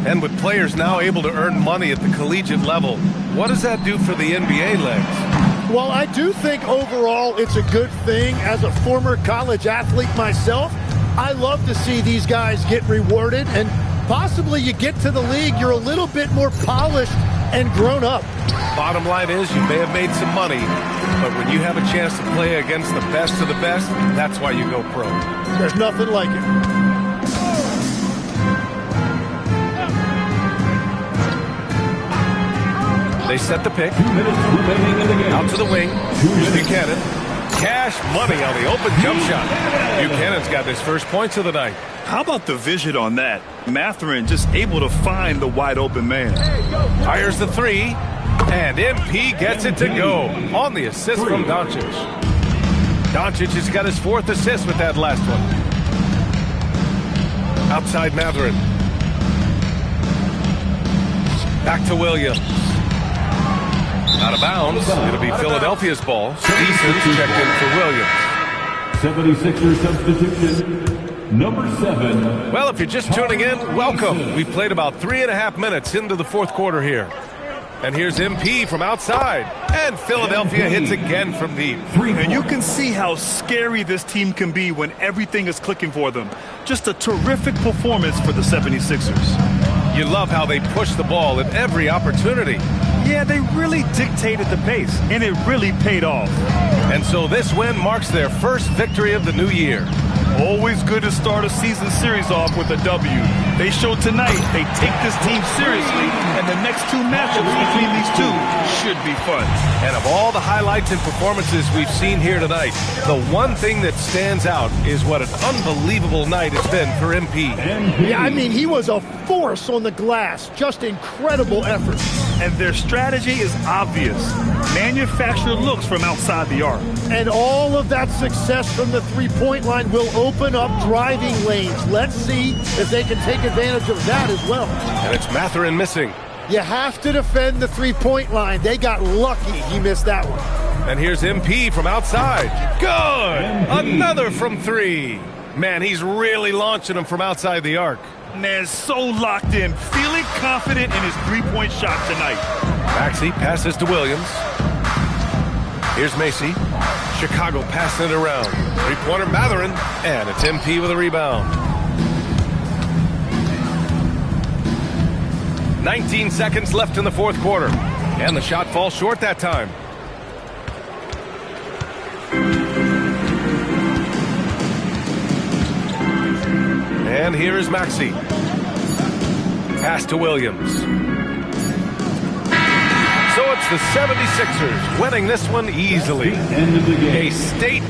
And with players now able to earn money at the collegiate level, what does that do for the NBA legs? Well, I do think overall it's a good thing. As a former college athlete myself, I love to see these guys get rewarded, and possibly you get to the league, you're a little bit more polished and grown up. Bottom line is you may have made some money, but when you have a chance to play against the best of the best, that's why you go pro. There's nothing like it. They set the pick. 2 minutes remaining in the game. Out to the wing. Here's Buchanan. Cash money on the open jump shot. Buchanan's got his first points of the night. How about the vision on that? Mathurin just able to find the wide open man. Fires the 3. And MP gets it to go on the assist from Doncic. Doncic has got his 4th assist with that last one. Outside Mathurin. Back to Williams. Out of bounds. It'll be Philadelphia's ball. Stevenson checked in for Williams. 76er substitution, number 7. Well, if you're just tuning in, welcome. We've played about 3.5 minutes into the 4th quarter here. And here's MP from outside. And Philadelphia hits again from deep. And you can see how scary this team can be when everything is clicking for them. Just a terrific performance for the 76ers. You love how they push the ball at every opportunity. Yeah, they really dictated the pace, and it really paid off. And so this win marks their first victory of the new year. Always good to start a season series off with a W. They showed tonight they take this team seriously, and the next 2 matchups between these two should be fun. And of all the highlights and performances we've seen here tonight, the one thing that stands out is what an unbelievable night it's been for MP. Yeah, I mean, he was a force on the glass. Just incredible effort. And their strategy is obvious. Manufacture looks from outside the arc. And all of that success from the three-point line will open up driving lanes. Let's see if they can take advantage of that as well. And it's Mathurin missing. You have to defend the three-point line. They got lucky he missed that one. And here's MP from outside. Good! Another from three. Man, he's really launching them from outside the arc. Man, so locked in, feeling confident in his three-point shot tonight. Maxey passes to Williams. Here's Macy. Chicago passing it around. Three-pointer Matherin, and it's MP with a rebound. 19 seconds left in the fourth quarter, and the shot falls short that time. And here is Maxey. Pass to Williams. So it's the 76ers winning this one easily. End of the game. A state